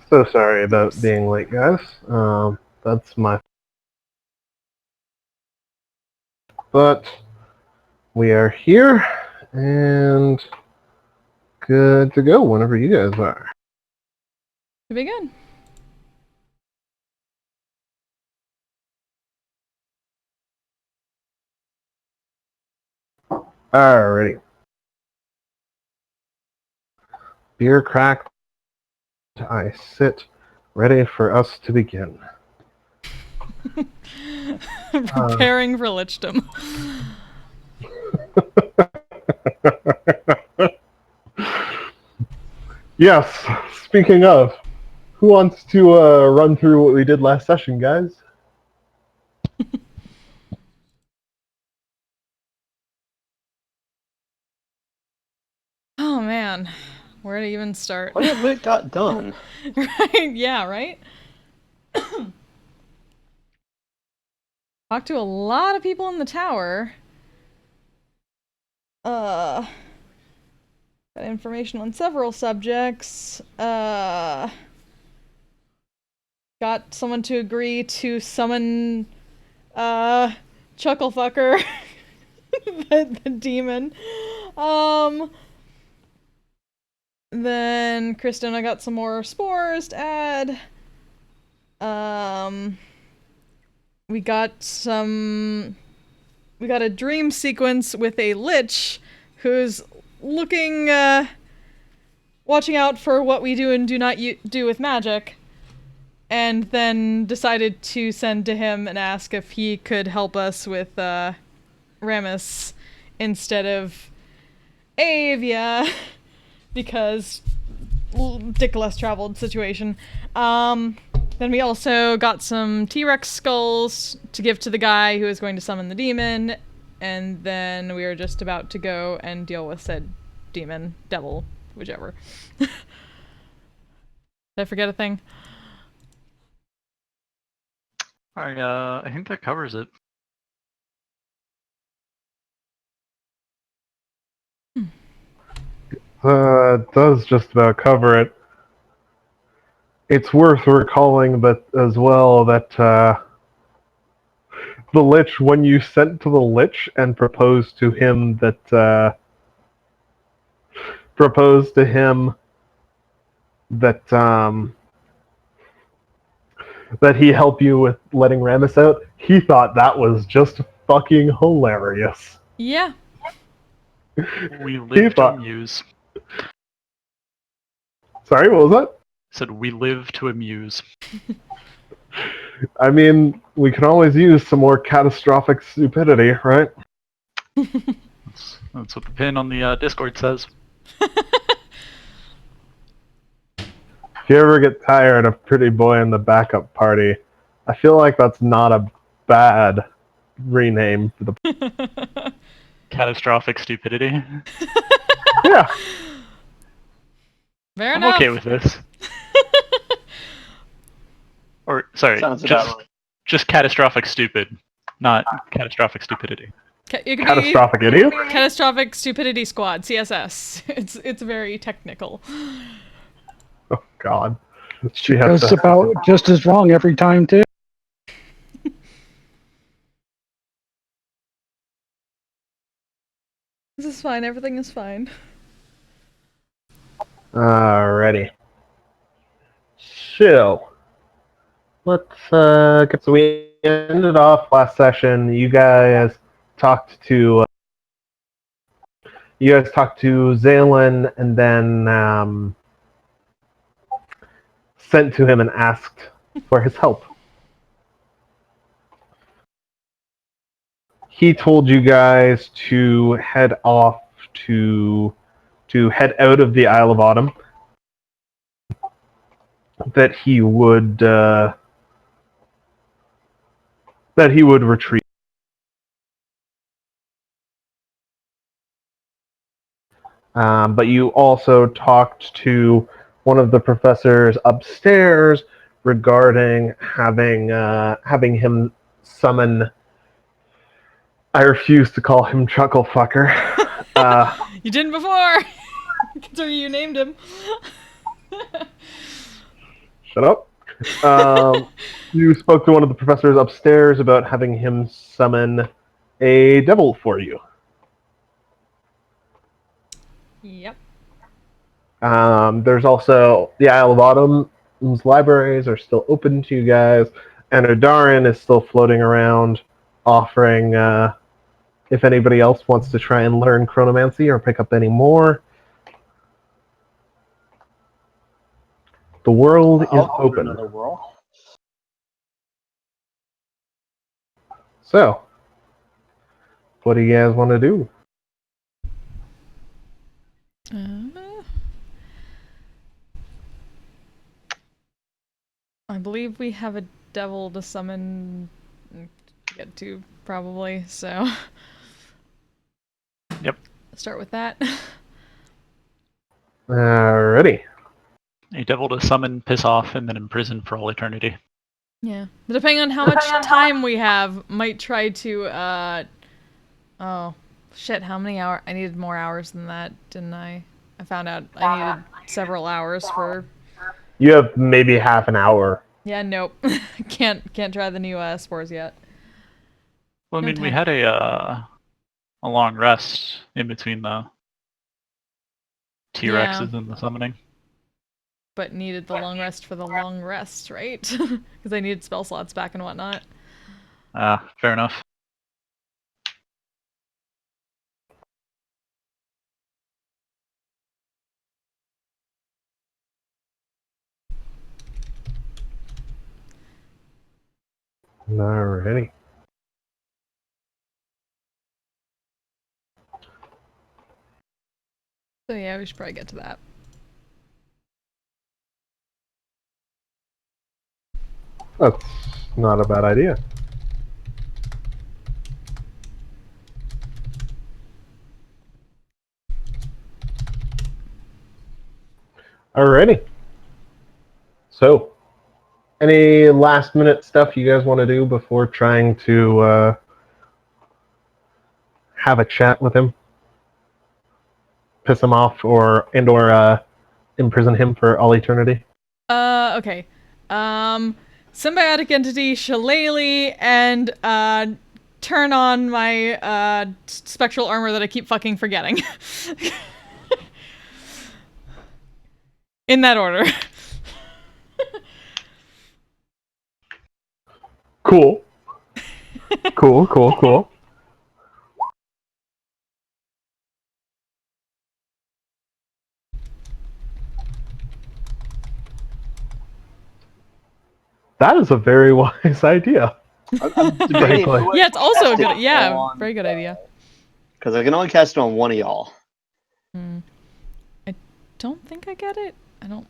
So sorry about Oops. being late, guys. That's my. But we are here and good to go whenever you guys are. To be good. Alrighty. Beer cracked. I sit ready for us to begin. Preparing for Lichdom. Yes, speaking of, who wants to run through what we did last session, guys? Oh man, where to even start? What have we got done? Right? Yeah, right? Talked to a lot of people in the tower. Got information on several subjects. Got someone to agree to summon Chucklefucker, the demon. Then Kristen, I got some more spores to add. We got a dream sequence with a lich who's looking, watching out for what we do and do not do with magic, and then decided to send to him and ask if he could help us with Ramus instead of Avia, because ridiculous traveled situation. Then we also got some T-Rex skulls to give to the guy who is going to summon the demon, and then we are just about to go and deal with said demon, devil, whichever. Did I forget a thing? I think that covers it. It does just about cover it. It's worth recalling, but as well that the Lich, when you sent to the Lich and proposed to him that that he help you with letting Ramus out, he thought that was just fucking hilarious. Yeah. We live to amuse. Sorry, what was that? Said we live to amuse. I mean, we can always use some more catastrophic stupidity, right? That's what the pin on the Discord says. If you ever get tired of Pretty Boy in the Backup Party, I feel like that's not a bad rename for the... Catastrophic stupidity. Yeah. Fair I'm enough. okay with this. Or, sorry, Sounds about right. just catastrophic stupid, not catastrophic stupidity. It could Catastrophic be idiot? Catastrophic Stupidity Squad, CSS. It's very technical. Oh, God. She goes about just as wrong every time, too. This is fine, everything is fine. Alrighty. So, let's get... So we ended off last session. You guys talked to Zalen, and then sent to him and asked for his help. He told you guys to head off to head out of the Isle of Autumn. That he would retreat. But you also talked to one of the professors upstairs regarding having him summon... I refuse to call him Chucklefucker. You didn't before! Considering you named him. Shut up. You spoke to one of the professors upstairs about having him summon a devil for you. Yep. There's also the Isle of Autumn's libraries are still open to you guys, and Odarin is still floating around, offering if anybody else wants to try and learn chronomancy or pick up any more. The world is I'll open. Another world. So, what do you guys want to do? I believe we have a devil to summon to get to, probably, so. Yep. Start with that. Alrighty. A devil to summon, piss off, and then imprison for all eternity. Yeah. But depending on how much time we have, might try to, oh, shit, how many hours? I needed more hours than that, didn't I? I found out I needed several hours for... You have maybe half an hour. Yeah, nope. Can't try the new spores yet. Well, I No mean, we time. had a long rest in between the T-Rexes and the summoning. But needed the long rest for the long rest, right? Because I needed spell slots back and whatnot. Fair enough. Alrighty. So yeah, we should probably get to that. That's not a bad idea. Alrighty. So, any last minute stuff you guys want to do before trying to have a chat with him? Piss him off or imprison him for all eternity? Okay. Symbiotic entity, Shillelagh, and turn on my spectral armor that I keep fucking forgetting. In that order. Cool. Cool. That is a very wise idea. I'm debating Frankly. who I Yeah, it's also a cast good. it Yeah, on, very good idea. Because I can only cast it on one of y'all. I don't think I get it. I don't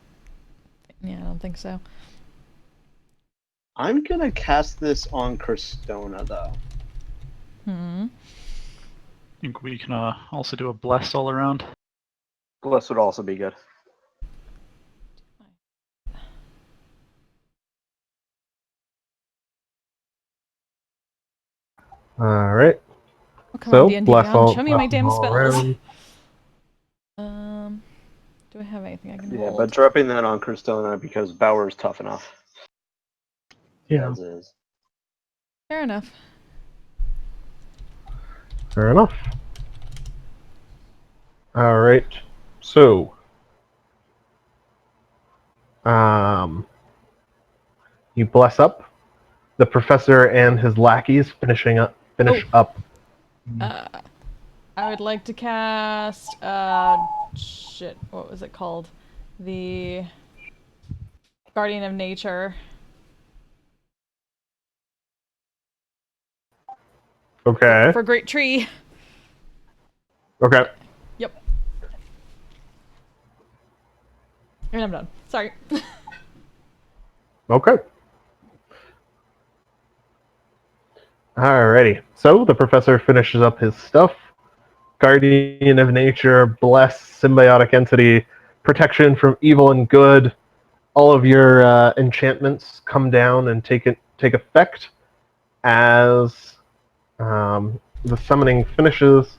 think so. I'm gonna cast this on Cristona though. I think we can also do a bless all around. Bless would also be good. Alright. Oh, come So, on, D&D bless Beyond. all, Show me my bless damn all spells. around. Do I have anything I can Yeah, hold? but dropping that on Cristona because Bauer's tough enough. Yeah. As is. Fair enough. Fair enough. Alright. So, you bless up. The professor and his lackeys finish up. I would like to cast, shit, what was it called? The Guardian of Nature. Okay. For Great Tree. Okay. Yep. And I'm done. Sorry. Okay. Alrighty. So the professor finishes up his stuff. Guardian of Nature, bless, symbiotic entity, protection from evil and good. All of your enchantments come down and take effect as the summoning finishes,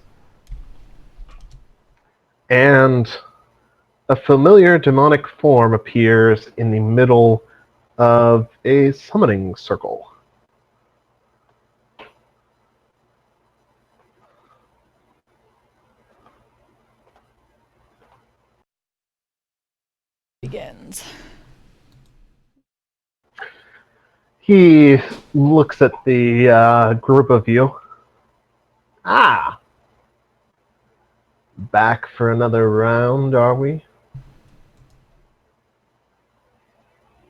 and a familiar demonic form appears in the middle of a summoning circle. Begins. He looks at the group of you. Ah! Back for another round, are we?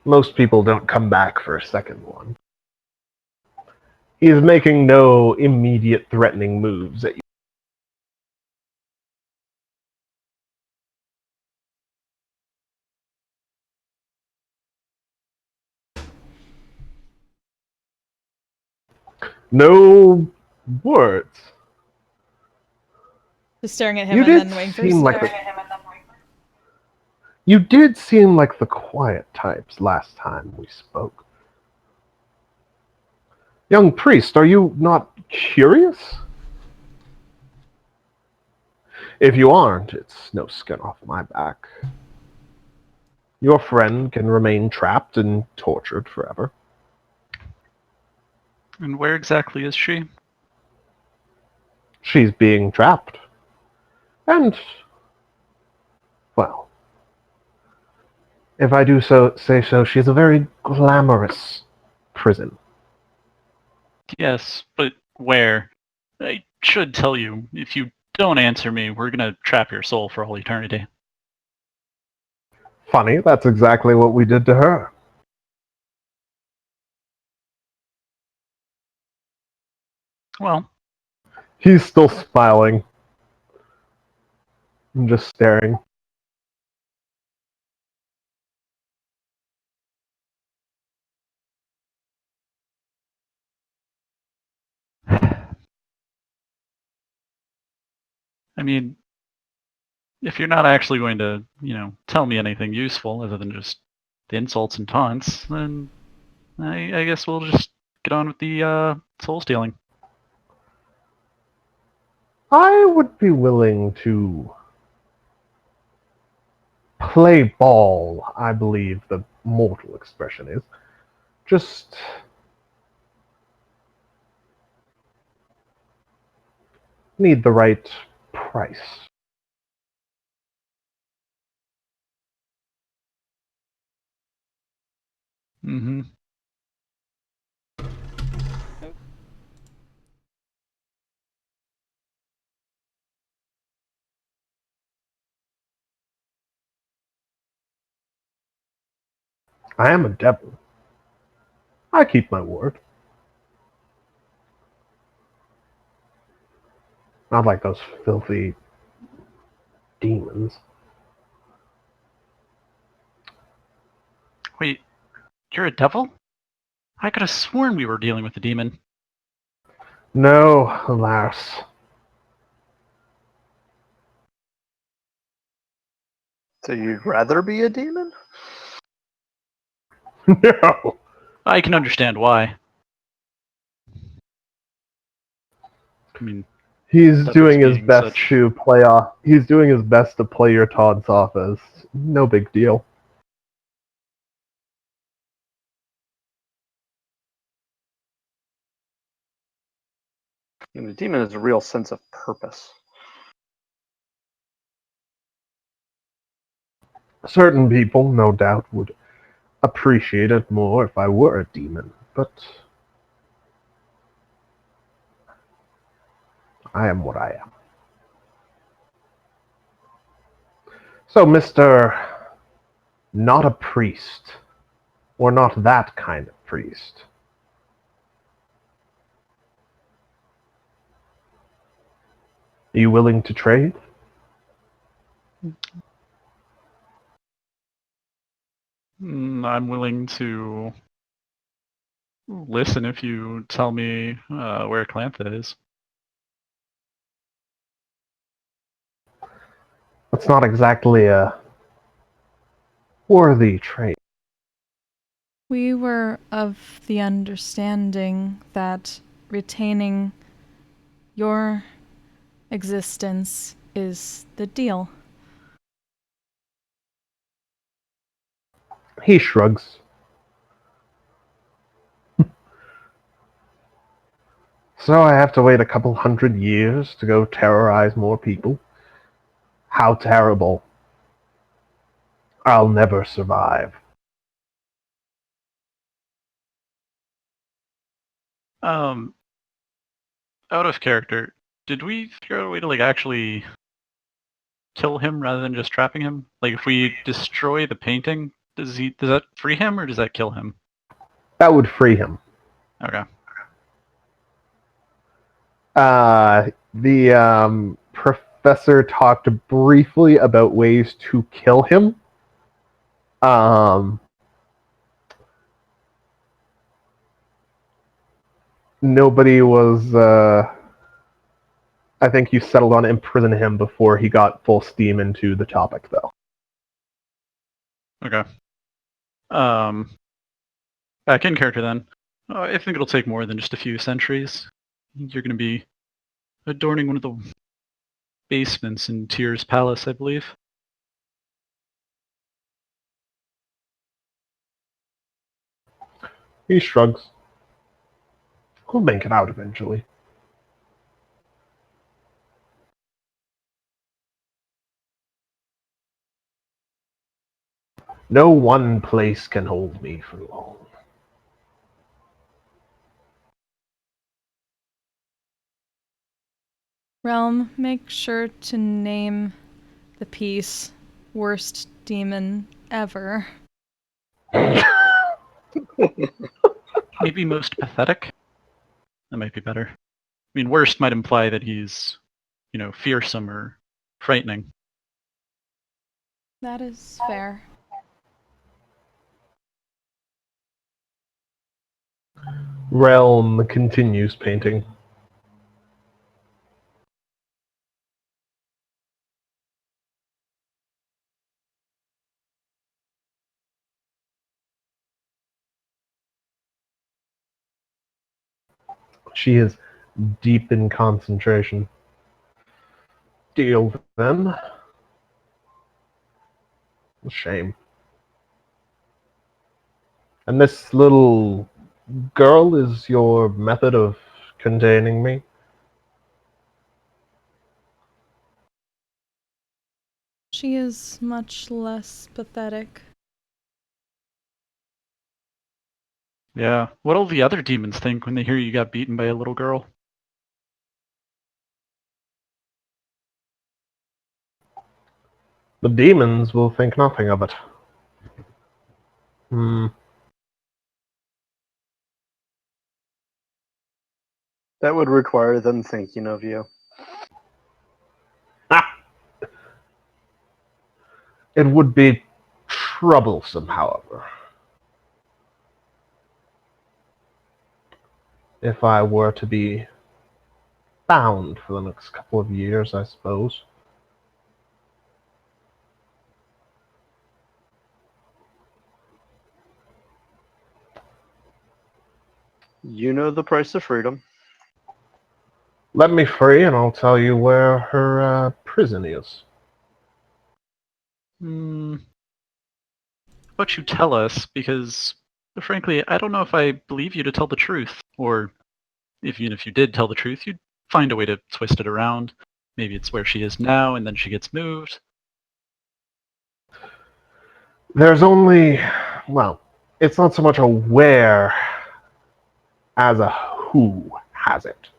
Most people don't come back for a second one. He's making no immediate threatening moves at you. No words. Just staring at him You and did then waiting for seem his... like you did seem like the quiet types last time we spoke. Young priest, are you not curious? If you aren't, it's no skin off my back. Your friend can remain trapped and tortured forever. And where exactly is she? She's being trapped. And, well, if I do say so, she's a very glamorous prison. Yes, but where? I should tell you, if you don't answer me, we're gonna trap your soul for all eternity. Funny, that's exactly what we did to her. Well, He's still smiling. I'm just staring. I mean, if you're not actually going to, tell me anything useful other than just the insults and taunts, then I guess we'll just get on with the soul stealing. I would be willing to play ball, I believe the mortal expression is. Just need the right price. Mm-hmm. I am a devil. I keep my word. Not like those filthy demons. Wait, you're a devil? I could have sworn we were dealing with a demon. No, alas. So you'd rather be a demon? No. I can understand why. I mean, He's devils doing his being best such... to play off. He's doing his best to play your taunts off as no big deal. I mean, a demon has a real sense of purpose. Certain people, no doubt, would appreciate it more if I were a demon, but I am what I am. So, Mr. Not a priest, or not that kind of priest. Are you willing to trade? I'm willing to listen if you tell me where Clantha is. That's not exactly a worthy trade. We were of the understanding that retaining your existence is the deal. He shrugs. So I have to wait a couple 100 years to go terrorize more people. How terrible. I'll never survive. Out of character, did we figure out a way to like actually kill him rather than just trapping him? Like if we destroy the painting, does that free him or does that kill him? That would free him. Okay. The professor talked briefly about ways to kill him. Nobody was. I think you settled on imprison him before he got full steam into the topic, though. Okay. Back in character then. I think it'll take more than just a few centuries. You're going to be adorning one of the basements in Tyr's palace, I believe. He shrugs. He'll make it out eventually. No one place can hold me for long. Realm, make sure to name the piece Worst Demon Ever. Maybe most pathetic? That might be better. I mean, worst might imply that he's, fearsome or frightening. That is fair. Realm continues painting. She is deep in concentration. Deal then. Shame. And this little girl is your method of containing me? She is much less pathetic. Yeah. What'll the other demons think when they hear you got beaten by a little girl? The demons will think nothing of it. That would require them thinking of you. It would be troublesome, however, if I were to be bound for the next couple of years, I suppose. You know the price of freedom. Let me free, and I'll tell you where her prison is. How about you tell us, because frankly, I don't know if I believe you to tell the truth. Or even if you did tell the truth, you'd find a way to twist it around. Maybe it's where she is now, and then she gets moved. There's only, well, it's not so much a where as a who has it.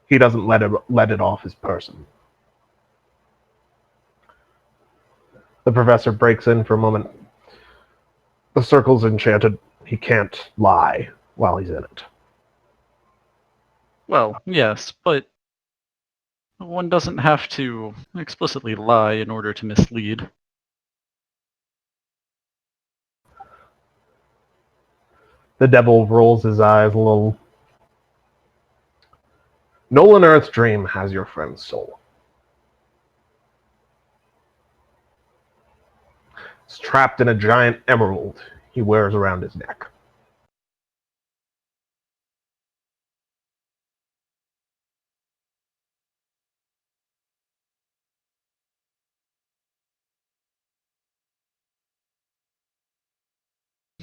He doesn't let it off his person. The professor breaks in for a moment. The circle's enchanted. He can't lie while he's in it. Well, yes, but one doesn't have to explicitly lie in order to mislead. The devil rolls his eyes a little. Nolan Earth's dream has your friend's soul. It's trapped in a giant emerald he wears around his neck.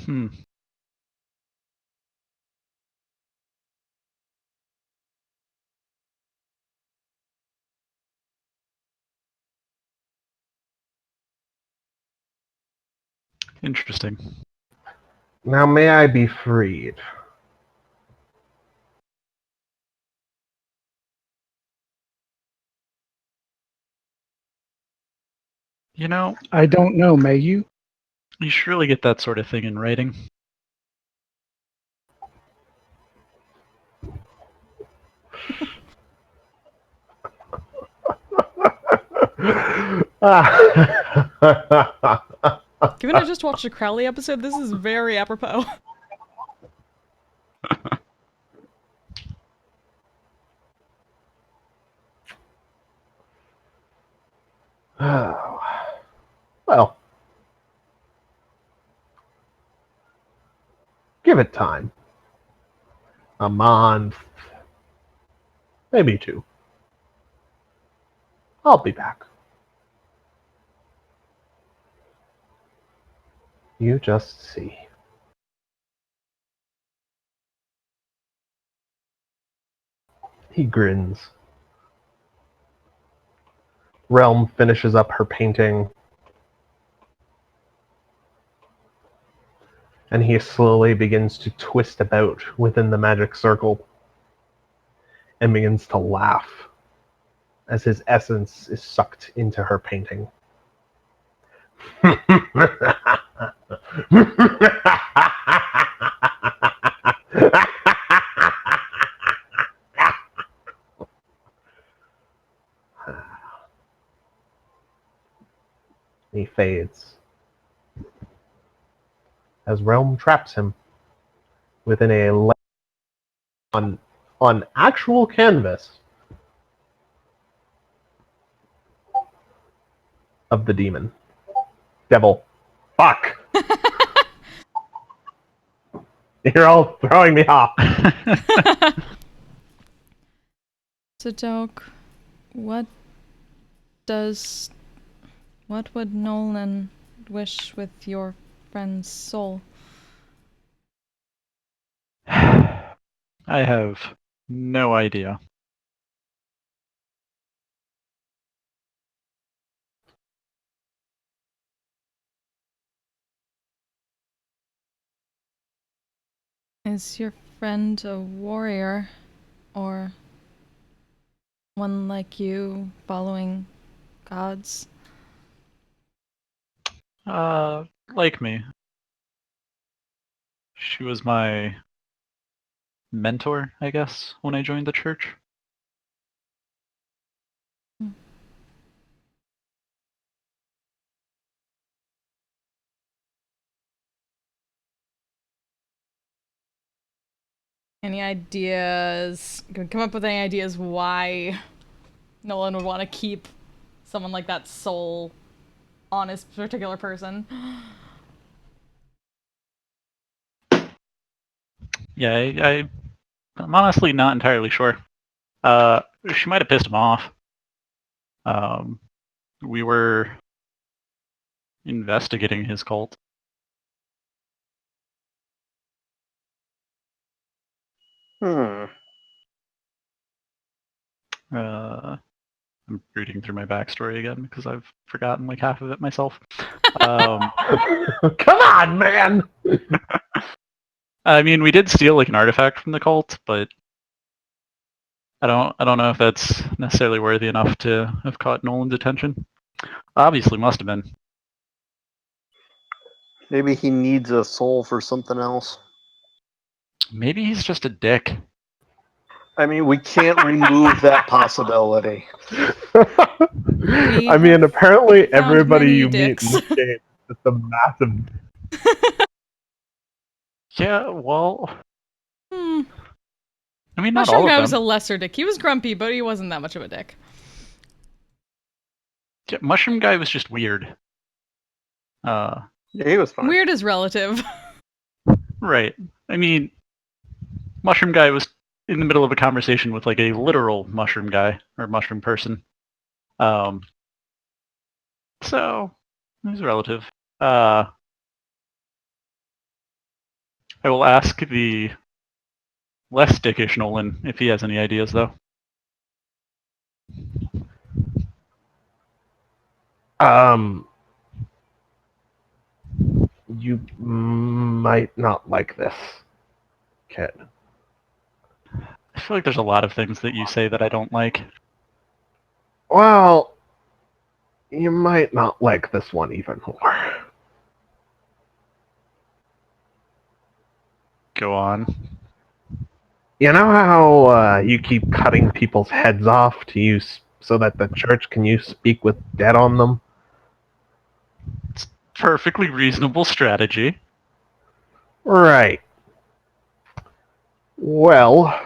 Hmm. Interesting. Now may I be freed? You know, I don't know, may you? you surely get that sort of thing in writing. Given I just watched a Crowley episode, this is very apropos. Well, give it time. A month, maybe 2. I'll be back. You just see. He grins. Realm finishes up her painting, and he slowly begins to twist about within the magic circle and begins to laugh as his essence is sucked into her painting. He fades as Realm traps him within a on actual canvas of the demon. Devil. Fuck! You're all throwing me off. Zadok, what would Nolan wish with your friend's soul? I have no idea. Is your friend a warrior, or one like you, following gods? Like me. She was my mentor, I guess, when I joined the church. Any ideas? Can we come up with any ideas why Nolan would want to keep someone like that soul on his particular person? Yeah, I'm honestly not entirely sure. She might have pissed him off. We were investigating his cult. Hmm. I'm reading through my backstory again because I've forgotten like half of it myself. Um, Come on, man! I mean, we did steal like an artifact from the cult, but I don't know if that's necessarily worthy enough to have caught Nolan's attention. Obviously, must have been. Maybe he needs a soul for something else. Maybe he's just a dick. I mean, we can't remove that possibility. I mean, apparently found everybody many you meet in dicks. this game is just a massive. Yeah, well, Hmm. I mean, not Mushroom all Guy of was a them. lesser dick. He was grumpy, but he wasn't that much of a dick. Yeah, Mushroom Guy was just weird. Yeah, he was fine. Weird is relative. Right. I mean, Mushroom Guy was in the middle of a conversation with like a literal mushroom guy or mushroom person. So he's relative. I will ask the less dickish Nolan if he has any ideas, though. Um, You might not like this, kid. I feel like there's a lot of things that you say that I don't like. Well, you might not like this one even more. Go on. You know how you keep cutting people's heads off to use so that the church can use speak with dead on them? Perfectly reasonable strategy. Right. Well,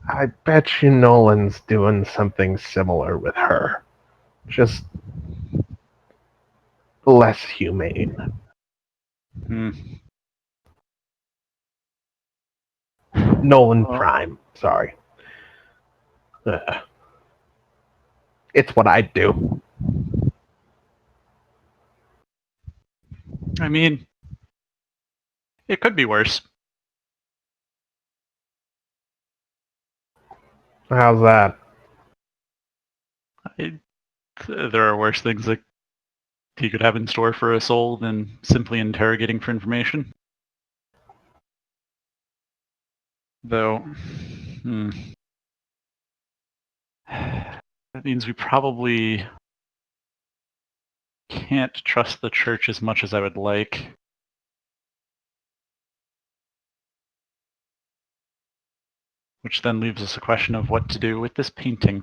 I bet you Nolan's doing something similar with her. Just less humane. Hmm. Nolan Well, Prime, sorry. Uh, it's what I do. I mean, it could be worse. How's that? I, there are worse things that he could have in store for a soul than simply interrogating for information. Though, that means we probably can't trust the church as much as I would like. Which then leaves us a question of what to do with this painting.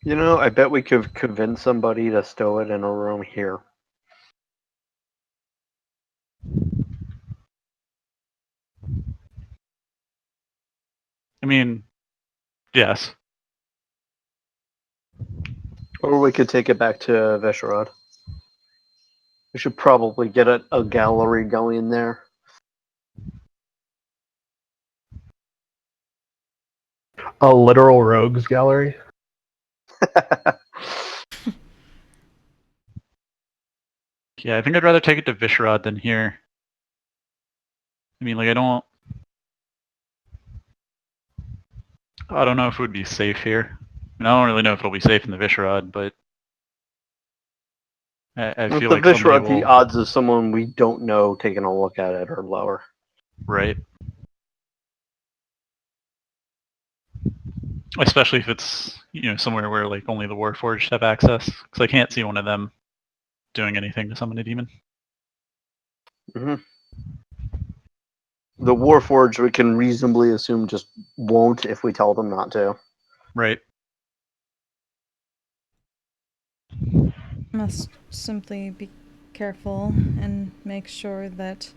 I bet we could convince somebody to stow it in a room here. I mean, yes. Or we could take it back to Vesherod. We should probably get a gallery going there. A literal rogues gallery? Yeah, I think I'd rather take it to Visherad than here. I mean, like, I don't know if it would be safe here. I mean, I don't really know if it'll be safe in the Visherad, but I With feel the like somebody Visherod, the will. odds of someone we don't know taking a look at it are lower. Right. Especially if it's, somewhere where, like, only the Warforged have access. Because I can't see one of them doing anything to summon a demon. hmm The Warforged, we can reasonably assume, just won't if we tell them not to. Right. Must simply be careful and make sure that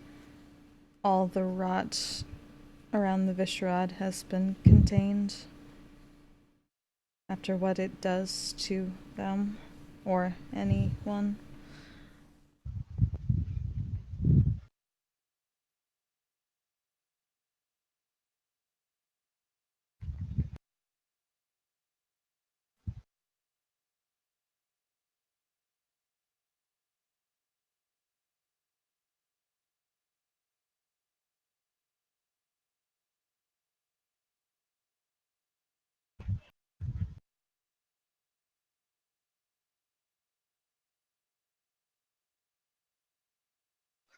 all the rot around the Vishrad has been contained after what it does to them or anyone.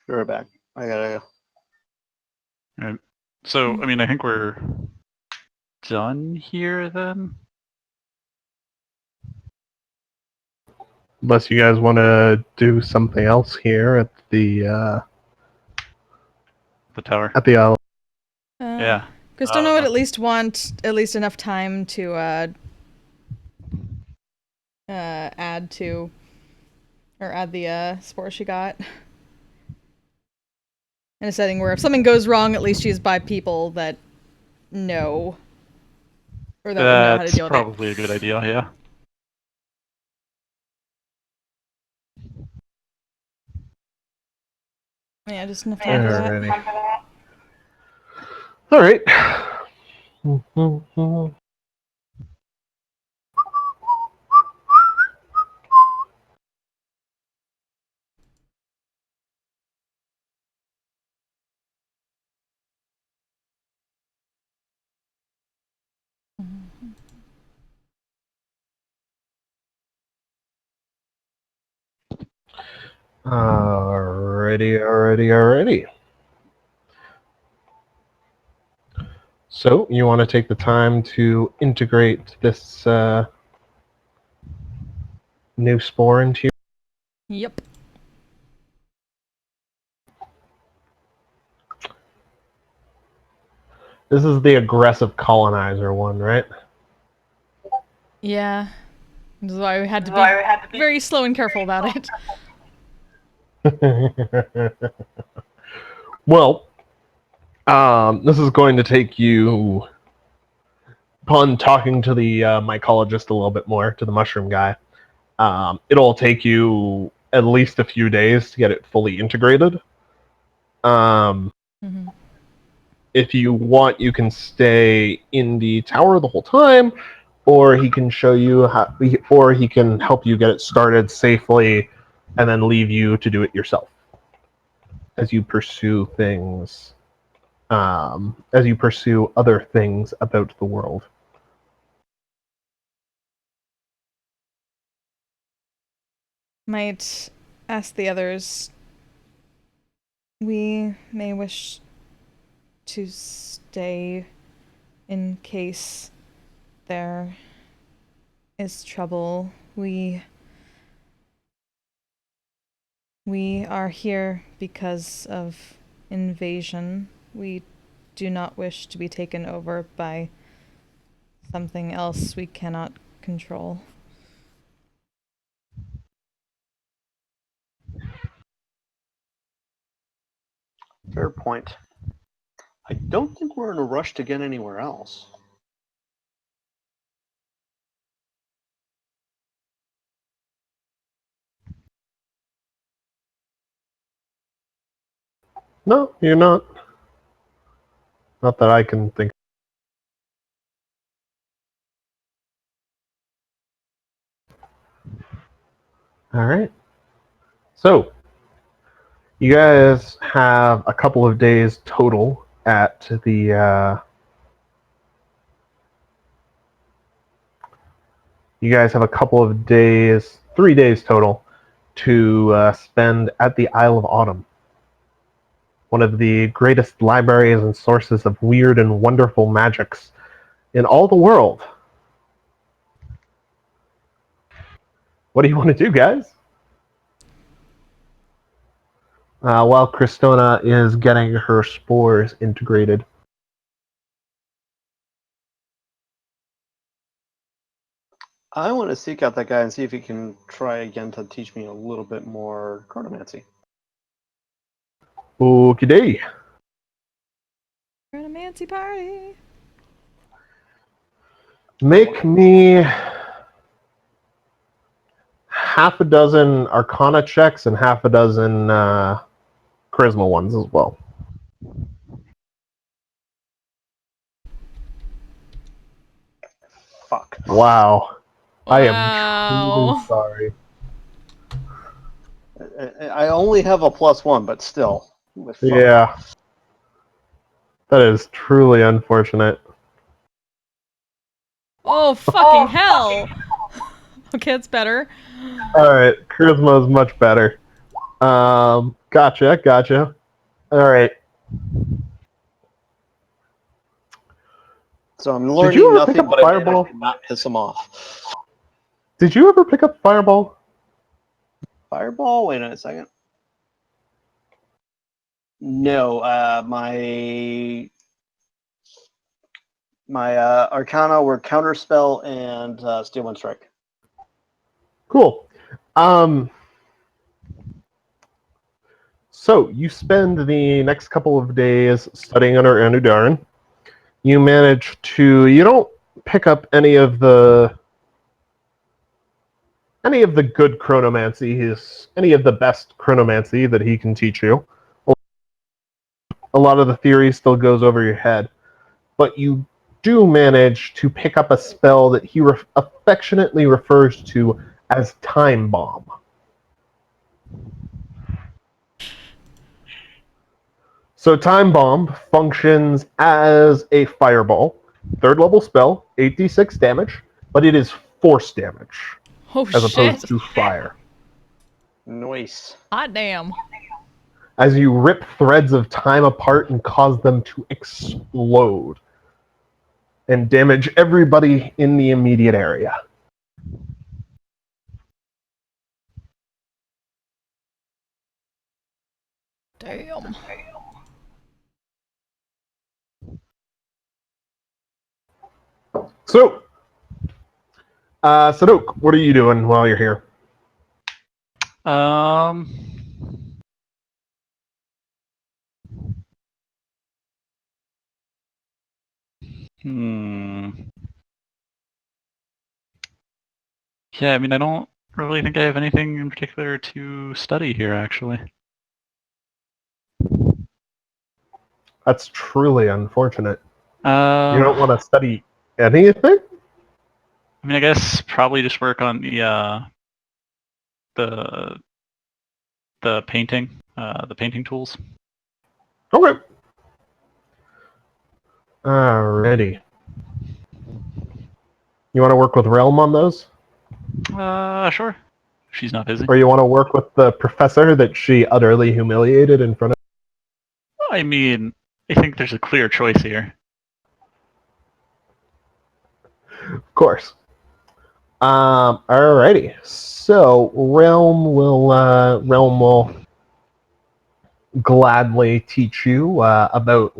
Be right back. I gotta go. Right. So, I mean, I think we're done here then. Unless you guys want to do something else here at the The tower. island. Yeah. Chris, don't know would at least want at least enough time to add to or add the spore she got in a setting where if something goes wrong, at least she's by people that know or that would know how to That's deal with it. probably a good idea, yeah. Yeah, just enough time for that. Alrighty. Alright. Alrighty. So, you want to take the time to integrate this new spore into you? Yep. This is the aggressive colonizer one, right? Yeah. This is why we had to be very slow and careful about it. Well, this is going to take you, upon talking to the mycologist a little bit more, to the mushroom guy, it'll take you at least a few days to get it fully integrated. Mhm. If you want, you can stay in the tower the whole time, or he can show you how, or he can help you get it started safely, and then leave you to do it yourself as you pursue things, as you pursue other things about the world. Might ask the others. We may wish to stay in case there is trouble. We are here because of invasion. We do not wish to be taken over by something else we cannot control. Fair point. I don't think we're in a rush to get anywhere else. No, you're not. Not that I can think. All right. So, you guys have a couple of days total at the. You guys have a couple of days, 3 days total, to spend at the Isle of Autumn, one of the greatest libraries and sources of weird and wonderful magics in all the world. What do you want to do, guys? While Cristona is getting her spores integrated. I want to seek out that guy and see if he can try again to teach me a little bit more chronomancy. Okie Chronomancy party! Make me half a dozen Arcana checks and half a dozen Charisma ones as well. Fuck. Wow. I am truly Wow. sorry. I only have a +1, but still. Fuck. Yeah. That is truly unfortunate. Oh, fucking hell! Okay, it's better. Alright, Charisma is much better. Gotcha. Alright. So I'm Did you learning ever pick nothing up but Fireball? I cannot piss him off. Did you ever pick up Fireball? Fireball? Wait a second. No, my Arcana were Counterspell and Steel Wind Strike. Cool. So you spend the next couple of days studying under Anudaran. You manage to. You don't pick up any of the good chronomancy, any of the best chronomancy that he can teach you. A lot of the theory still goes over your head, but you do manage to pick up a spell that he affectionately refers to as Time Bomb. So Time Bomb functions as a fireball, third level spell, 8d6 damage, but it is force damage Oh as shit. opposed to fire. Nice. Hot damn. as you rip threads of time apart and cause them to explode and damage everybody in the immediate area. Damn. So, Sadok, what are you doing while you're here? Hmm. Yeah, I mean, I don't really think I have anything in particular to study here, actually. That's truly unfortunate. You Um, don't want to study anything? I mean, I guess probably just work on the the painting tools. Okay. Alrighty. You want to work with Realm on those? Sure. She's not busy. Or you want to work with the professor that she utterly humiliated in front of? I mean, I think there's a clear choice here. Of course. Alrighty. So Realm will gladly teach you about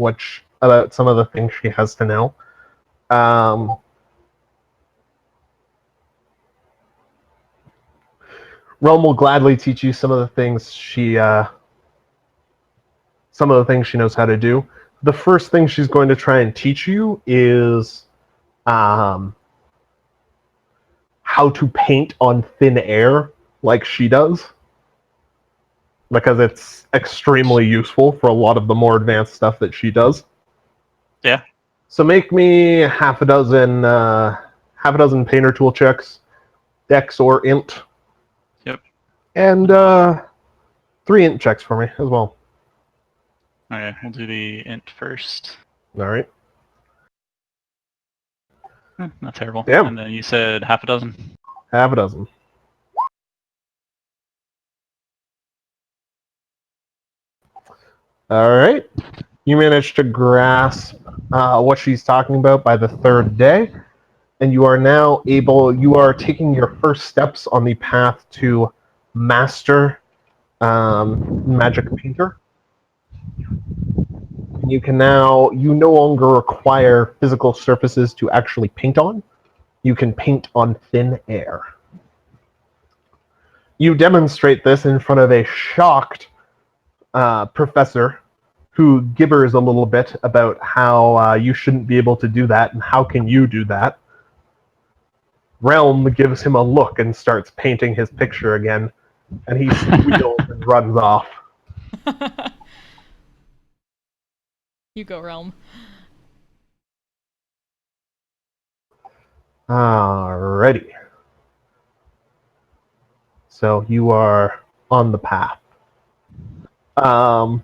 about some of the things she has to know. Realm will gladly teach you some of the things she knows how to do. The first thing she's going to try and teach you is how to paint on thin air like she does, because it's extremely useful for a lot of the more advanced stuff that she does. Yeah. So make me half a dozen painter tool checks, dex or int. Yep. And 3 int checks for me as well. Okay, we'll do the int first. All right. Not terrible. Damn. And then you said half a dozen. Half a dozen. All right. You managed to grasp what she's talking about by the 3rd day, and you are now you are taking your first steps on the path to master magic painter. You no longer require physical surfaces to actually paint on. You can paint on thin air. You demonstrate this in front of a shocked professor who gibbers a little bit about how you shouldn't be able to do that and how can you do that. Realm gives him a look and starts painting his picture again, and he squeals and runs off. You go, Realm. Alrighty. So you are on the path. Power.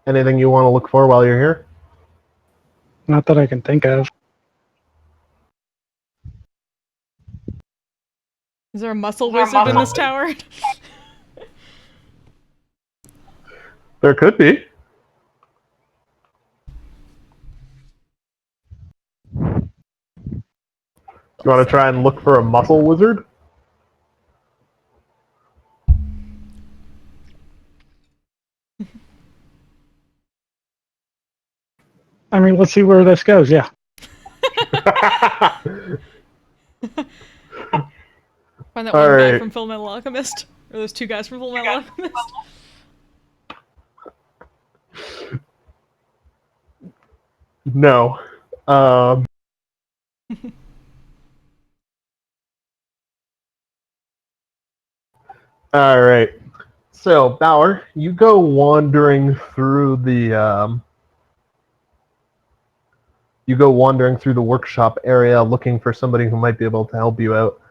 Anything you want to look for while you're here? Not that I can think of. Is there a muscle wizard in this tower? There could be. You want to try and look for a muscle wizard? I mean, let's see where this goes. Yeah. Find that All one guy right. from Fullmetal Alchemist, or those 2 guys from Fullmetal Alchemist. No. All right. So, Bauer, you go wandering through the workshop area looking for somebody who might be able to help you out.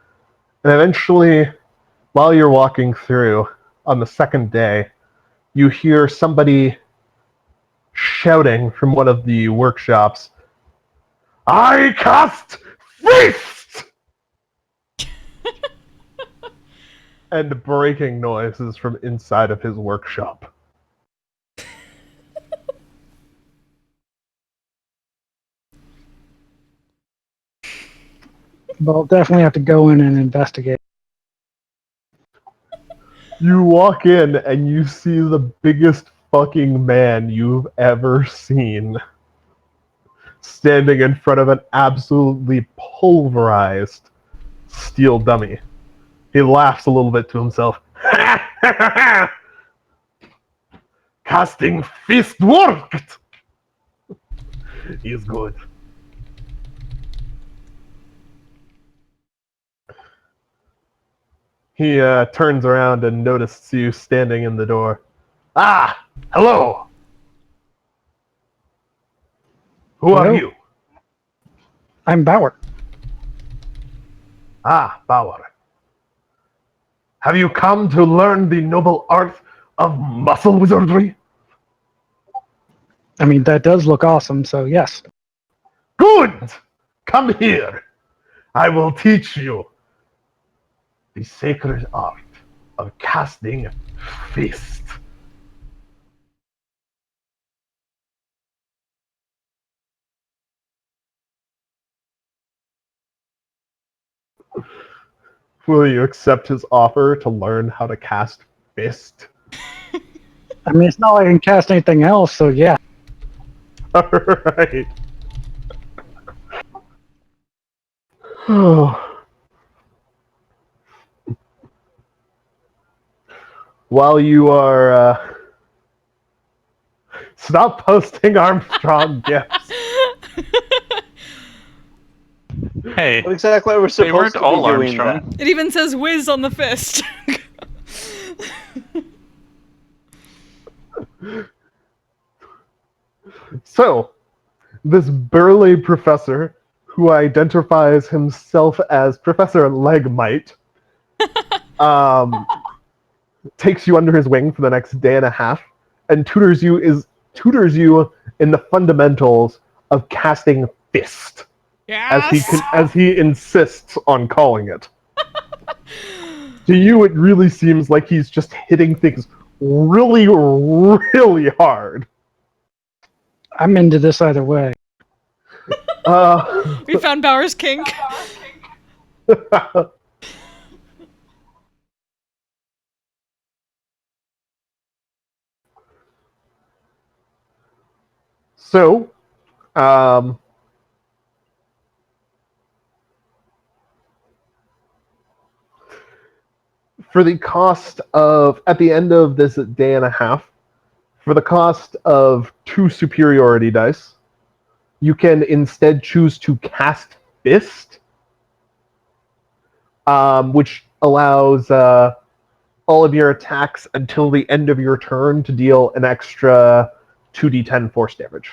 And eventually, while you're walking through on the 2nd day, you hear somebody shouting from one of the workshops, I cast Feast! And breaking noises from inside of his workshop. We'll definitely have to go in and investigate. You walk in and you see the biggest fucking man you've ever seen standing in front of an absolutely pulverized steel dummy. He laughs a little bit to himself. Casting fist worked! He's good. He turns around and notices you standing in the door. Ah, hello. Who Hello? are you? I'm Bauer. Ah, Bauer. Have you come to learn the noble art of muscle wizardry? I mean, that does look awesome, so yes. Good! Come here. I will teach you the sacred art of casting fist. Will you accept his offer to learn how to cast fist? I mean, it's not like I can cast anything else, so yeah. Alright. While you are stop posting Armstrong gifts. Hey, What exactly are we they supposed weren't to be all doing Armstrong. then? It even says whiz on the fist. So, this burly professor who identifies himself as Professor Legmite takes you under his wing for the next day and a half and tutors you in the fundamentals of casting fist, Yes. as he insists on calling it. To you, it really seems like he's just hitting things really, really hard. I'm into this either way. We found Bauer's kink. So, for the cost of, at the end of this day and a half, for the cost of 2 superiority dice, you can instead choose to cast Fist, which allows all of your attacks until the end of your turn to deal an extra 2d10 force damage.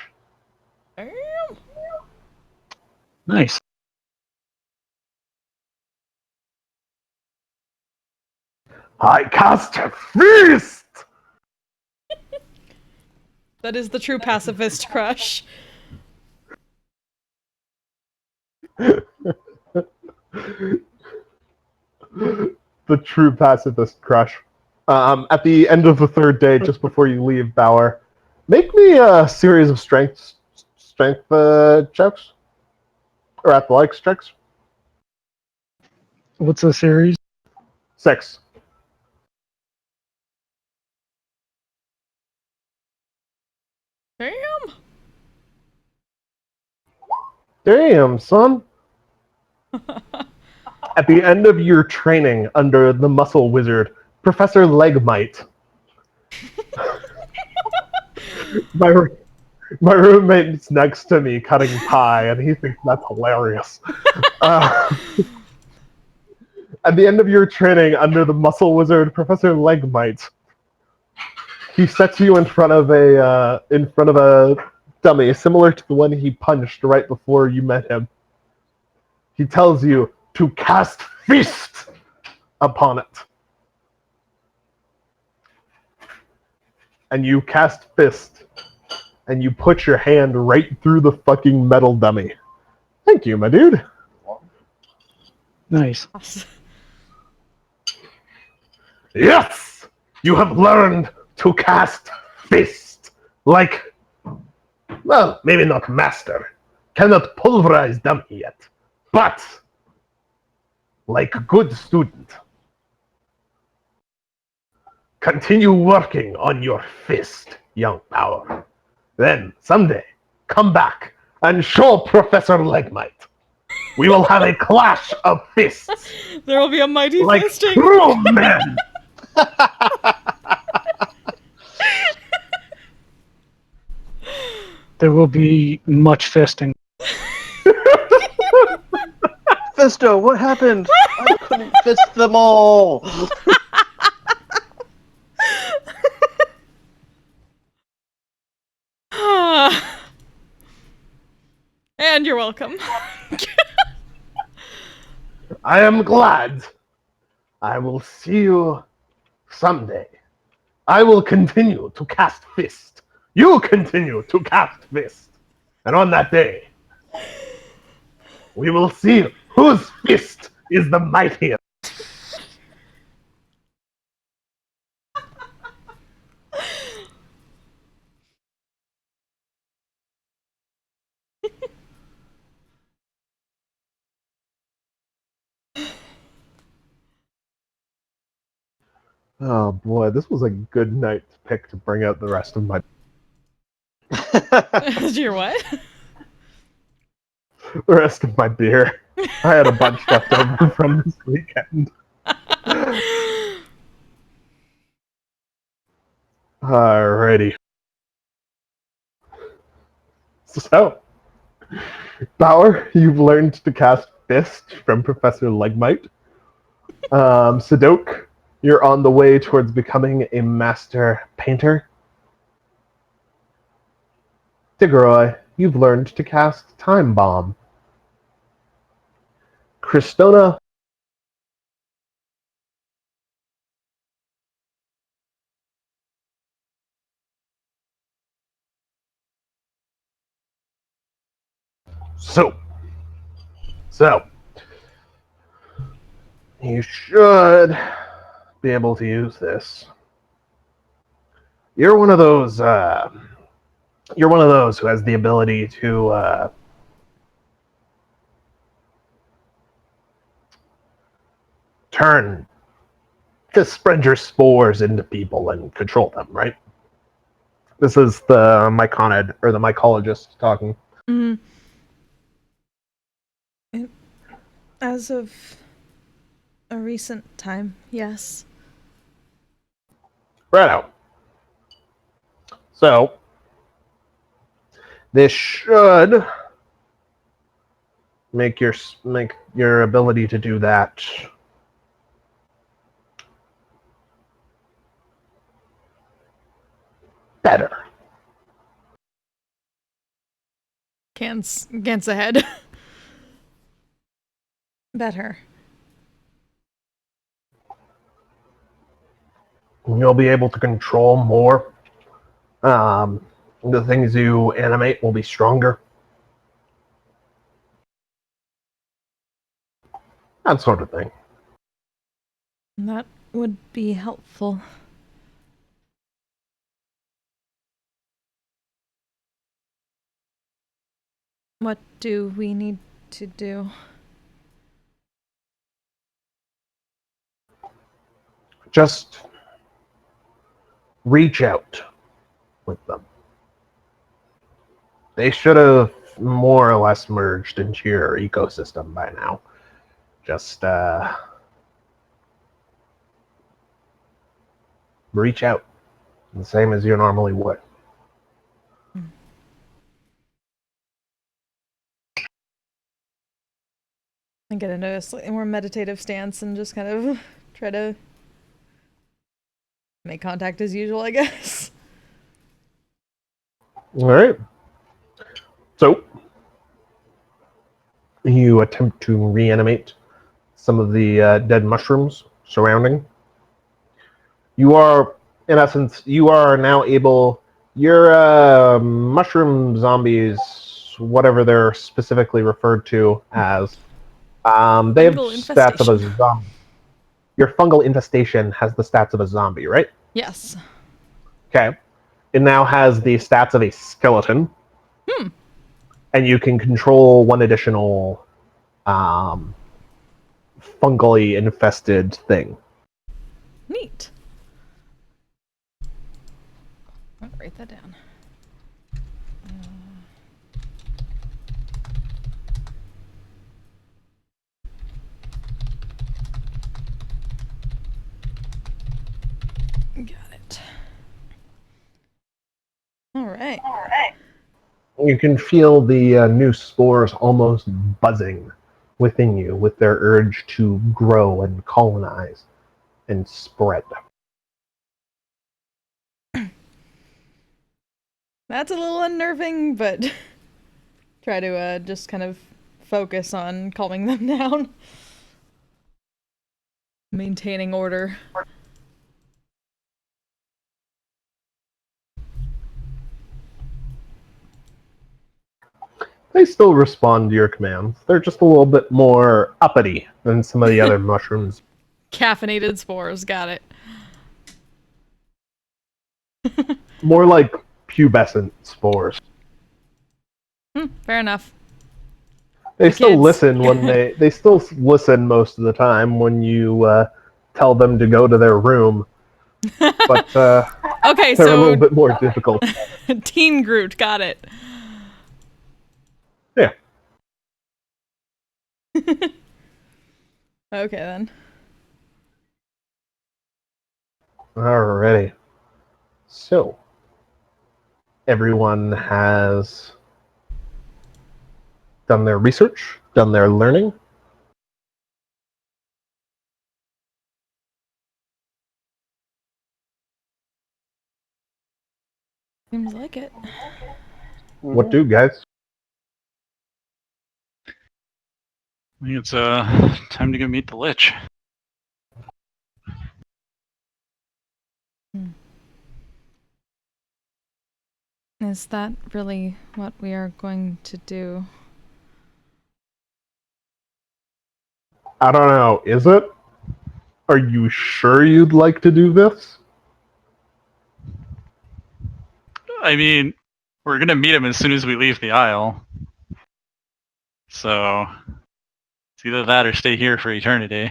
Nice. I cast Fist! That is the true pacifist crush. The true pacifist crush. At the end of the 3rd day, just before you leave, Bauer, make me a series of strength checks or athletics checks. What's the series? 6. Damn. Damn, son. At the end of your training under the muscle wizard, Professor Legmite, my roommate's next to me cutting pie, and he thinks that's hilarious. At the end of your training under the muscle wizard, Professor Legmite, he sets you in front of a dummy similar to the one he punched right before you met him. He tells you to cast Fist upon it. And you cast Fist, and you put your hand right through the fucking metal dummy. Thank you, my dude. Nice. Yes! You have learned to cast fist like, well, maybe not master. Cannot pulverize them yet. But, like a good student, continue working on your fist, young power. Then, someday, come back and show Professor Legmite. We will have a clash of fists, There will be a mighty like fisting. true men. There will be much fisting. Fisto, what happened? I couldn't fist them all. And you're welcome. I am glad. I will see you someday. I will continue to cast fist. You continue to cast fist. And on that day, we will see whose fist is the mightiest. Oh boy, this was a good night to pick to bring out the rest of my Your what? beer. I had a bunch left over from this weekend. Alrighty. So, Bauer, you've learned to cast Fist from Professor Legmite. Sadok, you're on the way towards becoming a master painter. Tigoroy, you've learned to cast Time Bomb. Kristona, so, you should be able to use this. You're one of those who has the ability to just spread your spores into people and control them, right? This is the myconid, or the mycologist talking. Mm-hmm. As of a recent time, yes. Right out. So, this should make your ability to do that better. Gans ahead. Better. You'll be able to control more. The things you animate will be stronger. That sort of thing. That would be helpful. What do we need to do? Just reach out with them. They should have more or less merged into your ecosystem by now. Just reach out, the same as you normally would. And get into a slightly more meditative stance and just kind of try to make contact as usual, I guess. All right. So, you attempt to reanimate some of the dead mushrooms surrounding. You are, in essence, you are now able. Your mushroom zombies whatever they're specifically referred to as. They have Fungal stats of a infestation. zombie. Your fungal infestation has the stats of a zombie, right? Yes. Okay. It now has the stats of a skeleton. Hmm. And you can control one additional fungally infested thing. Neat. I'll write that down. Got it. All right. You can feel the new spores almost buzzing within you with their urge to grow and colonize and spread. That's a little unnerving, but try to just kind of focus on calming them down. Maintaining order. They still respond to your commands. They're just a little bit more uppity than some of the other mushrooms. Caffeinated spores, got it. More like pubescent spores. Fair enough. They The still kids. listen when they still listen most of the time when you tell them to go to their room. But Okay, they're a little so bit more difficult. Teen Groot, got it. Yeah. Okay then. Alrighty. So, everyone has done their research, done their learning. Seems like it. What do, guys? I think it's time to go meet the Lich. Is that really what we are going to do? I don't know. Is it? Are you sure you'd like to do this? I mean, we're gonna meet him as soon as we leave the Isle. So it's either that or stay here for eternity.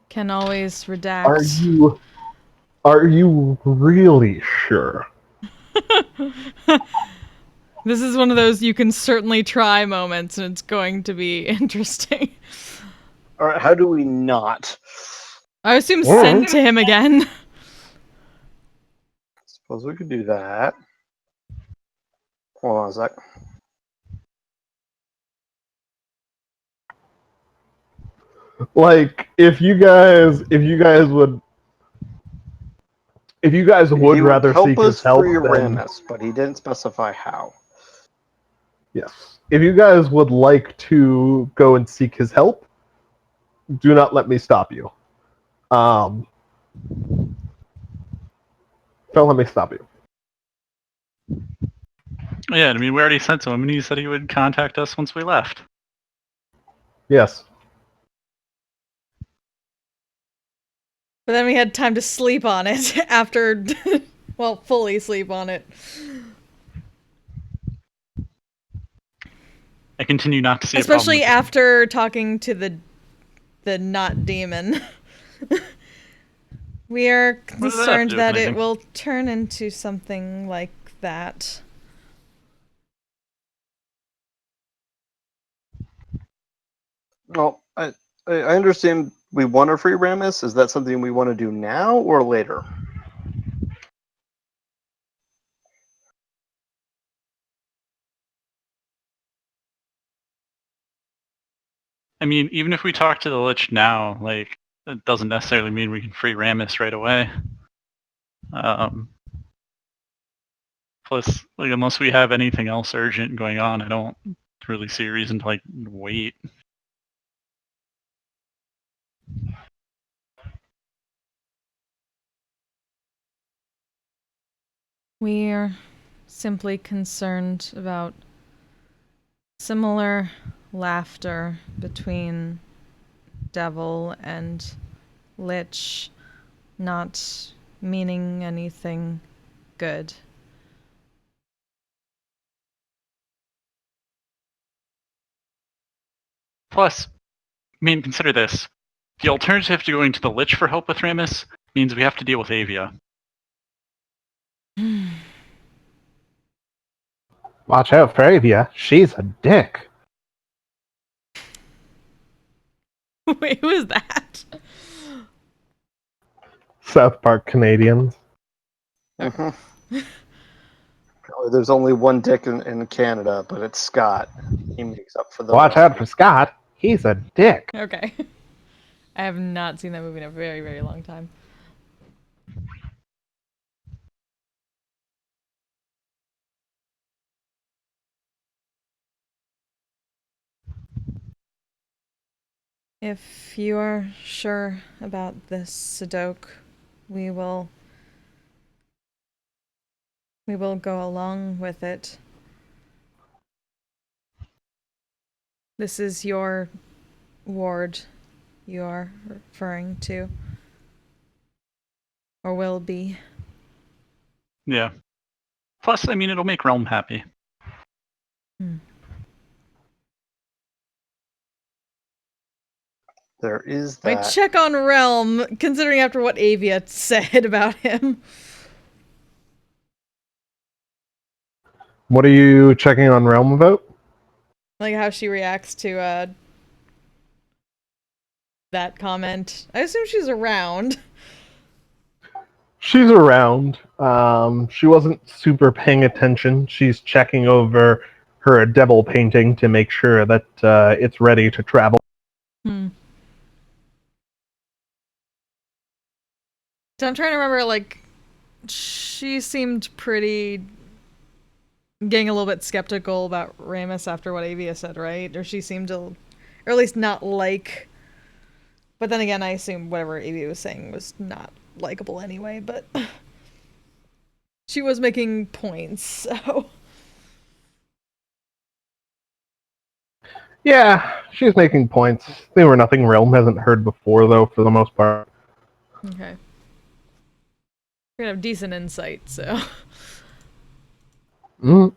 Can always redact. Are you really sure? This is one of those you can certainly try moments, and it's going to be interesting. All right, how do we not? I assume send to him again. Suppose we could do that. Hold on a sec. Like, if you guys would He would rather help seek us his help, free then Ramus, but he didn't specify how. yes. If you guys would like to go and seek his help, do not let me stop you. Don't let me stop you. Yeah, I mean, we already sent to him, and he said he would contact us once we left. Yes. But then we had time to sleep on it after, well, fully sleep on it. I continue not to see Especially a problem after talking to the not demon. We are What does that have to concerned do with that it anything? will turn into something like that. Well, I understand we want to free Ramus. Is that something we want to do now or later? I mean, even if we talk to the Lich now, like, it doesn't necessarily mean we can free Ramus right away. Plus, like, unless we have anything else urgent going on, I don't really see a reason to, like, wait. We're simply concerned about similar laughter between devil and lich not meaning anything good. Plus, consider this. The alternative to going to the Lich for help with Ramus means we have to deal with Avia. Watch out for Avia. She's a dick. Wait, who is that? South Park Canadians. Mm-hmm. There's only one dick in Canada, but it's Scott. He makes up for the Watch rest. out for Scott. He's a dick. Okay. I have not seen that movie in a very, very long time. If you are sure about this, Sadok, we will go along with it. This is your ward you are referring to. Or will be. Yeah. Plus, it'll make Realm happy. There is I that. check on Realm, considering after what Avia said about him. What are you checking on Realm about? Like how she reacts to that comment. I assume she's around. She's around. She wasn't super paying attention. She's checking over her devil painting to make sure that it's ready to travel. So I'm trying to remember, like, she seemed pretty getting a little bit skeptical about Ramus after what Avia said, right? Or she seemed to, or at least not like. But then again, I assume whatever Avia was saying was not likable anyway, but she was making points, so. Yeah, she's making points. They were nothing Realm hasn't heard before, though, for the most part. Okay. We're gonna have decent insight, so. Mm.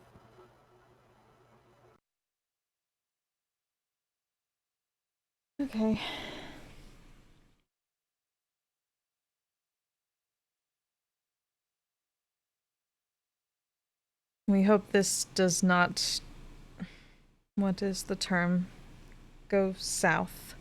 Okay. We hope this does not. What is the term? Go south.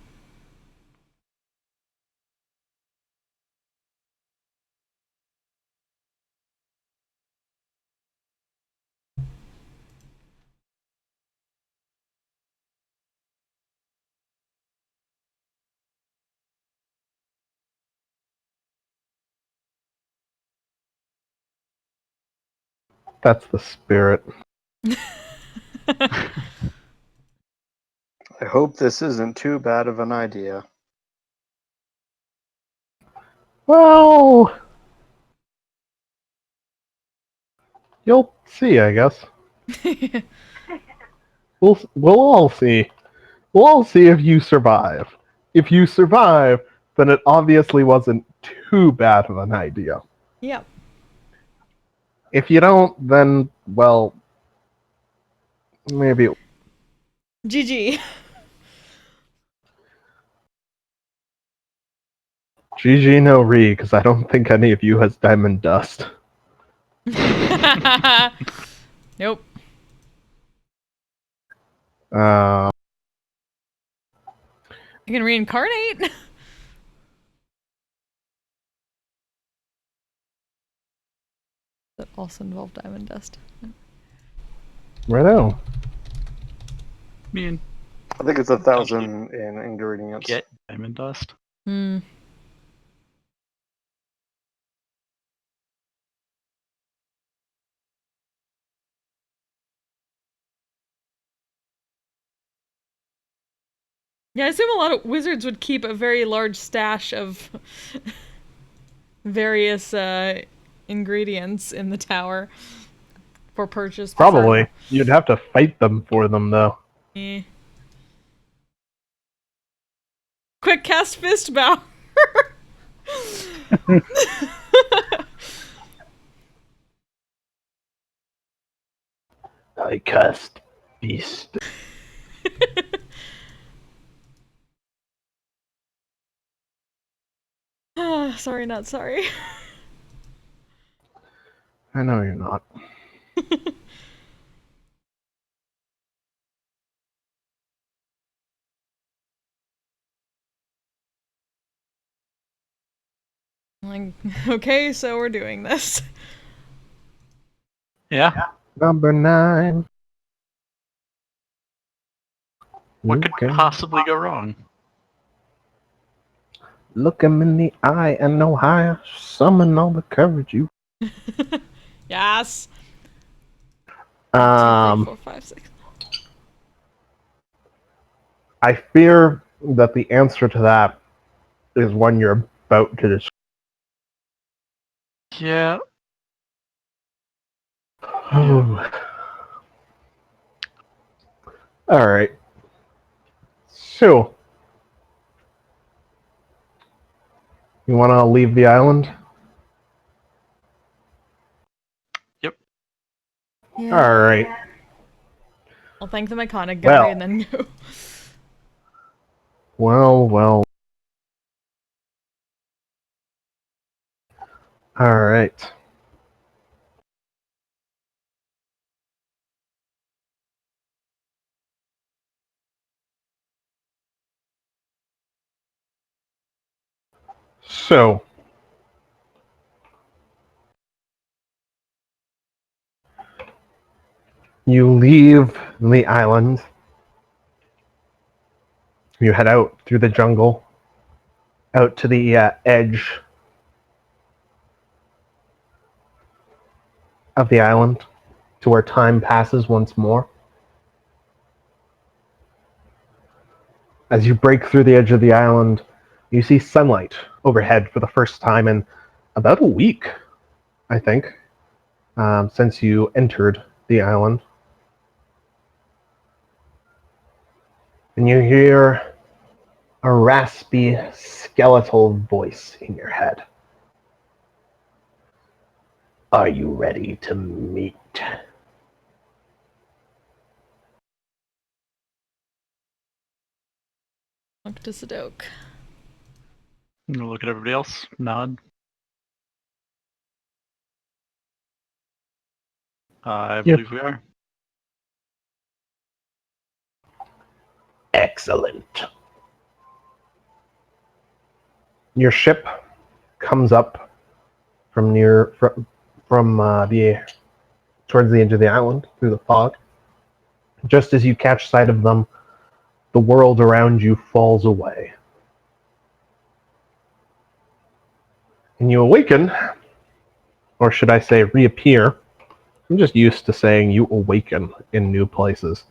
That's the spirit. I hope this isn't too bad of an idea. Well, you'll see, I guess. We'll all see. We'll all see if you survive. If you survive, then it obviously wasn't too bad of an idea. Yep. If you don't, then, well, maybe. GG. GG no re, because I don't think any of you has diamond dust. Nope. Uh, You can reincarnate? That also involved diamond dust. righto. I think it's 1,000 in ingredients. Get diamond dust. Hmm. Yeah, I assume a lot of wizards would keep a very large stash of various ingredients in the tower for purchase. Probably. You'd have to fight them for them, though. Eh. Quick cast fist bow. I cast Beast. Sorry, not sorry. I know you're not. Like, okay, so we're doing this. Yeah. Number 9. What could Okay. possibly go wrong? Look him in the eye and no higher. Summon all the courage you. Yes. 1, 2, 3, 4, 5, 6. I fear that the answer to that is one you're about to describe. Yeah. All right. So, you want to leave the island? Yep. Yeah. All right. I'll thank the iconic guy Well. and then go. Well. All right. So, you leave the island. You head out through the jungle, out to the edge of the island, to where time passes once more. As you break through the edge of the island, you see sunlight overhead for the first time in about a week, I think, since you entered the island. And you hear a raspy, skeletal voice in your head. Are you ready to meet? Look to Sadok. I'm gonna look at everybody else. Nod. I Yep. believe we are. Excellent. Your ship comes up from the towards the edge of the island through the fog. Just as you catch sight of them, the world around you falls away. And you awaken, or should I say reappear. I'm just used to saying you awaken in new places.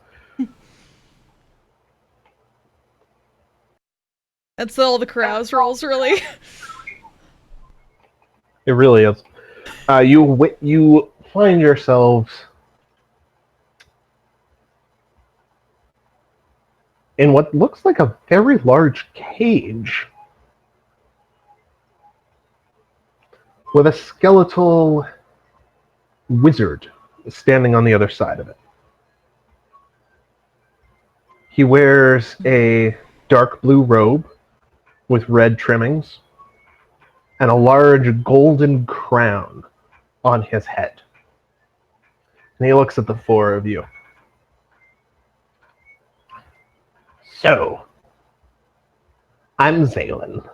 That's all the carouse rolls, really. It really is. You find yourselves in what looks like a very large cage with a skeletal wizard standing on the other side of it. He wears a dark blue robe with red trimmings and a large golden crown on his head. And he looks at the 4 of you. So, I'm Zalen.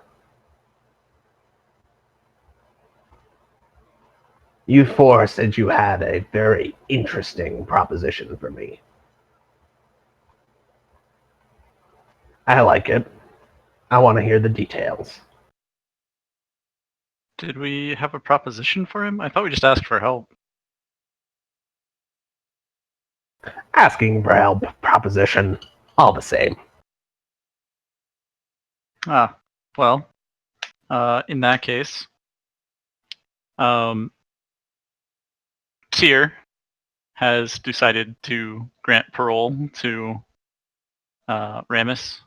You 4 said you had a very interesting proposition for me. I like it. I want to hear the details. Did we have a proposition for him? I thought we just asked for help. Asking for help, proposition, all the same. Ah, well, in that case, Tyr has decided to grant parole to Ramus.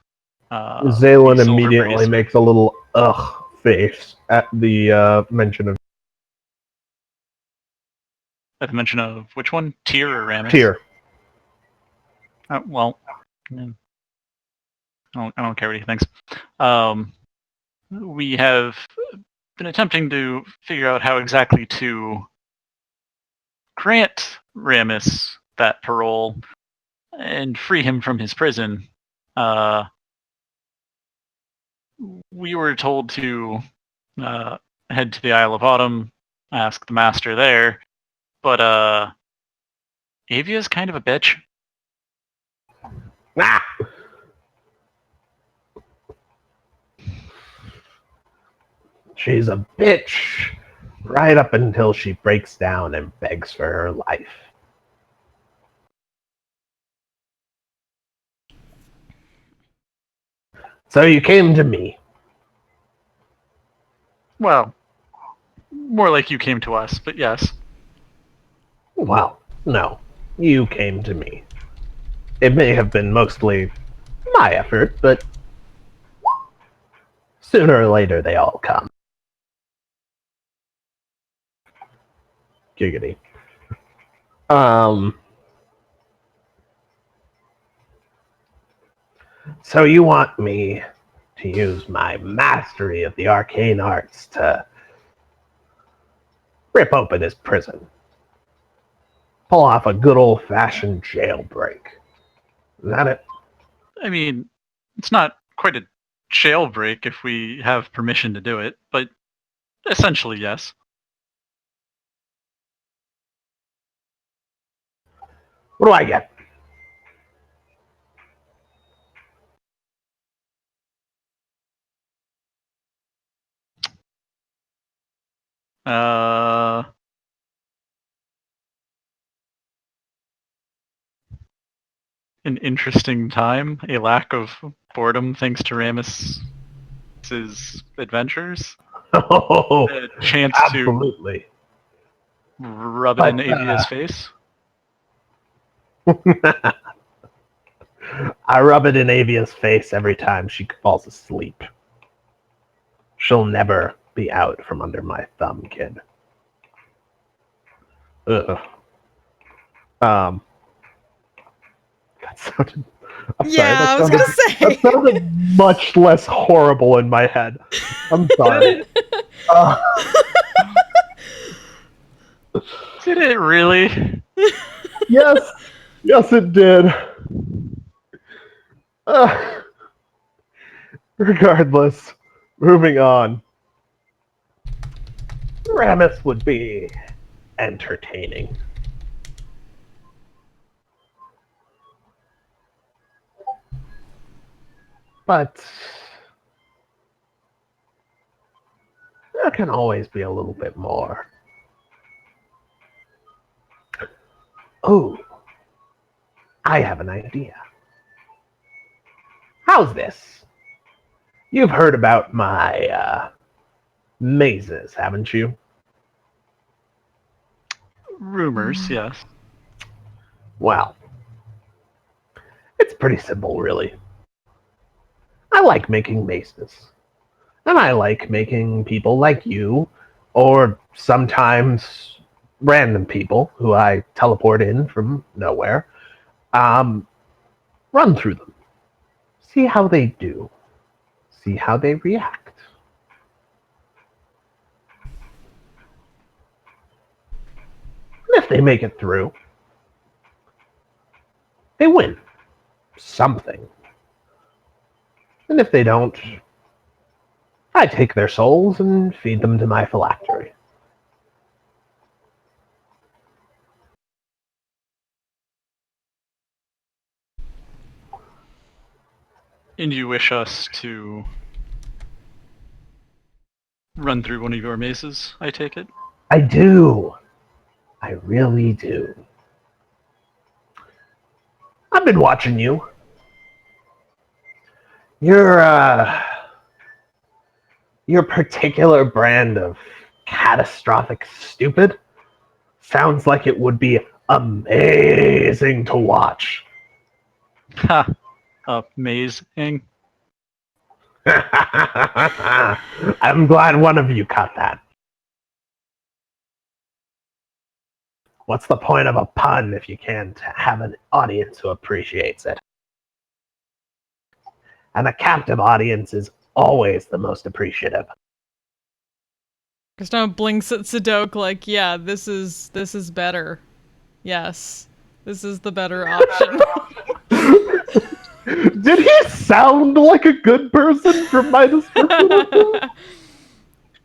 Zaylin the Silver immediately Priest. makes a little ugh face at the mention of At the mention of which one? Tyr or Ramus? Tyr. Well, yeah. I don't care what he thinks. We have been attempting to figure out how exactly to grant Ramus that parole and free him from his prison. We were told to head to the Isle of Autumn, ask the master there, but Avia's kind of a bitch. Ah! She's a bitch right up until she breaks down and begs for her life. So you came to me. Well, more like you came to us, but yes. Well, no. You came to me. It may have been mostly my effort, but sooner or later they all come. Giggity. So you want me to use my mastery of the arcane arts to rip open his prison. Pull off a good old-fashioned jailbreak. Is that it? I mean, it's not quite a jailbreak if we have permission to do it, but essentially, yes. What do I get? An interesting time, a lack of boredom thanks to Ramus's adventures, Oh, a chance absolutely. to rub it But, in Avia's face. I rub it in Avia's face every time she falls asleep. She'll never be out from under my thumb, kid. Ugh. That sounded. I'm sorry. Yeah, I That was sounded, gonna say. that sounded much less horrible in my head. I'm sorry. Did it really? Yes, yes, it did. Regardless, moving on. Ramus would be entertaining. But there can always be a little bit more. Oh, I have an idea. How's this? You've heard about my mazes, haven't you? Rumors, yes. Well, it's pretty simple, really. I like making mazes. And I like making people like you, or sometimes random people who I teleport in from nowhere, run through them. See how they do. See how they react. And if they make it through, they win something. And if they don't, I take their souls and feed them to my phylactery. And you wish us to run through one of your mazes, I take it? I do. I really do. I've been watching you. Your particular brand of catastrophic stupid Sounds like it would be amazing to watch. Ha! Amazing. I'm glad one of you caught that. What's the point of a pun if you can't have an audience who appreciates it? And a captive audience is always the most appreciative. Kristana blinks at Sadok like, yeah, this is better. Yes. This is the better option. Did he sound like a good person from my description of him?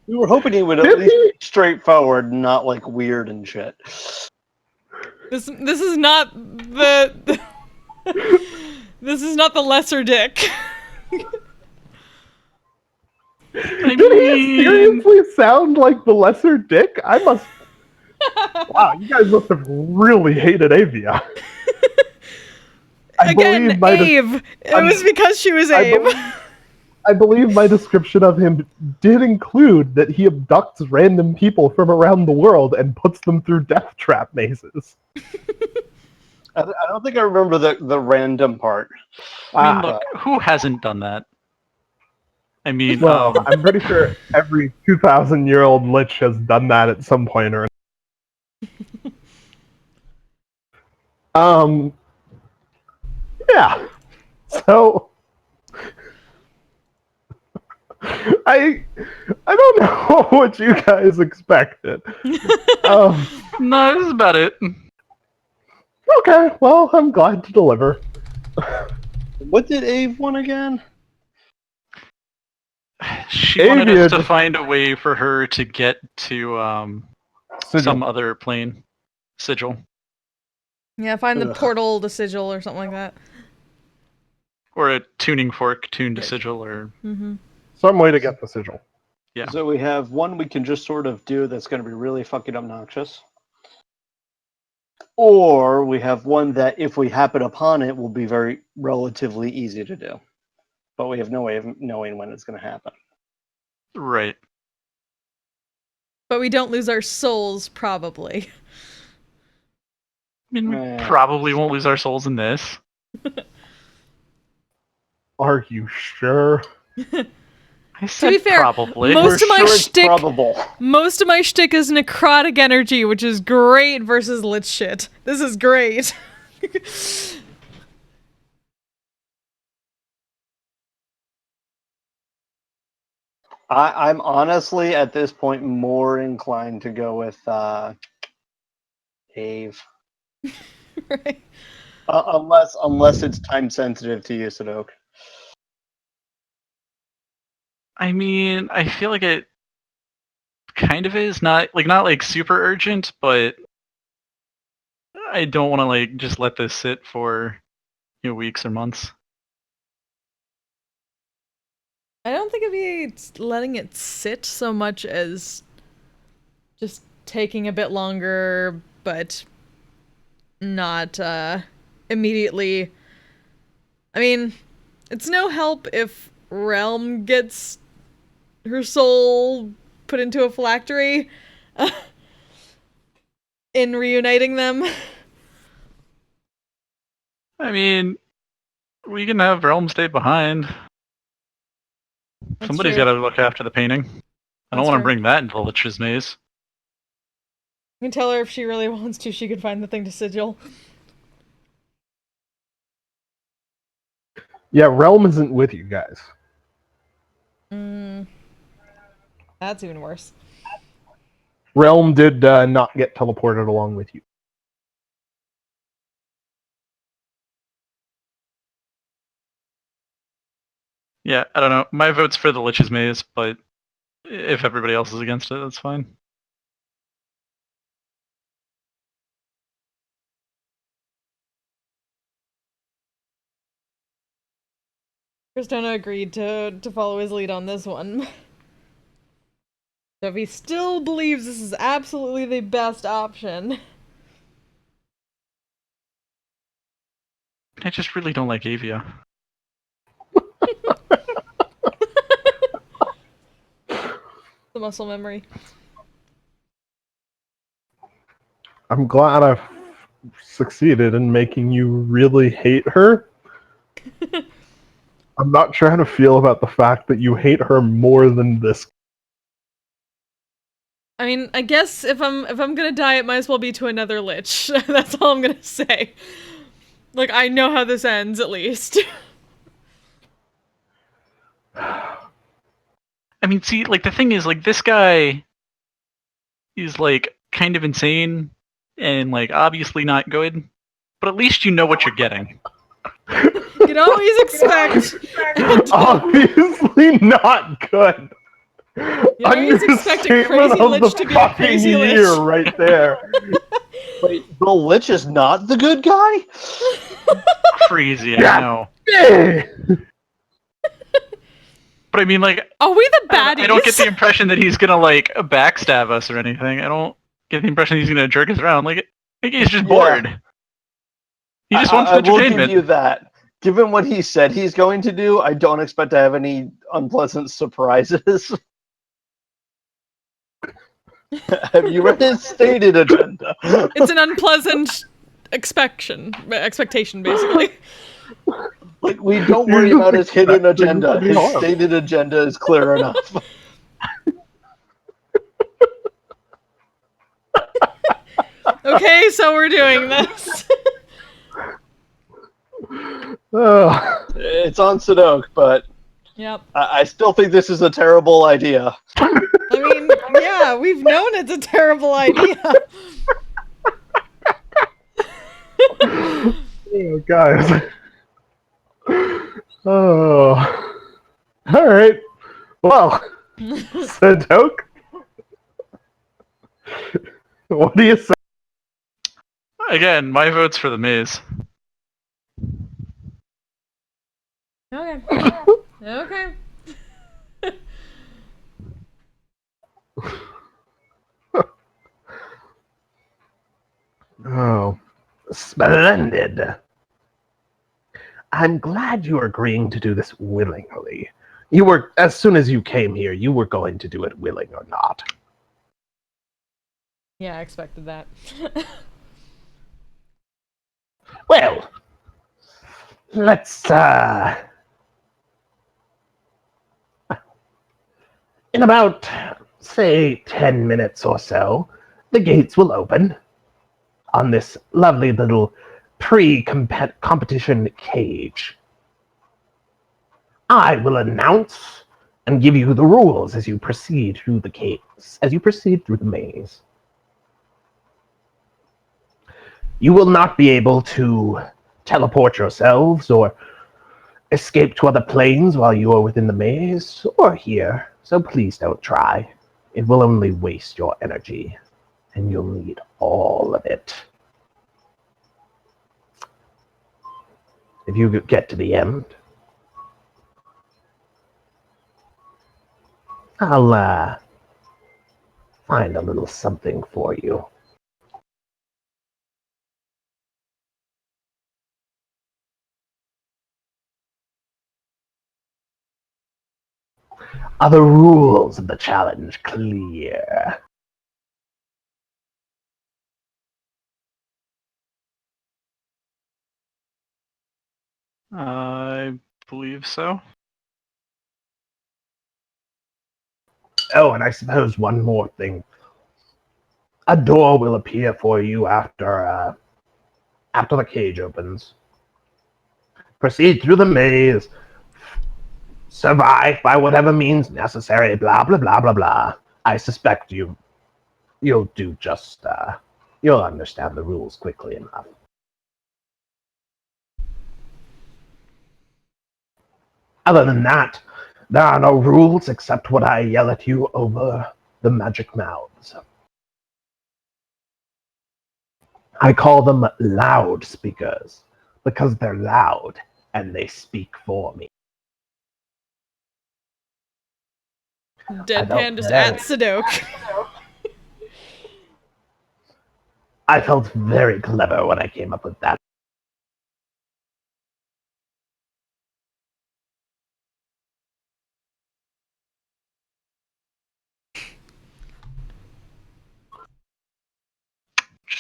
We were hoping he would at Did least he? be straightforward, not like weird and shit. This is not the this is not the lesser dick. Did he seriously sound like the lesser dick? I must. Wow, you guys must have really hated Avia. Again, Ave. It was because she was Ave. I believe my description of him did include that he abducts random people from around the world and puts them through death trap mazes. I don't think I remember the random part. I mean, look, who hasn't done that? I mean, Well, I'm pretty sure every 2,000-year-old lich has done that at some point or yeah. So I don't know what you guys expected. no, this is about it. Okay, well, I'm glad to deliver. What did Ave want again? She wanted Avia us to just- find a way for her to get to Sigil. some other plane. Sigil. Yeah, find the Ugh. portal to Sigil or something like that. Or a tuning fork tuned to Sigil, or... Mm-hmm. Some way to get the sigil. Yeah. So we have one we can just sort of do that's going to be really fucking obnoxious. Or we have one that, if we happen upon it, will be very relatively easy to do. But we have no way of knowing when it's going to happen. Right. But we don't lose our souls, probably. I mean, we Eh. probably won't lose our souls in this. Are you sure? I said be fair, probably. most We're of my sure it's shtick- probable. Most of my shtick is necrotic energy, which is great versus lich shit. This is great. I'm honestly, at this point, more inclined to go with Ave. Right. Unless it's time sensitive to you, Sadok. I mean, I feel like it kind of is. Not like super urgent, but I don't want to like just let this sit for weeks or months. I don't think it'd be letting it sit so much as just taking a bit longer, but not immediately. I mean, it's no help if Realm gets her soul put into a phylactery in reuniting them. I mean, we can have Realm stay behind. That's Somebody's true. got to look after the painting. I don't That's want to true. bring that into the Lich's maze. You can tell her if she really wants to, she could find the thing to Sigil. Yeah, Realm isn't with you guys. That's even worse. Realm did not get teleported along with you. Yeah, I don't know. My vote's for the Lich's maze, but if everybody else is against it, that's fine. Kristona agreed to follow his lead on this one. So if he still believes this is absolutely the best option. I just really don't like Avia. The muscle memory. I'm glad I've succeeded in making you really hate her. I'm not sure how to feel about the fact that you hate her more than this. I mean, I guess if I'm gonna die, it might as well be to another lich. That's all I'm gonna say. Like, I know how this ends, at least. I mean, see, like, the thing is, like, this guy is, like, kind of insane and, like, obviously not good, but at least you know what you're getting. You can always expect. Obviously not good. You always expect a crazy Understatement of lich the to be a fucking crazy year lich. right there. Wait, the Lich is not the good guy? Crazy, I know. Yeah. But I mean, like, Are we the I don't get baddies? the impression that he's gonna, like, backstab us or anything. I don't get the impression he's gonna jerk us around. Like, I think he's just Yeah. bored. He just wants I will entertainment. give you that. Given what he said he's going to do, I don't expect to have any unpleasant surprises. Have you read his stated agenda? It's an unpleasant expectation, basically. Like, we don't worry about his hidden agenda. His stated agenda is clear enough. Okay, so we're doing this. Oh. It's on Sadok, but Yep. I still think this is a terrible idea. I mean, yeah, we've known it's a terrible idea. Oh, guys. Oh. Alright. Well, Sadok, what do you say? Again, my vote's for the maze. Okay. Okay. Oh, splendid. I'm glad you're agreeing to do this willingly. You were, as soon as you came here, you were going to do it willing or not. Yeah, I expected that. Well, let's, in about, say, 10 minutes or so, the gates will open on this lovely little pre-competition cage. I will announce and give you the rules as you proceed through the caves, as you proceed through the maze. You will not be able to teleport yourselves or escape to other planes while you are within the maze or here, so please don't try. It will only waste your energy, and you'll need all of it. If you get to the end, I'll find a little something for you. Are the rules of the challenge clear? I believe so. Oh, and I suppose one more thing. A door will appear for you after the cage opens. Proceed through the maze. Survive by whatever means necessary. Blah blah blah blah blah. I suspect you'll do just you'll understand the rules quickly enough. Other than that, there are no rules except what I yell at you over the magic mouths. I call them loudspeakers because they're loud and they speak for me. Deadpan just at Sadok. I felt very clever when I came up with that.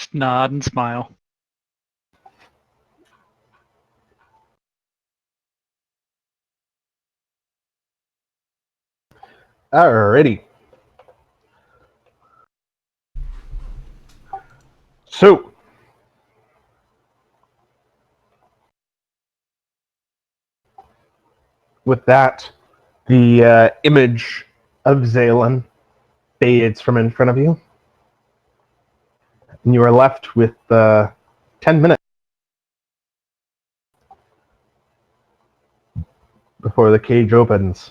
Just nod and smile. Alrighty. So, with that, the image of Zalen fades from in front of you, and you are left with 10 minutes before the cage opens,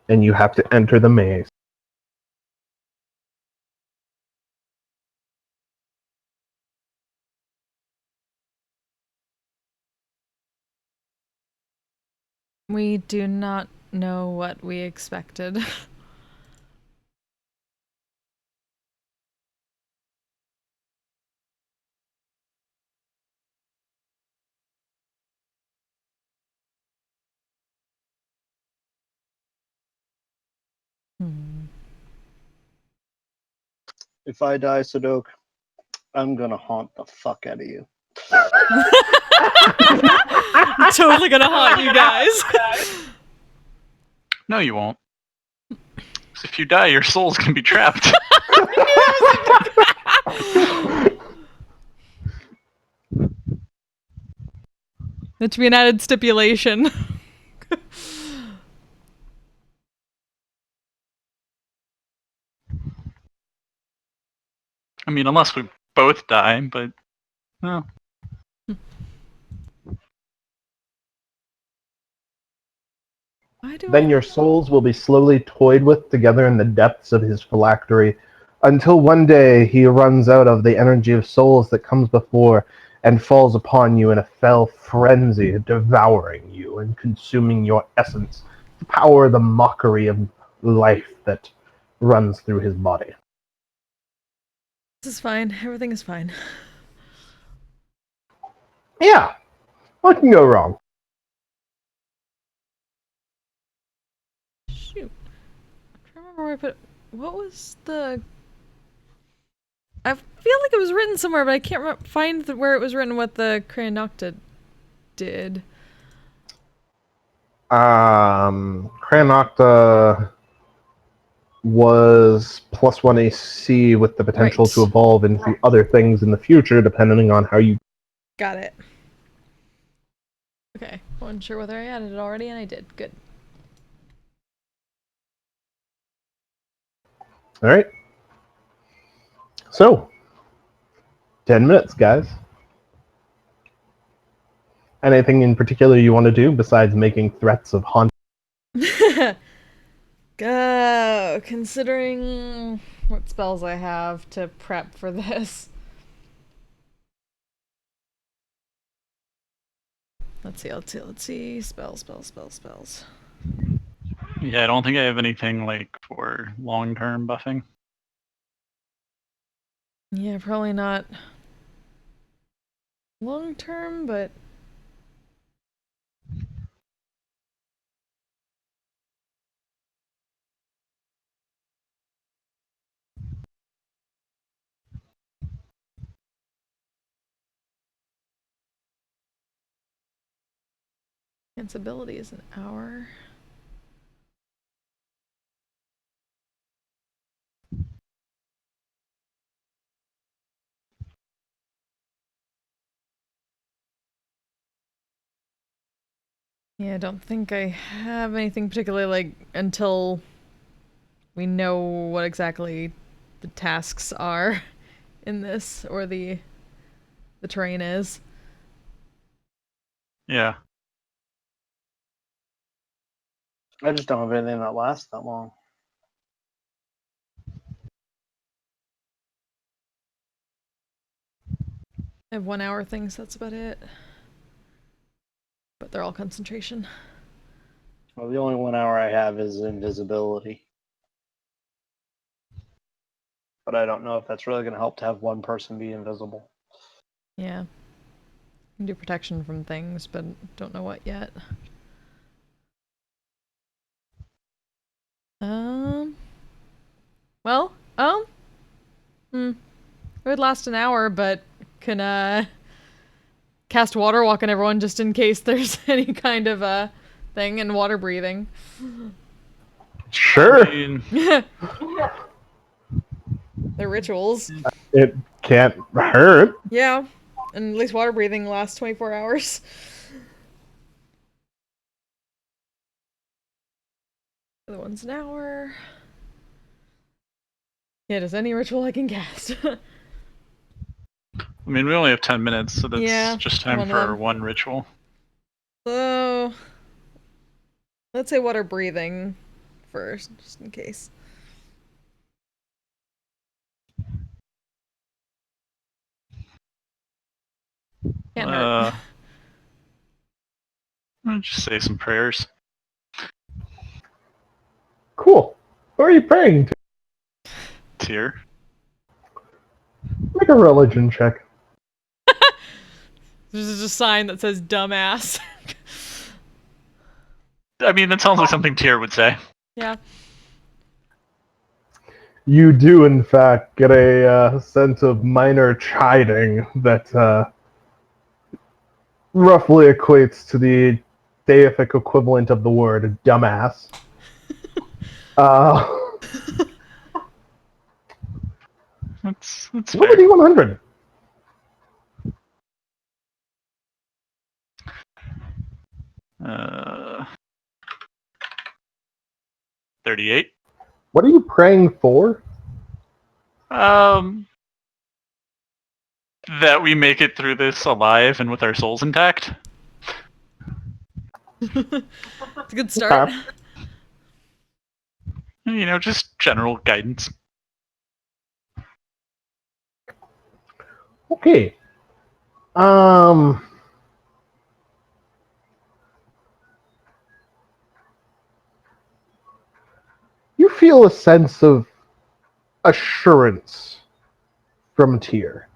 and you have to enter the maze. We do not know what we expected. If I die, Sadok, I'm gonna haunt the fuck out of you. I'm totally gonna haunt you guys. No, you won't. 'Cause if you die, your soul's gonna be trapped. That should be an added stipulation. I mean, unless we both die, but no. Why do Then I... your souls will be slowly toyed with together in the depths of his phylactery, until one day he runs out of the energy of souls that comes before and falls upon you in a fell frenzy, devouring you and consuming your essence, the power, the mockery of life that runs through his body. This is fine. Everything is fine. Yeah, what can go wrong? Shoot. I'm trying to remember where I put... What was the... I feel like it was written somewhere, but I can't find where it was written what the Cranocta did. Cranocta was +1 AC with the potential Right. to evolve into other things in the future, depending on how you. Got it. Okay. Wasn't sure whether I added it already, and I did. Good. All right. So, 10 minutes, guys. Anything in particular you want to do besides making threats of haunt? Go. Considering what spells I have to prep for this. Let's see. Spells. Yeah, I don't think I have anything like for long-term buffing. Yeah, probably not long term, but its ability is an hour. Yeah, I don't think I have anything particularly like until we know what exactly the tasks are in this or the terrain is. Yeah. I just don't have anything that lasts that long. I have 1 hour things, that's about it. But they're all concentration. Well, the only 1 hour I have is invisibility. But I don't know if that's really going to help to have one person be invisible. Yeah. Can do protection from things, but don't know what yet. Well, It would last an hour, but can cast water walk on everyone just in case there's any kind of thing, and water breathing. Sure. I mean, They're rituals. It can't hurt. Yeah. And at least water breathing lasts 24 hours. The other one's an hour. Yeah, just any ritual I can cast. I mean, we only have 10 minutes, so that's Yeah, just one time of for them. one ritual. So, let's say water breathing first, just in case. Can't hurt. I'll just say some prayers. Cool. Who are you praying to? Tyr. Make a religion check. There's just a sign that says dumbass. I mean, that sounds like something Tyr would say. Yeah. You do, in fact, get a sense of minor chiding that roughly equates to the deific equivalent of the word dumbass. That's Roll fair. a D100. Uh, 38. What are you praying for? That we make it through this alive and with our souls intact. It's a good start. Okay. You know, just general guidance. Okay. You feel a sense of assurance from Tyr.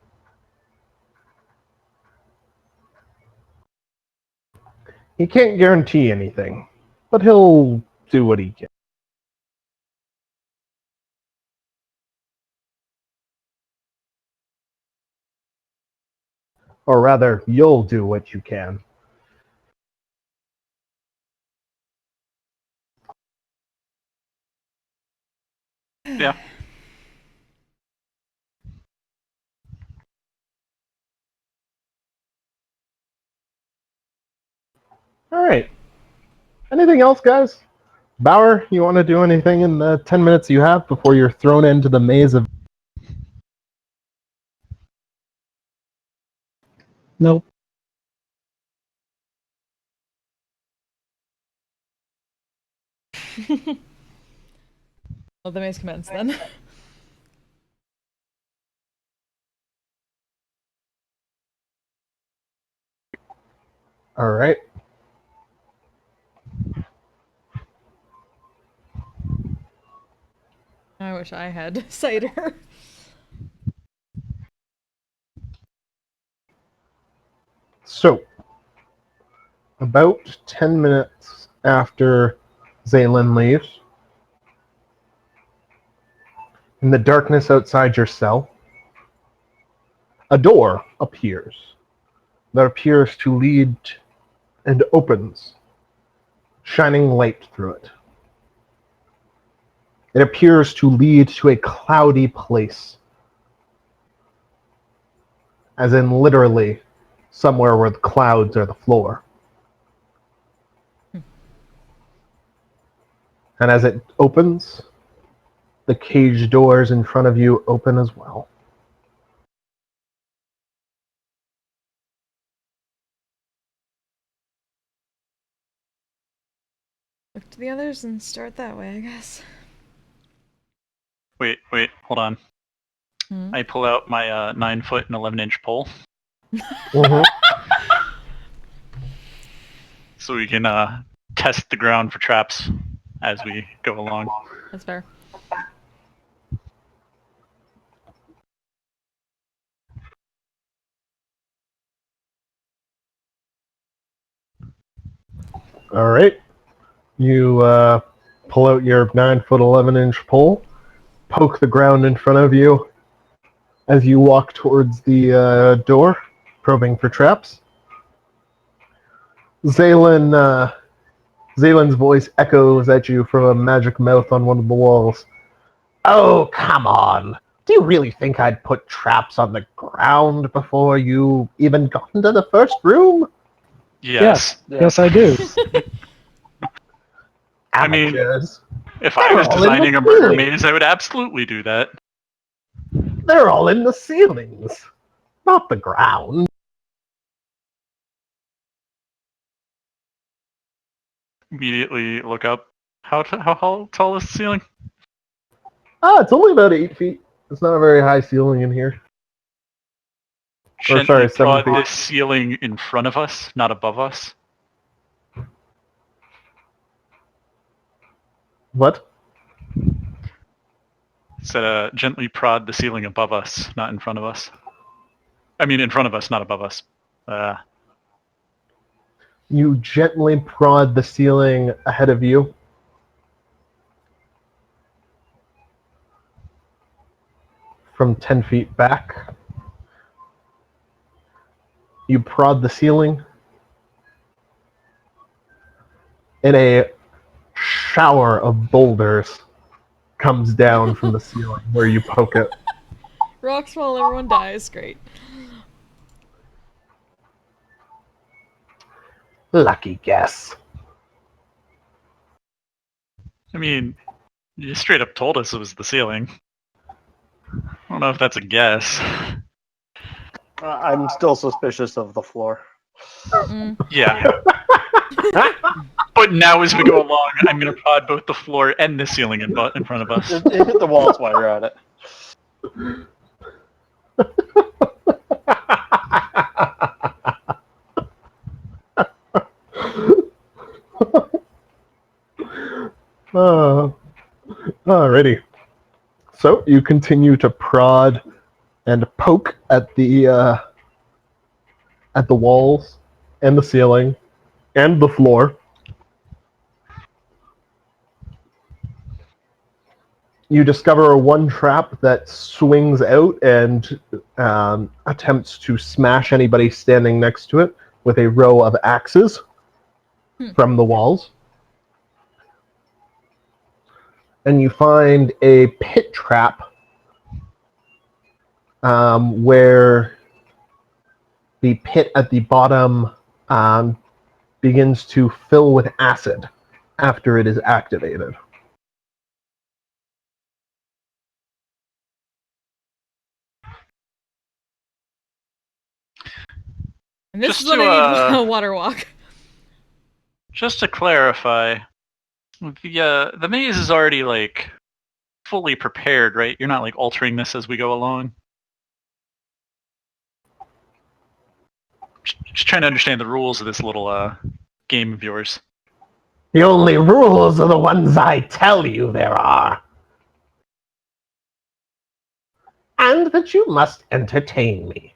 He can't guarantee anything, but he'll do what he can. Or rather, you'll do what you can. Yeah. Alright. Anything else, guys? Bauer, you want to do anything in the 10 minutes you have before you're thrown into the maze of... Nope. Well, the maze commence then. Alright. I wish I had cider. So, about 10 minutes after Zaylin leaves, in the darkness outside your cell, a door appears that appears to lead and opens, shining light through it. It appears to lead to a cloudy place, as in literally somewhere where the clouds are the floor. And as it opens, the cage doors in front of you open as well. Look to the others and start that way, I guess. Wait, hold on. I pull out my 9-foot and 11-inch pole Mm-hmm. so we can test the ground for traps as we go along. That's fair. All right. You pull out your 9-foot 11-inch pole, poke the ground in front of you, As you walk towards the door, probing for traps, Zalen's voice echoes at you from a magic mouth on one of the walls. Oh, come on. Do you really think I'd put traps on the ground before you even got into the first room? Yes. Yes, I do. I mean, Amateurs. If I They're was all in the designing a murder ceiling. maze, I would absolutely do that. They're all in the ceilings, not the ground. Immediately look up. How tall is the ceiling? It's only about 8 feet. It's not a very high ceiling in here. Or Gently sorry, 7 prod feet. this ceiling in front of us, not above us. What? Said gently prod the ceiling above us, not in front of us. I mean, in front of us, not above us. You gently prod the ceiling ahead of you. From 10 feet back. You prod the ceiling. And a shower of boulders comes down from the ceiling where you poke it. Rocks while everyone dies. Great. Lucky guess. I mean, you straight up told us it was the ceiling. I don't know if that's a guess. I'm still suspicious of the floor. Yeah. But now as we go along, I'm going to prod both the floor and the ceiling in front of us. Hit the walls while you're at it. Alrighty. So you continue to prod and poke at the walls and the ceiling and the floor. You discover one trap that swings out and attempts to smash anybody standing next to it with a row of axes from the walls. And you find a pit trap where the pit at the bottom begins to fill with acid after it is activated. And this Just is when to, I need a water walk. Just to clarify, the maze is already like fully prepared, right? You're not like altering this as we go along. Just trying to understand the rules of this little game of yours. The only rules are the ones I tell you there are. And that you must entertain me.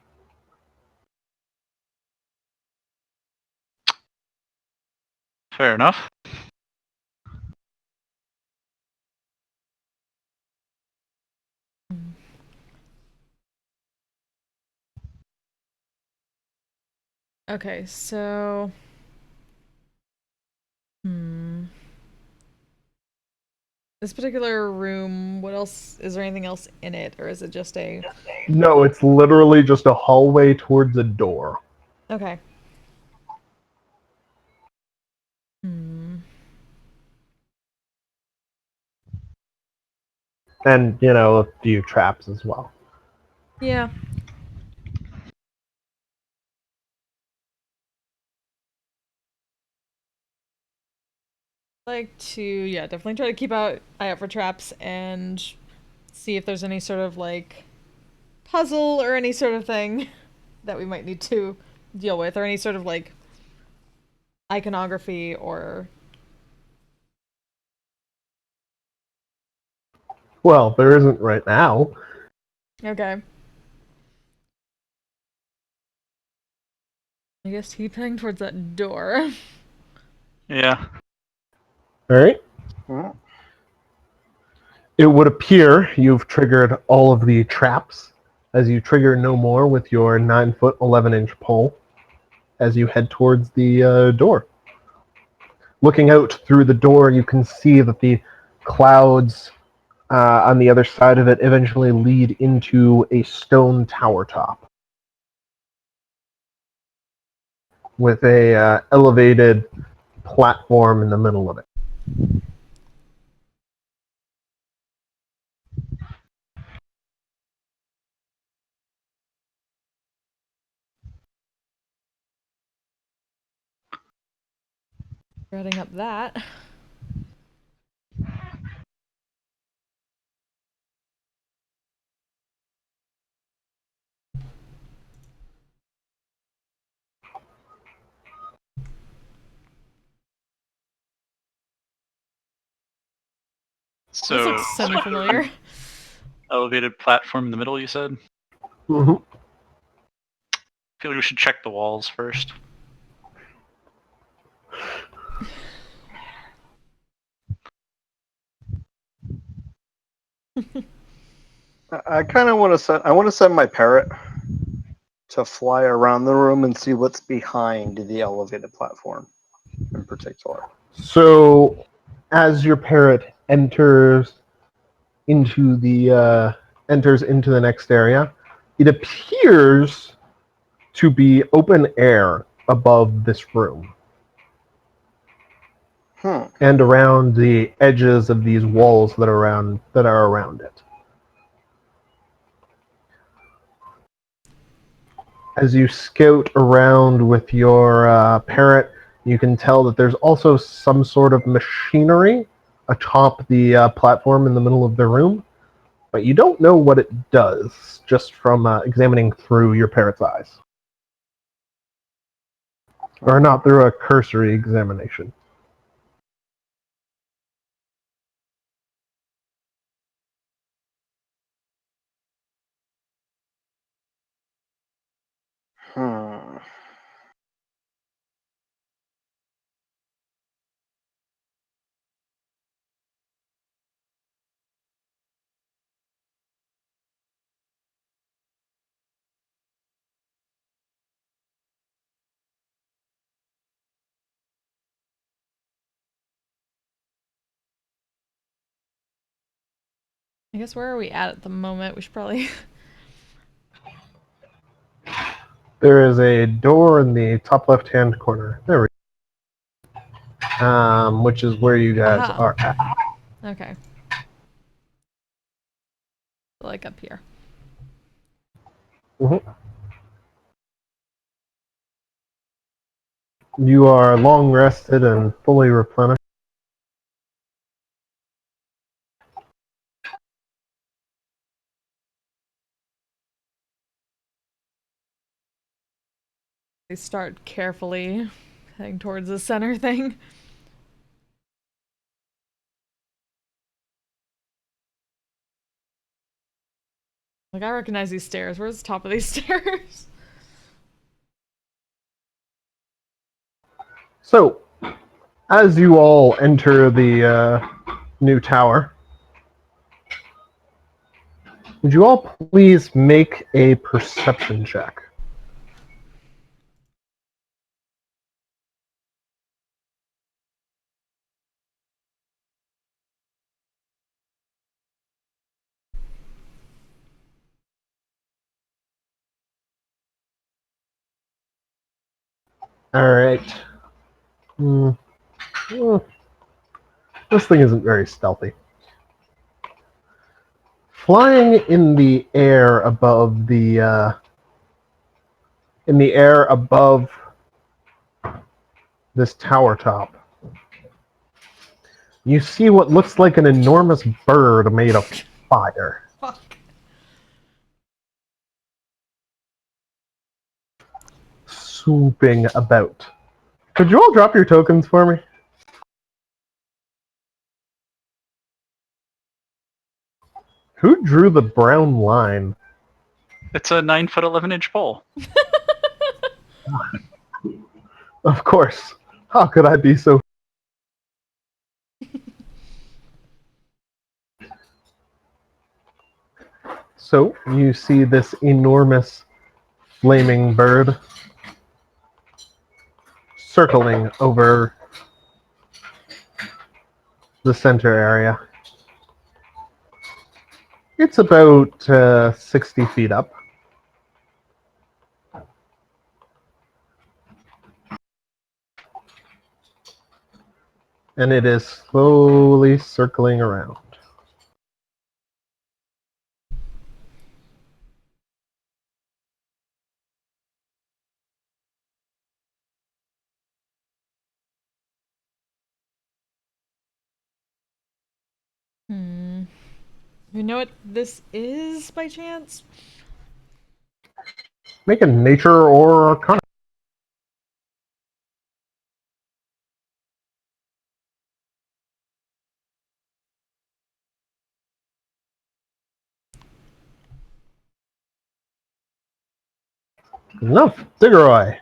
Fair enough. Okay, so... This particular room, what else? Is there anything else in it? Or is it just a... No, it's literally just a hallway towards a door. Okay. And, a few traps as well. Yeah. Like to, definitely try to keep eye out for traps and see if there's any sort of like puzzle or any sort of thing that we might need to deal with, or any sort of like iconography or... Well, there isn't right now. Okay. I guess keep heading towards that door. Yeah. Alright. Mhm. It would appear you've triggered all of the traps as you trigger no more with your 9-foot 11-inch pole as you head towards the door. Looking out through the door, you can see that the clouds on the other side of it eventually lead into a stone tower top with a elevated platform in the middle of it. Setting up that. This So, looks semi-familiar. elevated platform in the middle, you said? Mm-hmm. I feel like we should check the walls first. I kind of want to send. I want to send my parrot to fly around the room and see what's behind the elevated platform, in particular. So, as your parrot enters into the next area, it appears to be open air above this room and around the edges of these walls that are around it. As you scout around with your parrot, you can tell that there's also some sort of machinery atop the platform in the middle of the room, but you don't know what it does just from examining through your parrot's eyes. Or not through a cursory examination. I guess where are we at the moment? We should probably... There is a door in the top left-hand corner. There we go. Which is where you guys Aha. are at. Okay. Like up here. Mhm. You are long rested and fully replenished. They start carefully heading towards the center thing. Like, I recognize these stairs. Where's the top of these stairs? So, as you all enter the new tower, would you all please make a perception check? Alright. This thing isn't very stealthy. Flying in the air above this tower top, you see what looks like an enormous bird made of fire. Fuck. Swooping about. Could you all drop your tokens for me? Who drew the brown line? It's a 9-foot 11-inch pole. Of course. How could I be so... So you see this enormous flaming bird circling over the center area. It's about 60 feet up. And it is slowly circling around. You know what this is by chance? Make a nature or arcana. Enough, Diggeroy.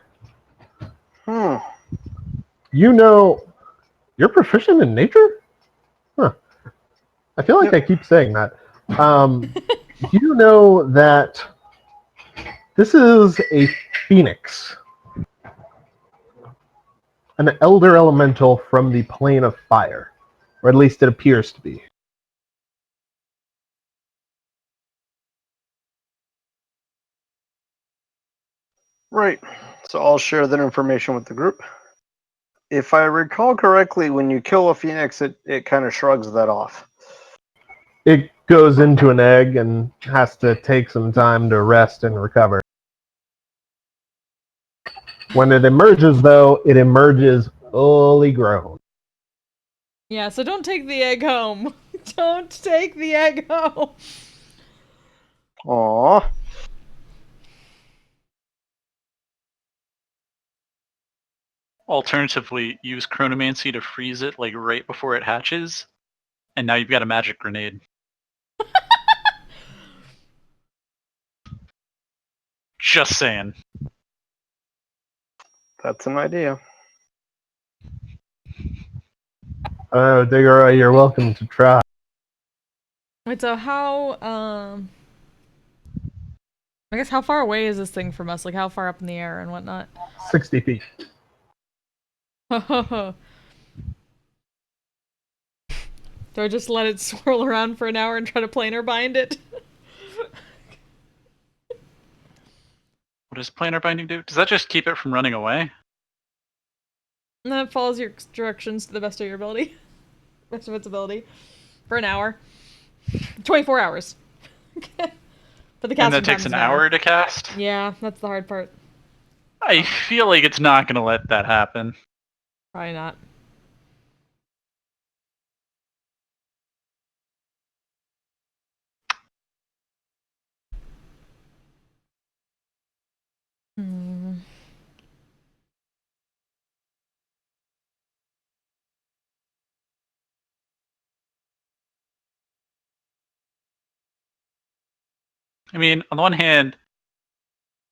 You know, you're proficient in nature? Huh. I feel like I keep saying that. You know that this is a phoenix, an elder elemental from the plane of fire, or at least it appears to be. Right. So I'll share that information with the group. If I recall correctly, when you kill a phoenix, it kind of shrugs that off. It goes into an egg and has to take some time to rest and recover. When it emerges, though, it emerges fully grown. Yeah, so don't take the egg home. Don't take the egg home. Aww. Alternatively, use chronomancy to freeze it like right before it hatches, and now you've got a magic grenade. Just saying. That's an idea. Oh, Diggeroy, you're welcome to try. Wait, so how, I guess how far away is this thing from us? Like, how far up in the air and whatnot? 60 feet. Do I just let it swirl around for an hour and try to planar bind it? What does planar binding do? Does that just keep it from running away? And then it follows your directions to the best of your ability. Best of its ability. For an hour. 24 hours. But the casting And that time takes is an hour to cast? Yeah, that's the hard part. I feel like it's not going to let that happen. Probably not. Hmm. I mean, on the one hand,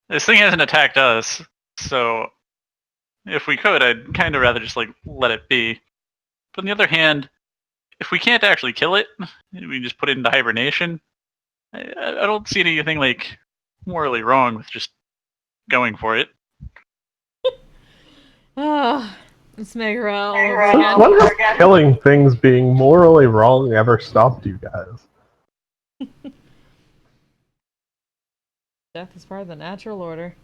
this thing hasn't attacked us, so if we could, I'd kind of rather just like let it be. But on the other hand, if we can't actually kill it, we just put it into hibernation. I don't see anything like morally wrong with just going for it. Ah, it's Megara all Since over again. when has killing things being morally wrong ever stopped you guys? Death is part of the natural order.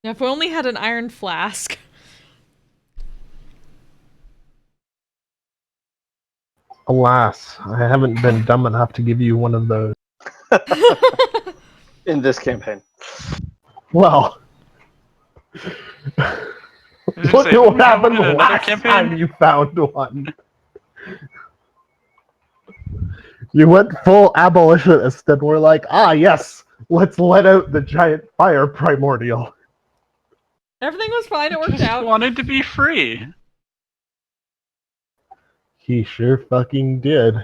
Now, if we only had an iron flask. Alas, I haven't been dumb enough to give you one of those. In this campaign. Well, look Say, at what we had one happened in another last campaign? time you found one. You went full abolitionist and were like, ah, yes, let's let out the giant fire primordial. Everything was fine, it worked Just out. wanted to be free. He sure fucking did.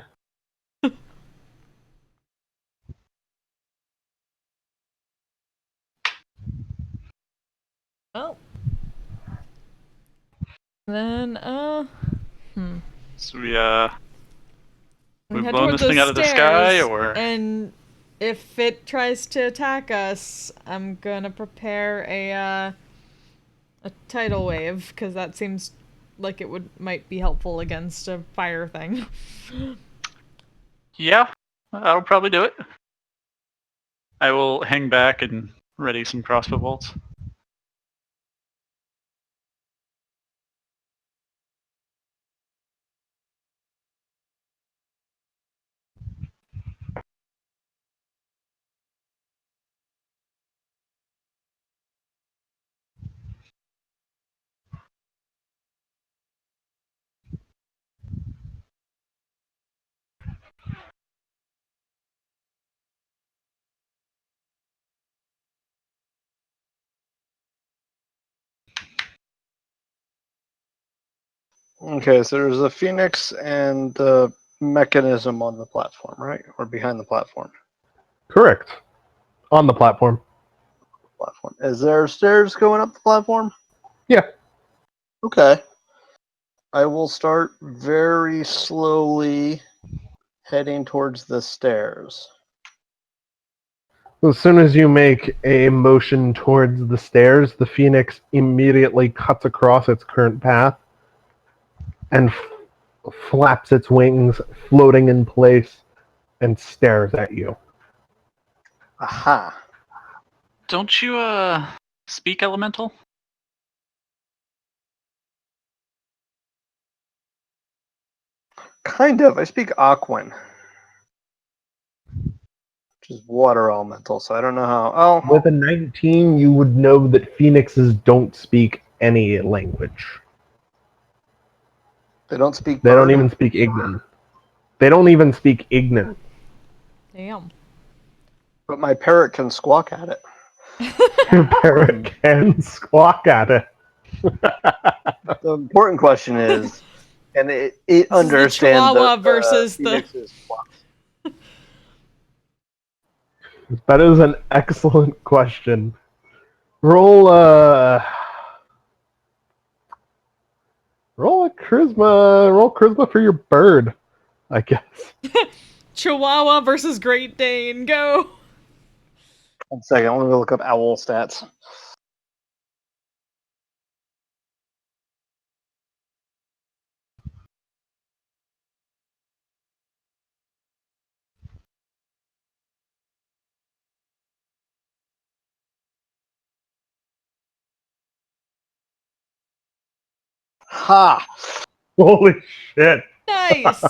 Well. Then, So we head blown towards this thing those out of the sky, stairs, or and if it tries to attack us, I'm gonna prepare a tidal wave, because that seems like it might be helpful against a fire thing. yeah, that'll probably do it. I will hang back and ready some crossbow bolts. Okay, so there's a phoenix and the mechanism on the platform, right? Or behind the platform. Correct. On the platform. Platform. Is there stairs going up the platform? Yeah. Okay. I will start very slowly heading towards the stairs. As soon as you make a motion towards the stairs, the phoenix immediately cuts across its current path and flaps its wings, floating in place, and stares at you. Aha. Don't you speak elemental? Kind of. I speak Aquan, which is water elemental, so I don't know how. Oh, With a 19, you would know that phoenixes don't speak any language. they don't speak They don't bird? even speak Ignan. They don't even speak Ignan. Damn. But my parrot can squawk at it. Your parrot can squawk at it. The important question is, can it This is the understand Chihuahua the versus the... phoenix's squawk? That is an excellent question. Roll roll charisma for your bird, I guess. Chihuahua versus Great Dane, go! 1 second, let me look up owl stats. Ha! Holy shit. Nice!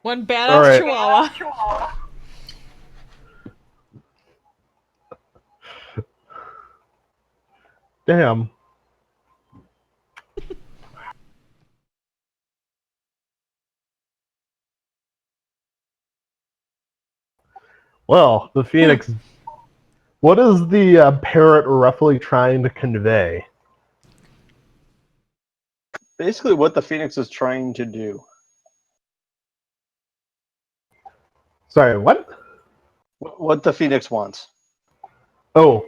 One badass All right. Chihuahua. Damn. Well, the phoenix. What is the parrot roughly trying to convey? Basically, what the phoenix is trying to do. Sorry, what? What the phoenix wants. Oh.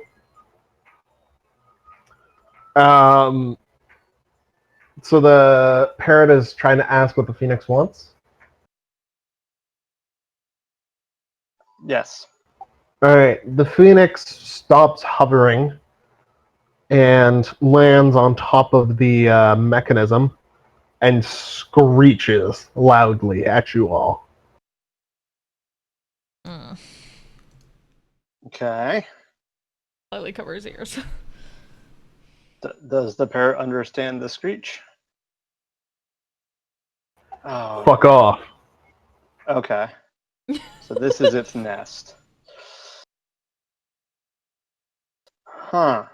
Um. So the parrot is trying to ask what the phoenix wants? Yes. Alright, the phoenix stops hovering and lands on top of the mechanism and screeches loudly at you all. Okay. Slightly cover his ears. Does the parrot understand the screech? Oh. Fuck off. Okay. So this is its nest. Huh.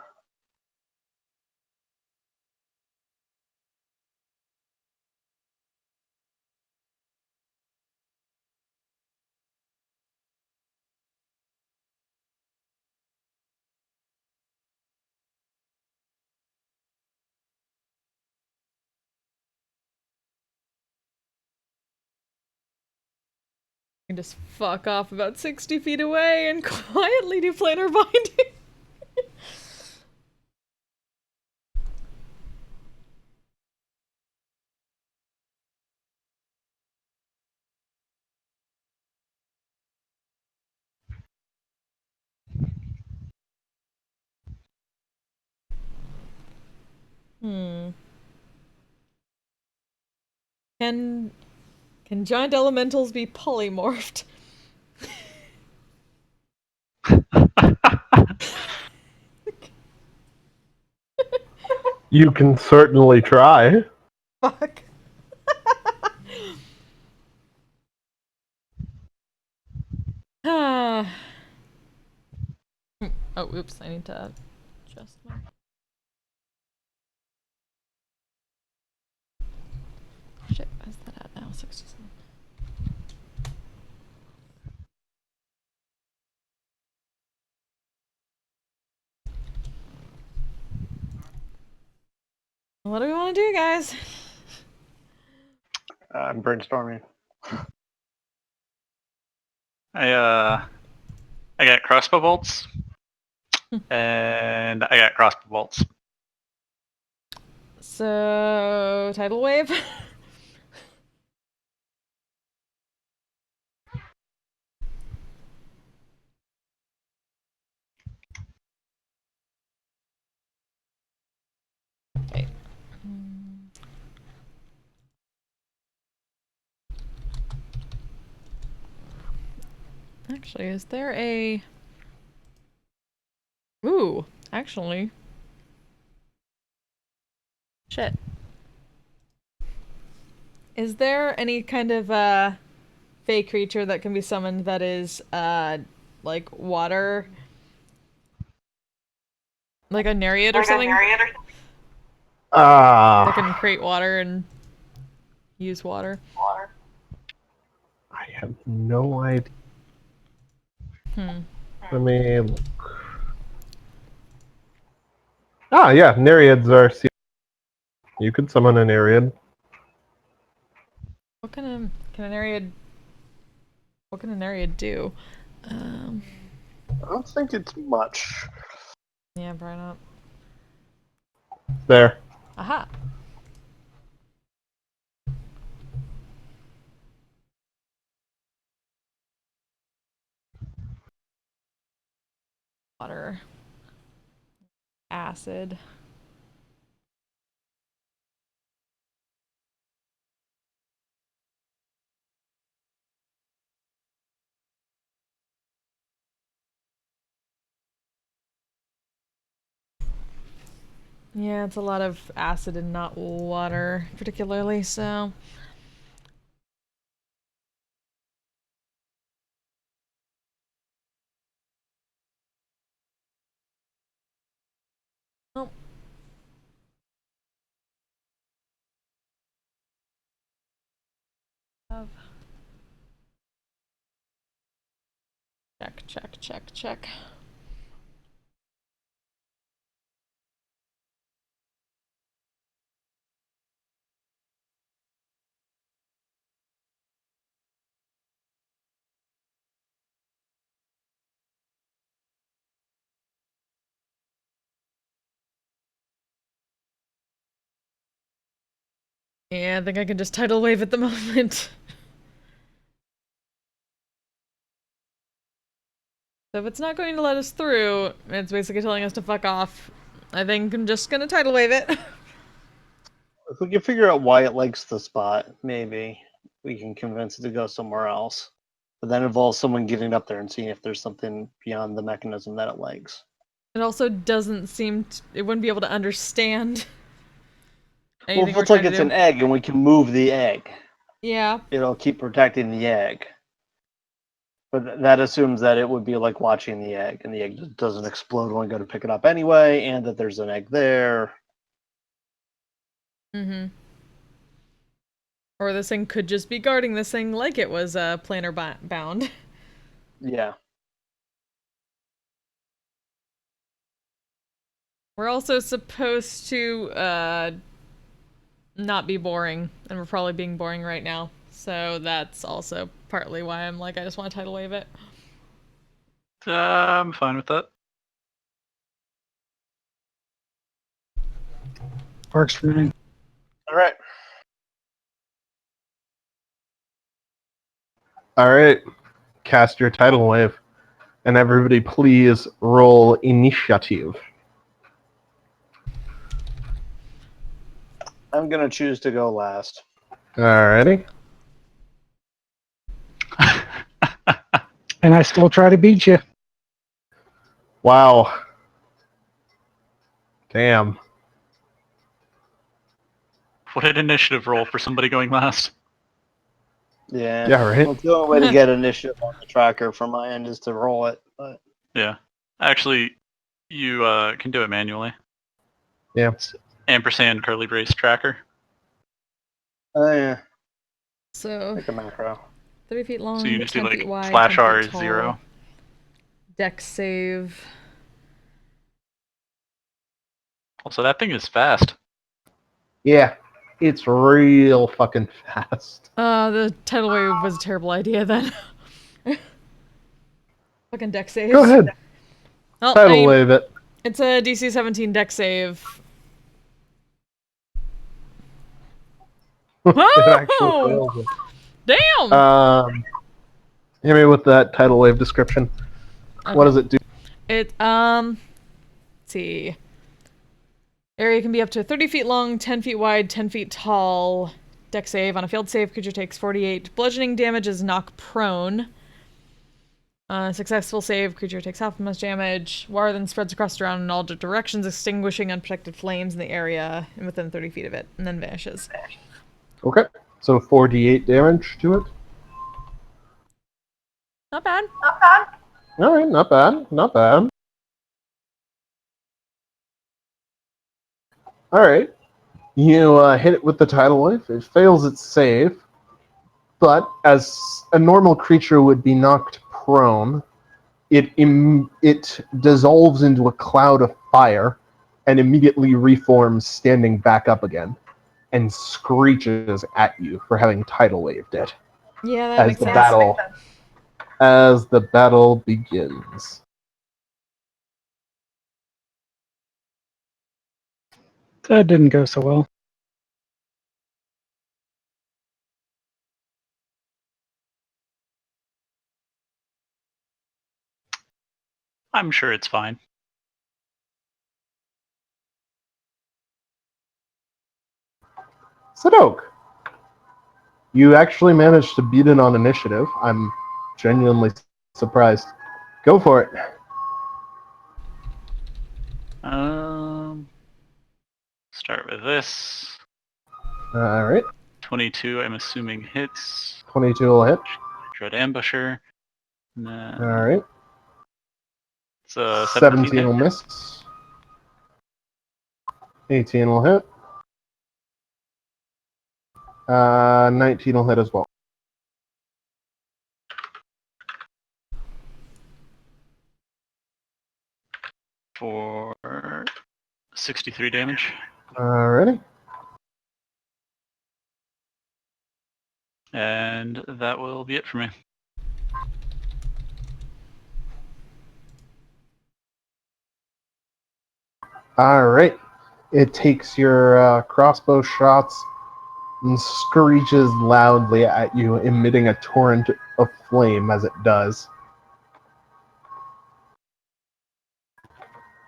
And just fuck off about 60 feet away and quietly do planar binding. Hmm. Can giant elementals be polymorphed? You can certainly try. Fuck. Ah. Oh, oops! I need to adjust my. Shit, where's that at now? 67. What do we want to do, guys? I'm brainstorming. I got crossbow bolts, and I got crossbow bolts. So, tidal wave. Okay. Actually, is there a... Ooh, actually. Shit. Is there any kind of, fey creature that can be summoned that is, like, water? Like a Nereid or something? That can create water and use water? I have no idea. Hmm. Let me look. Ah, yeah, Nereids are... You could summon a Nereid. What can a Nereid... What can a Nereid do? I don't think it's much. Yeah, probably not. There. Aha! Water. Acid. Yeah, it's a lot of acid and not water, particularly, so... Oh. Check, check, check, check. Yeah, I think I can just tidal wave at the moment. So if it's not going to let us through, it's basically telling us to fuck off. I think I'm just gonna tidal wave it. If we can figure out why it likes the spot, maybe we can convince it to go somewhere else. But that involves someone getting up there and seeing if there's something beyond the mechanism that it likes. It also doesn't seem it wouldn't be able to understand Well, anything if we're it's like trying to it's do. an egg and we can move the egg, Yeah. it'll keep protecting the egg. But that assumes that it would be like watching the egg, and the egg just doesn't explode when we go to pick it up anyway, and that there's an egg there. Mm-hmm. Or this thing could just be guarding this thing like it was planar bound. Yeah. We're also supposed to not be boring, and we're probably being boring right now. So that's also partly why I'm like, I just want to tidal wave it. I'm fine with that. Works for me. All right. Alright. Cast your tidal wave. And everybody please roll initiative. I'm gonna choose to go last. Alrighty. And I still try to beat you. Wow. Damn. What an initiative roll for somebody going last. Yeah. Yeah, right? Well, the only way to get initiative on the tracker from my end is to roll it. But Yeah. Actually, you can do it manually. Yeah. It's ampersand curly brace tracker. oh yeah, So like a macro. 30 feet long, So you just do 10 feet like wide, slash 10 R feet is tall. 0. Dex save. Also, that thing is fast. Yeah. It's real fucking fast. The tidal wave was a terrible idea then. Fucking dex saves. Go ahead. Well, Tidal wave it. it's a DC 17 dex save. It actually Oh! fails Damn! it. Hit me with that tidal wave description. What does it do? It, let's see. Area can be up to 30 feet long, 10 feet wide, 10 feet tall. Dex save. On a failed save, creature takes 48 bludgeoning damage, is knocked prone. Successful save, creature takes half as much damage. Water then spreads across the ground in all directions, extinguishing unprotected flames in the area and within 30 feet of it, and then vanishes. Okay. So 4d8 damage to it. Not bad. Alright, not bad. Not bad. Alright. You hit it with the tidal wave. It fails its save. But as a normal creature would be knocked prone, it dissolves into a cloud of fire and immediately reforms standing back up again and screeches at you for having tidal waved it Yeah, that as makes the sense. battle begins. That didn't go so well. I'm sure it's fine. Sadok, you actually managed to beat it on initiative. I'm genuinely surprised. Go for it. Start with this. Alright. 22, I'm assuming hits. 22 will hit. Dread Ambusher. And then Alright. it's a 17 will hit. miss. 18 will hit. 19 will hit as well. For 63 damage. Alrighty. And that will be it for me. Alright. It takes your crossbow shots and screeches loudly at you, emitting a torrent of flame as it does.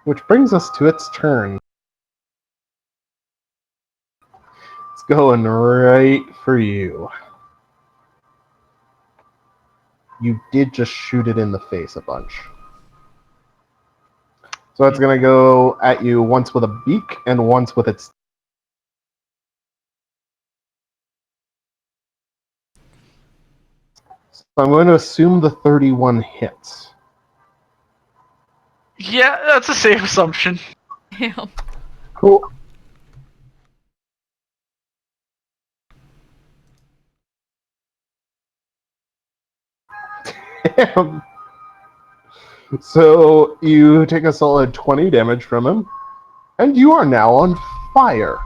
Which brings us to its turn. It's going right for you. You did just shoot it in the face a bunch. So it's going to go at you once with a beak and once with its... So I'm going to assume the 31 hits. Yeah, that's a safe assumption. Damn. Cool. Damn. So you take a solid 20 damage from him, and you are now on fire.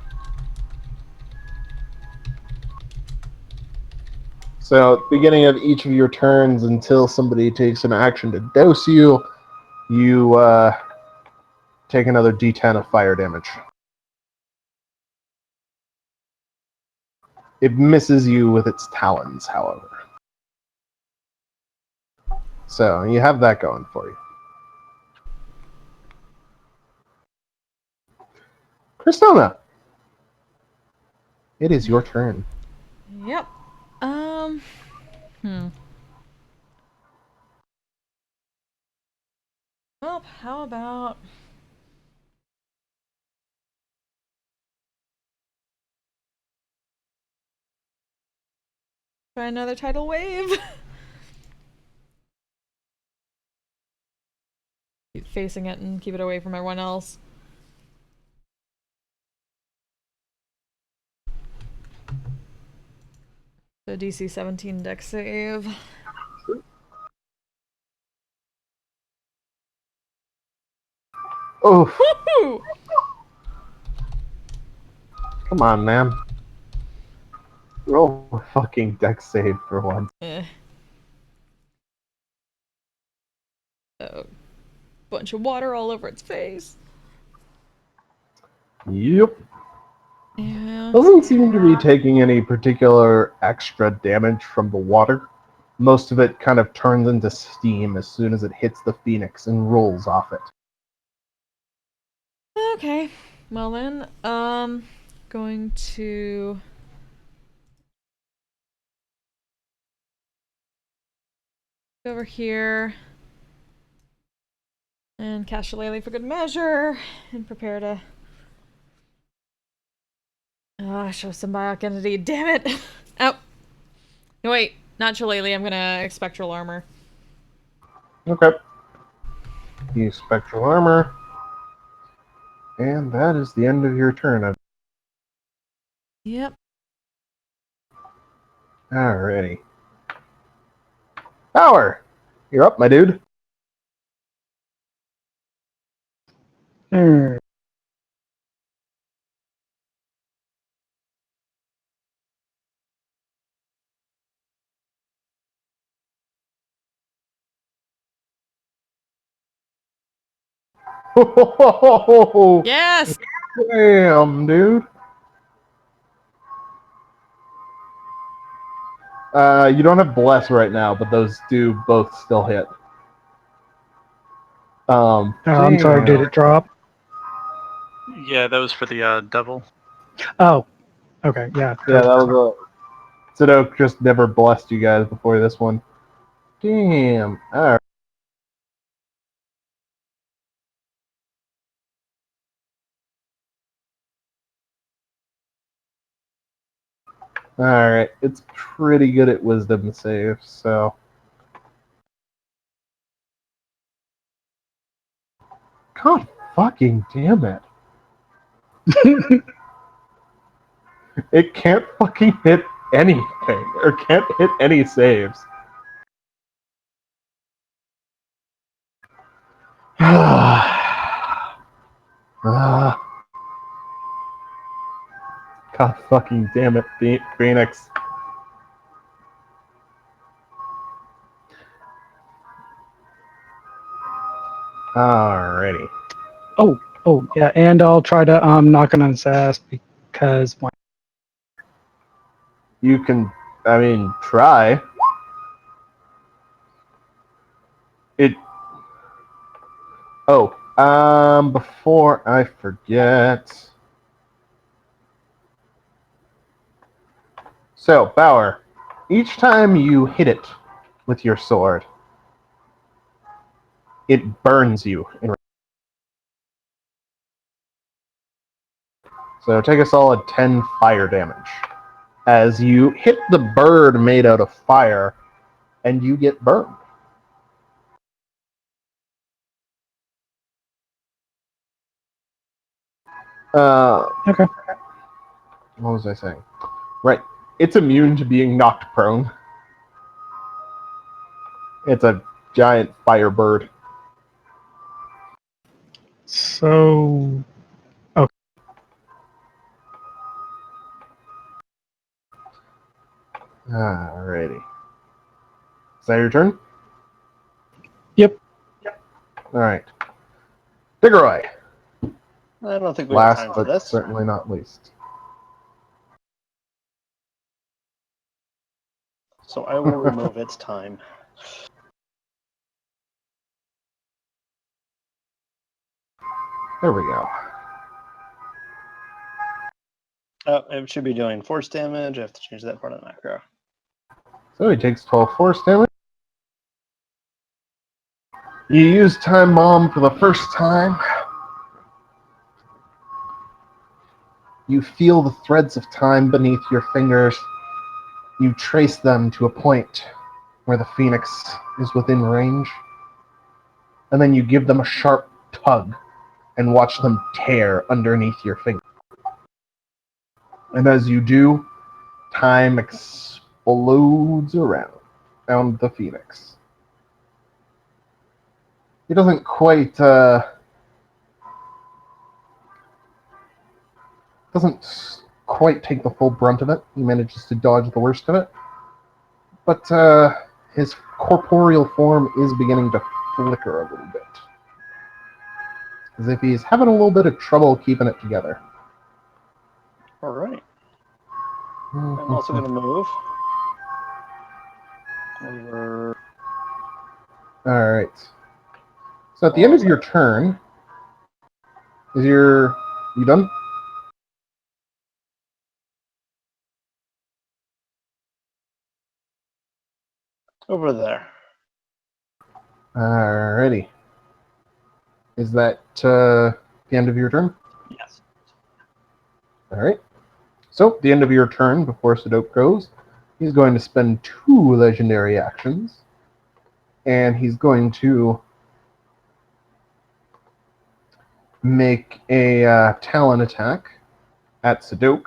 So at the beginning of each of your turns, until somebody takes an action to douse you, you take another d10 of fire damage. It misses you with its talons, however. So you have that going for you. Christona, It is your turn. Yep. Hmm. Well, how about... try another tidal wave? Keep facing it and keep it away from everyone else. The DC 17 dex save. Oof. Woohoo! Come on, man. Roll a fucking dex save for once. A bunch of water all over its face. Yep. Yeah. Doesn't seem to be taking any particular extra damage from the water. Most of it kind of turns into steam as soon as it hits the phoenix and rolls off it. Okay. Well then, going to go over here and cast Shillelagh for good measure and prepare to show symbiotic entity. Damn it! Oh. No, wait, not Shillelagh. I'm gonna spectral armor. Okay. Use spectral armor. And that is the end of your turn. Yep. Alrighty. Power! You're up, my dude. Hmm. Yes. Damn, dude. You don't have bless right now, but those do both still hit. I'm sorry, did it drop? Yeah, that was for the devil. Oh, okay, yeah. Yeah, that was a. Sidok just never blessed you guys before this one. Damn. Alright. Alright. It's pretty good at wisdom save, so. God fucking damn it. It can't fucking hit anything, or can't hit any saves. Ah. God fucking damn it, Phoenix. Alrighty. Oh, yeah, and I'll try to knock it on its ass because why? You can, I mean, try. It. Oh, before I forget. So, Bauer, each time you hit it with your sword, it burns you. So take a solid 10 fire damage. As you hit the bird made out of fire, and you get burned. Okay. What was I saying? Right. It's immune to being knocked prone. It's a giant fire bird. So, Alrighty. Is that your turn? yep. Alright. Diggeroy. I don't think we have Last time for but this. certainly not least. So I will remove its time. There we go. Oh, it should be doing force damage. I have to change that part of the macro. So he takes 12 force damage. You use Time Bomb for the first time. You feel the threads of time beneath your fingers. You trace them to a point where the phoenix is within range. And then you give them a sharp tug and watch them tear underneath your finger. And as you do, time explodes around the phoenix. He doesn't quite take the full brunt of it. He manages to dodge the worst of it. But his corporeal form is beginning to flicker a little bit. As if he's having a little bit of trouble keeping it together. All right. I'm also going to move over. All right. So at the end of your turn, you done? Over there. Alrighty. Is that the end of your turn? Yes. Alright. So, at the end of your turn, before Sadok goes, he's going to spend 2 legendary actions. And he's going to make a talon attack at Sadok.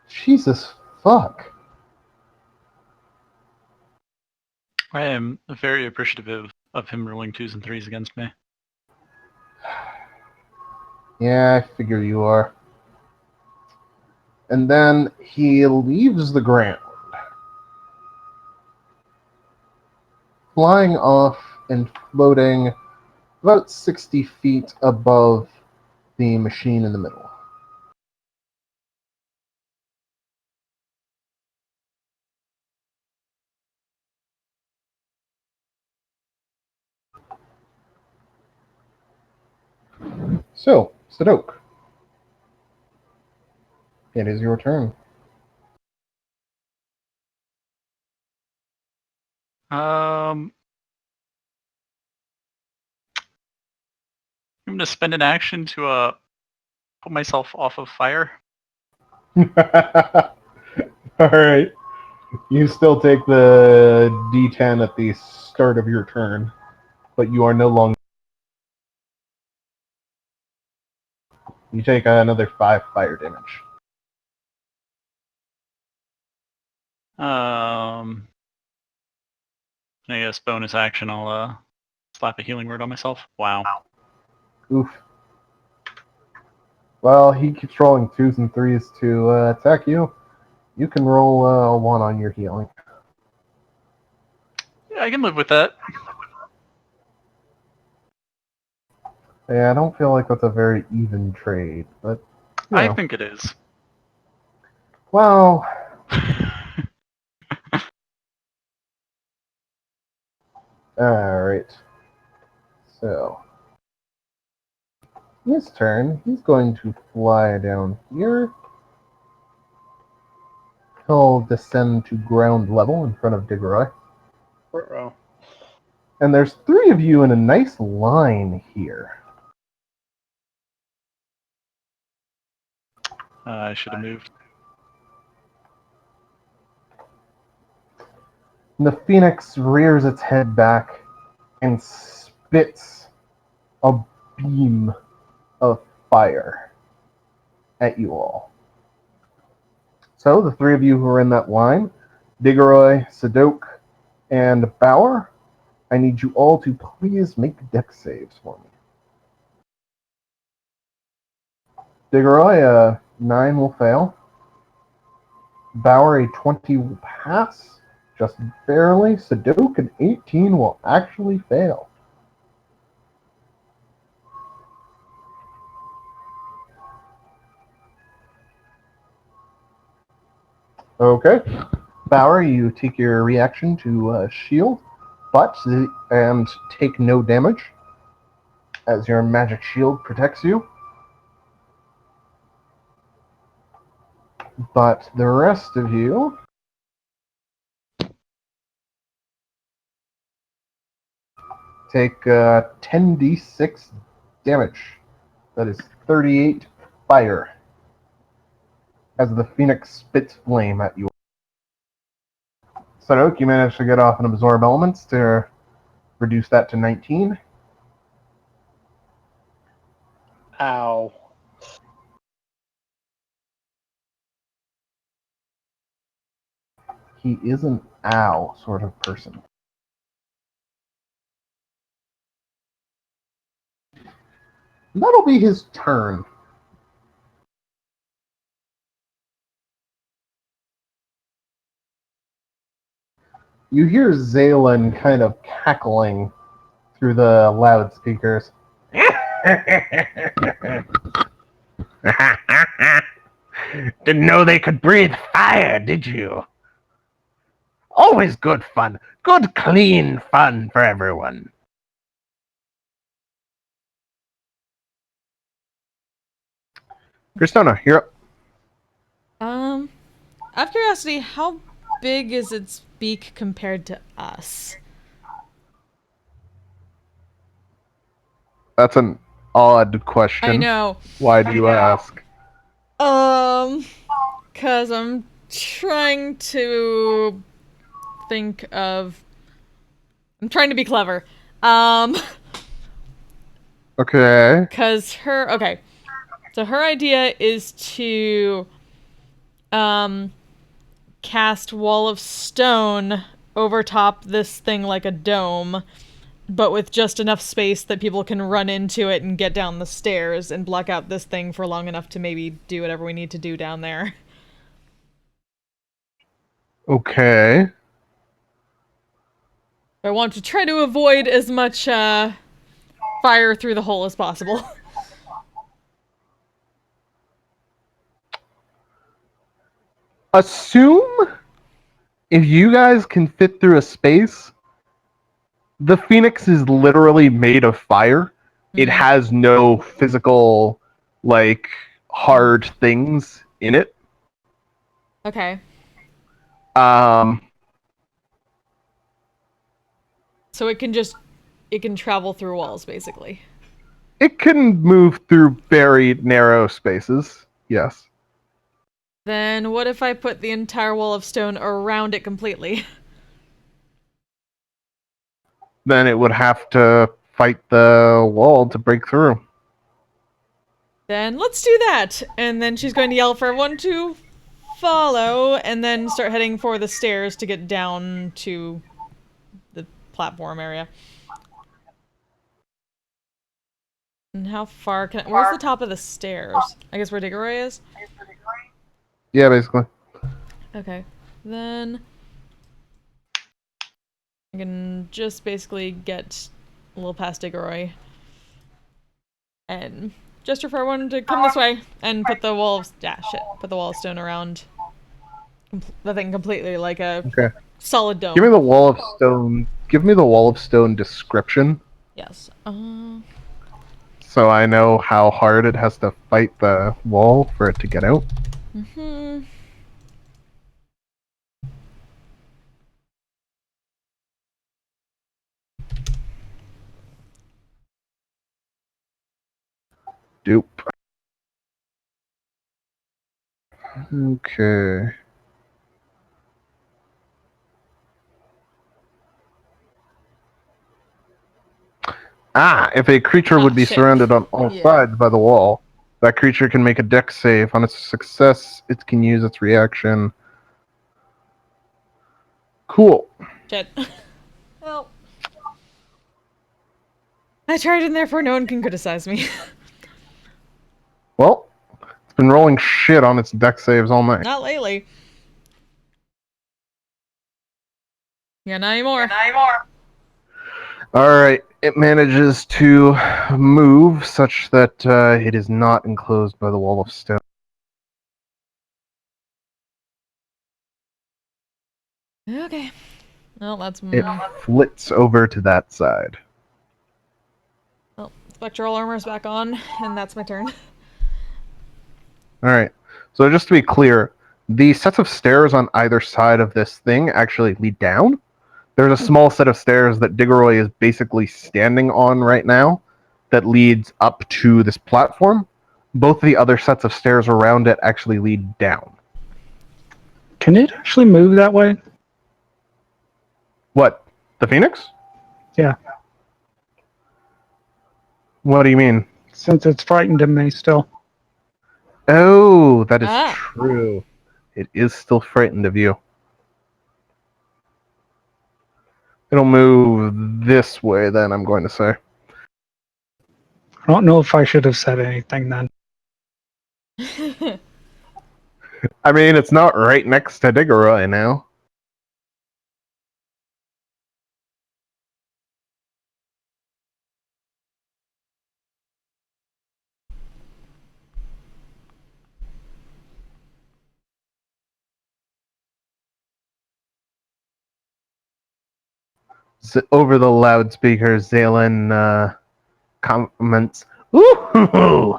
Jesus fuck. I am very appreciative of him rolling 2s and 3s against me. Yeah, I figure you are. And then he leaves the ground, flying off and floating about 60 feet above the machine in the middle. So, Sadok, it is your turn. I'm going to spend an action to put myself off of fire. Alright. You still take the D10 at the start of your turn, but you are no longer. You take another 5 fire damage. I guess bonus action, I'll slap a healing word on myself. Wow. Oof. Well, he keeps rolling 2s and 3s to attack you. You can roll a 1 on your healing. Yeah, I can live with that. Yeah, I don't feel like that's a very even trade, but you know. I think it is. Well, alright. So, his turn, he's going to fly down here. He'll descend to ground level in front of Diggeroy. Uh-oh. And there's 3 of you in a nice line here. I should have moved. The phoenix rears its head back and spits a beam of fire at you all. So the 3 of you who are in that line, Diggeroy, Sadok, and Bauer, I need you all to please make dex saves for me. Diggeroy, 9 will fail. Bauer, a 20 will pass, just barely. Sadok, an 18 will actually fail. Okay. Bauer, you take your reaction to shield, and take no damage. as your magic shield protects you. But the rest of you take 10d6 damage. That is 38 fire as the phoenix spits flame at you. Sadok, you managed to get off and absorb elements to reduce that to 19. Ow. He is an owl sort of person. That'll be his turn. You hear Zalen kind of cackling through the loudspeakers. Didn't know they could breathe fire, did you? Always good fun. Good, clean fun for everyone. Christona, you're up. Out of curiosity, how big is its beak compared to us? That's an odd question. I know. Why do you ask? Cause I'm trying to think of. I'm trying to be clever. Okay. Cause okay. So her idea is to, cast Wall of Stone over top this thing like a dome, but with just enough space that people can run into it and get down the stairs and block out this thing for long enough to maybe do whatever we need to do down there. Okay. I want to try to avoid as much fire through the hole as possible. Assume if you guys can fit through a space, the Phoenix is literally made of fire. It has no physical, like, hard things in it. Okay. So it can travel through walls, basically. It can move through very narrow spaces, yes. Then what if I put the entire Wall of Stone around it completely? Then it would have to fight the wall to break through. Then let's do that! And then she's going to yell for everyone to follow, and then start heading for the stairs to get down to the platform area. And how far can I... Where's the top of the stairs? I guess where Diggeroy is? Yeah, basically. Okay. Then... I can just basically get a little past Diggeroy. And gesture for everyone to come this way and put the wall of... Put the Wall of Stone around the thing completely, like a solid dome. Give me the Wall of Stone. Give me the Wall of Stone description. Yes. So I know how hard it has to fight the wall for it to get out. Dupe. Okay. If a creature would be surrounded on all sides by the wall, that creature can make a dex save. On its success, it can use its reaction. Cool. Shit. Well. I tried and therefore no one can criticize me. Well, it's been rolling shit on its dex saves all night. Not lately. Yeah, not anymore. Alright, it manages to move such that it is not enclosed by the Wall of Stone. Okay. Well, that's... It flits over to that side. Well, spectral armor's back on, and that's my turn. All right. So just to be clear, the sets of stairs on either side of this thing actually lead down. There's a small set of stairs that Diggeroy is basically standing on right now that leads up to this platform. Both the other sets of stairs around it actually lead down. Can it actually move that way? What? The Phoenix? Yeah, What do you mean? since it's frightened of me still. Oh, that is Ah. true. It is still frightened of you. It'll move this way, then, I'm going to say. I don't know if I should have said anything then. I mean, it's not right next to Diggeroy now. So over the loudspeaker, Zalen comments, "Ooh,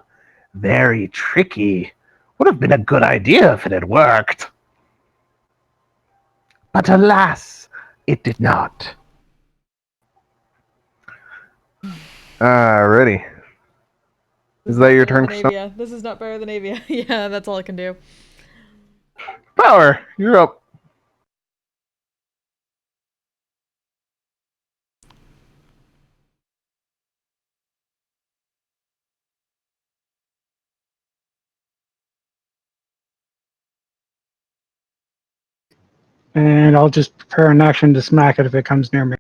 very tricky. Would have been a good idea if it had worked. But alas, it did not." Alrighty. Is that your turn, Christoph? Avia. This is not better than Avia. Yeah, that's all I can do. Power, you're up. And I'll just prepare an action to smack it if it comes near me.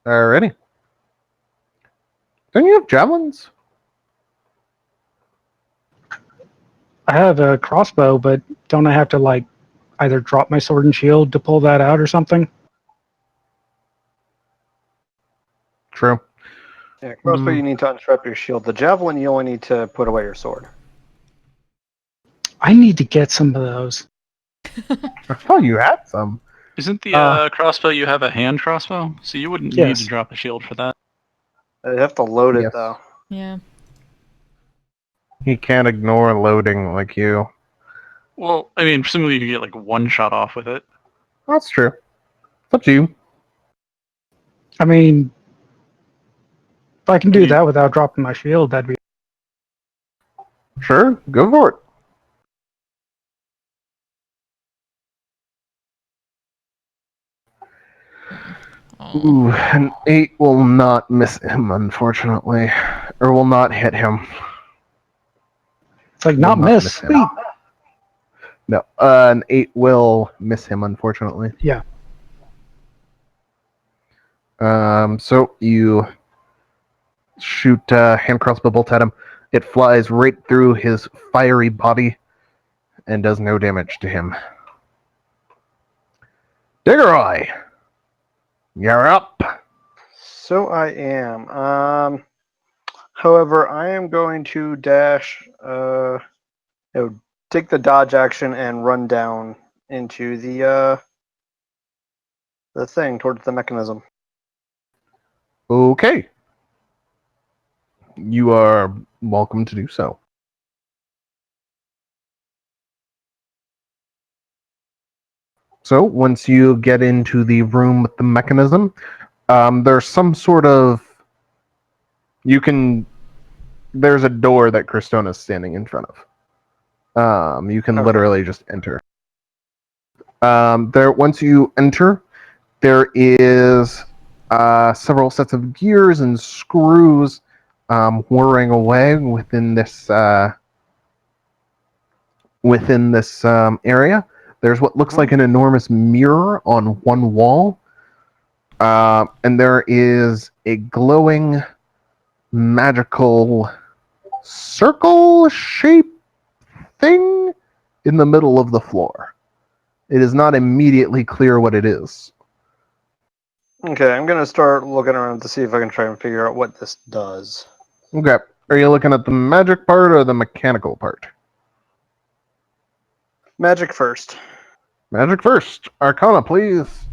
Alrighty. Don't you have javelins? I have a crossbow, but don't I have to, like, either drop my sword and shield to pull that out or something? True. Yeah, crossbow, you need to unstrap your shield. The javelin, you only need to put away your sword. I need to get some of those. I thought you had some. Isn't the crossbow you have a hand crossbow? So you wouldn't need Yes. to drop a shield for that. You have to load it, Yes. though. Yeah. He can't ignore loading like you. Well, I mean, presumably you can get like one shot off with it. That's true. It's up to you. I mean, if I can do that without dropping my shield, that'd be... Sure, go for it. Ooh, an 8 will not miss him, unfortunately. Or will not hit him. It's like, Will not miss. miss him. Sweet. No, an 8 will miss him, unfortunately. Yeah. So you shoot hand crossbow bolt at him. It flies right through his fiery body and does no damage to him. Diggeroy, you're up. So I am. However, I am going to dash, take the dodge action and run down into the thing towards the mechanism. Okay. You are welcome to do so. So once you get into the room with the mechanism, there's some sort of... There's a door that Kristona's standing in front of. You can Okay. literally just enter. Once you enter, there is several sets of gears and screws whirring away within this area. There's what looks like an enormous mirror on one wall, and there is a glowing magical circle-shaped thing in the middle of the floor. It is not immediately clear what it is. Okay, I'm gonna start looking around to see if I can try and figure out what this does. Okay. Are you looking at the magic part or the mechanical part? Magic first. Magic first. Arcana, please.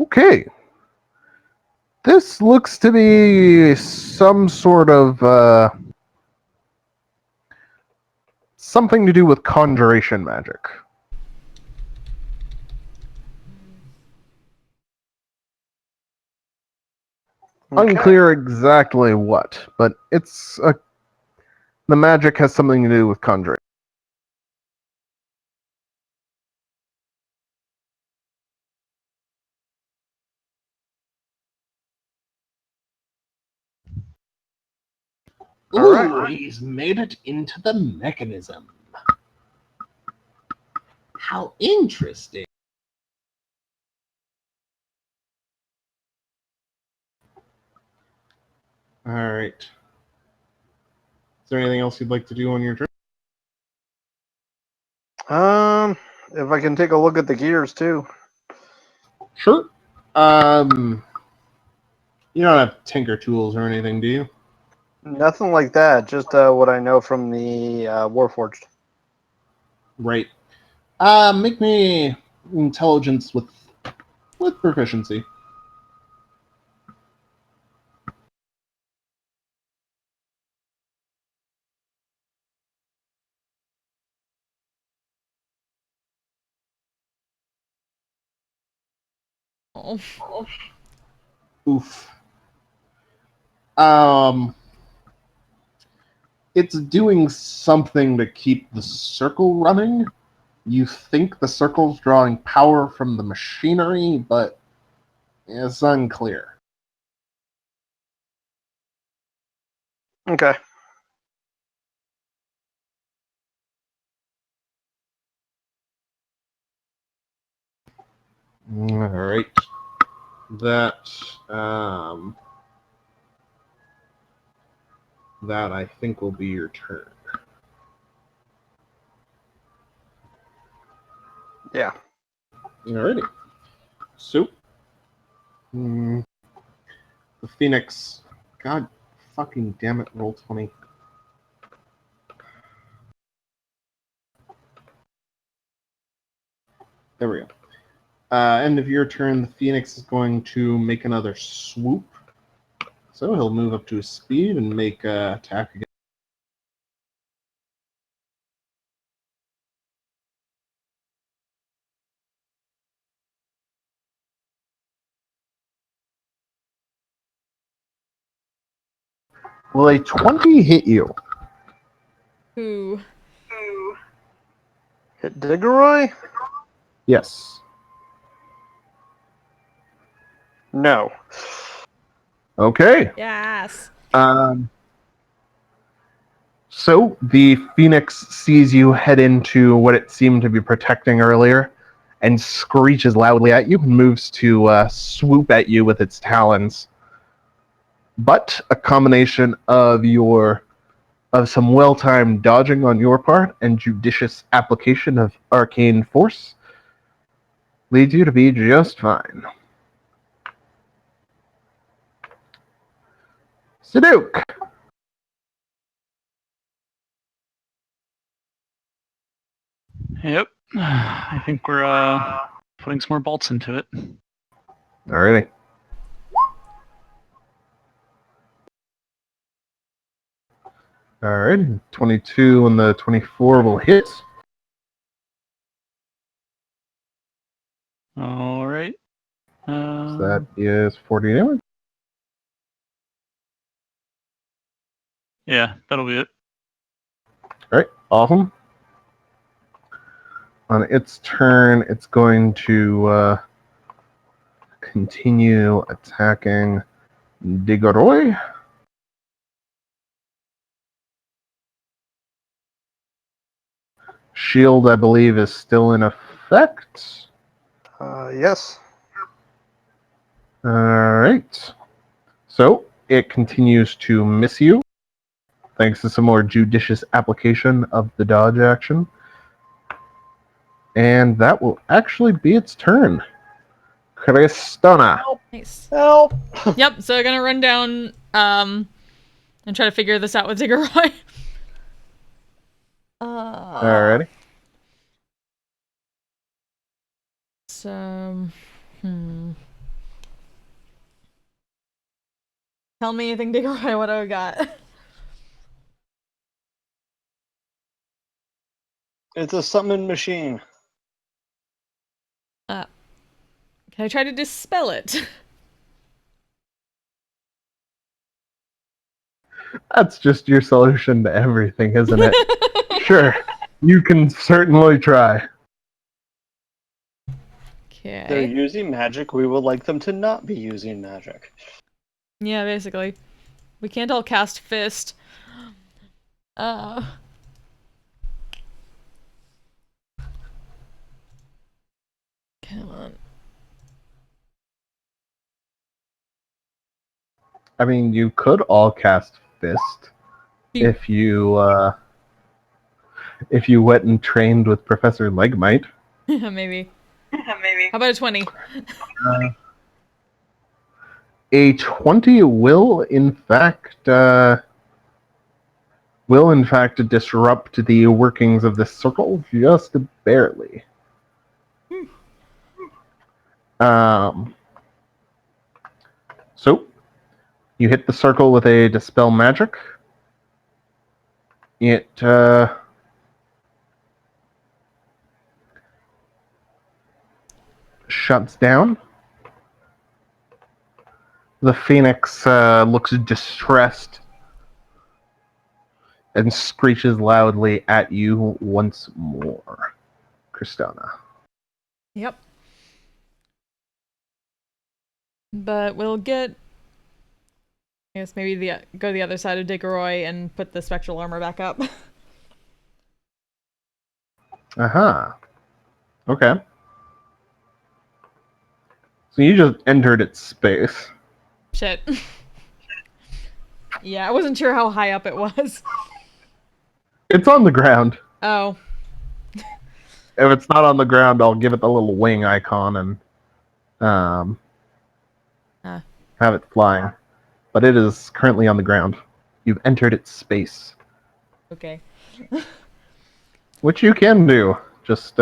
Okay. This looks to be some sort of something to do with conjuration magic. Okay. Unclear exactly what, but the magic has something to do with conjuring. All right. He's made it into the mechanism. How interesting. All right. Is there anything else you'd like to do on your turn? If I can take a look at the gears too. Sure. You don't have tinker tools or anything, do you? Nothing like that. Just what I know from the Warforged. Right. Make me intelligence with proficiency. Oh. Oof. It's doing something to keep the circle running. You think the circle's drawing power from the machinery, but it's unclear. Okay. All right. That that I think will be your turn. Yeah. Alrighty. So, the Phoenix. God fucking damn it, roll 20. There we go. End of your turn, the Phoenix is going to make another swoop. So he'll move up to his speed and make attack again. Will a 20 hit you? Ooh. Hit Diggeroy? Yes. No. Okay. Yes. So the Phoenix sees you head into what it seemed to be protecting earlier and screeches loudly at you and moves to swoop at you with its talons. But a combination of some well-timed dodging on your part and judicious application of arcane force leads you to be just fine. Saduk! Yep. I think we're putting some more bolts into it. Alrighty. Alright, 22 and the 24 will hit. All right. So that is 40 damage. Yeah, that'll be it. Alright, awesome. On its turn, it's going to continue attacking Digoroy. Shield, I believe, is still in effect. Yes. Alright. So, it continues to miss you, thanks to some more judicious application of the dodge action. And that will actually be its turn. Cristona. Nice. Help! Yep, so I'm gonna run down and try to figure this out with Zigguroy. Alrighty. So, Tell me anything, Diggeroy. What do I got? It's a summon machine. Can I try to dispel it? That's just your solution to everything, isn't it? Sure, you can certainly try. They're Okay. using magic. We would like them to not be using magic. Yeah, basically. We can't all cast Fist. Come on. I mean, you could all cast Fist if you went and trained with Professor Legmite. Maybe. How about a 20? A 20 will in fact disrupt the workings of this circle just barely. So you hit the circle with a dispel magic. It shuts down. The phoenix looks distressed and screeches loudly at you once more. Kristona. Yep. But we'll get... I guess maybe go to the other side of Diggeroy and put the spectral armor back up. Aha. Okay. So you just entered its space. Shit. Yeah, I wasn't sure how high up it was. It's on the ground. Oh. If it's not on the ground, I'll give it the little wing icon and have it flying. But it is currently on the ground. You've entered its space. Okay. Which you can do. Just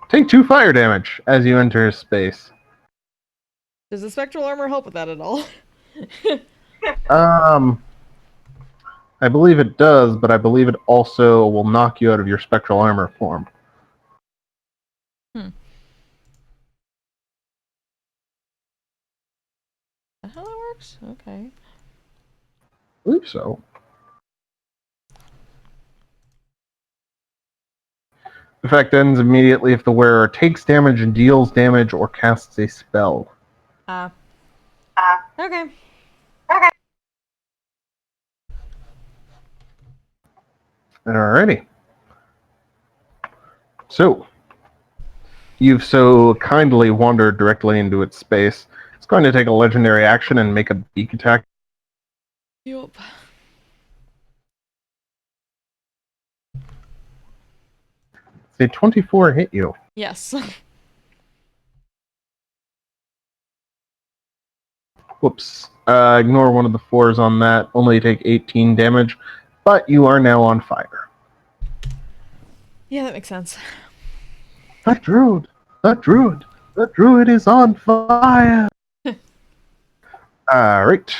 take 2 fire damage as you enter space. Does the spectral armor help with that at all? I believe it does, but I believe it also will knock you out of your spectral armor form. Is that how that works? Okay. I believe so. The effect ends immediately if the wearer takes damage and deals damage or casts a spell. Okay. Alrighty. So, you've so kindly wandered directly into its space. It's going to take a legendary action and make a beak attack. Yup. Say 24 hit you. Yes. Whoops. Ignore one of the 4s on that. Only take 18 damage, but you are now on fire. Yeah, that makes sense. That druid is on fire. Alright.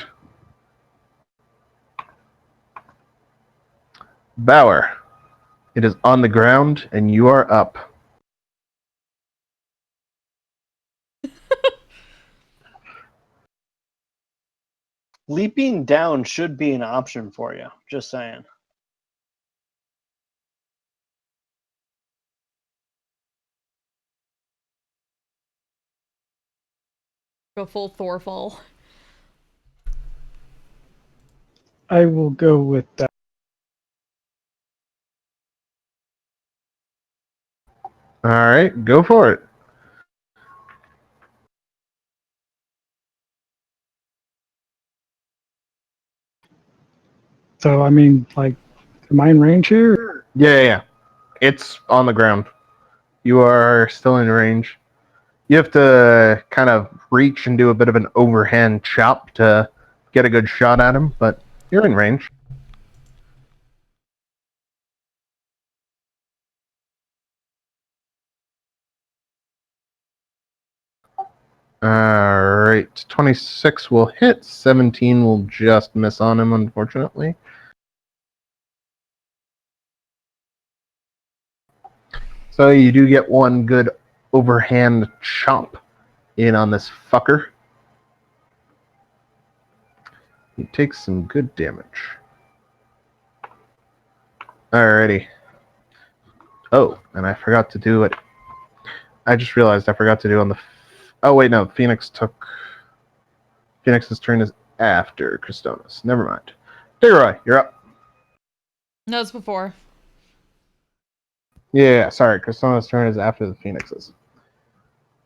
Bauer. It is on the ground, and you are up. Leaping down should be an option for you. Just saying. Go full Thorfall. I will go with that. Alright, go for it. So, I mean, like, am I in range here? Yeah. It's on the ground. You are still in range. You have to kind of reach and do a bit of an overhand chop to get a good shot at him, but you're in range. Alright, 26 will hit, 17 will just miss on him, unfortunately. So you do get one good overhand chomp in on this fucker. He takes some good damage. Alrighty. Oh, and I forgot to do it. I just realized I forgot to do on the... Oh, wait, no. Phoenix's turn is after Christonas. Never mind. Degroy, you're up. No, it's before. Yeah, sorry. Christona's turn is after the Phoenix's.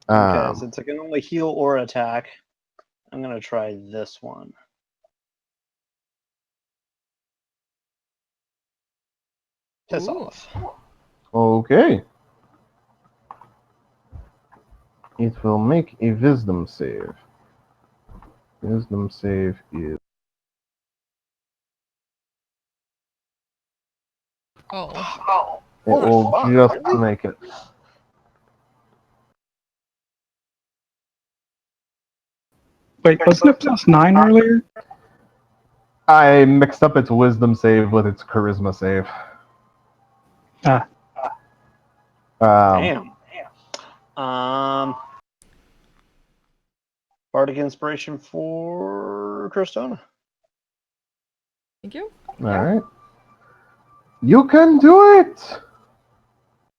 Okay, since I can only heal or attack, I'm going to try this one. Piss Ooh. off. Okay. It will make a wisdom save. Wisdom save is... Oh. It will just make it. Wait, wasn't it +9 earlier? I mixed up its wisdom save with its charisma save. Ah, Damn. Bardic Inspiration for Crystona. Thank you. Alright. You can do it!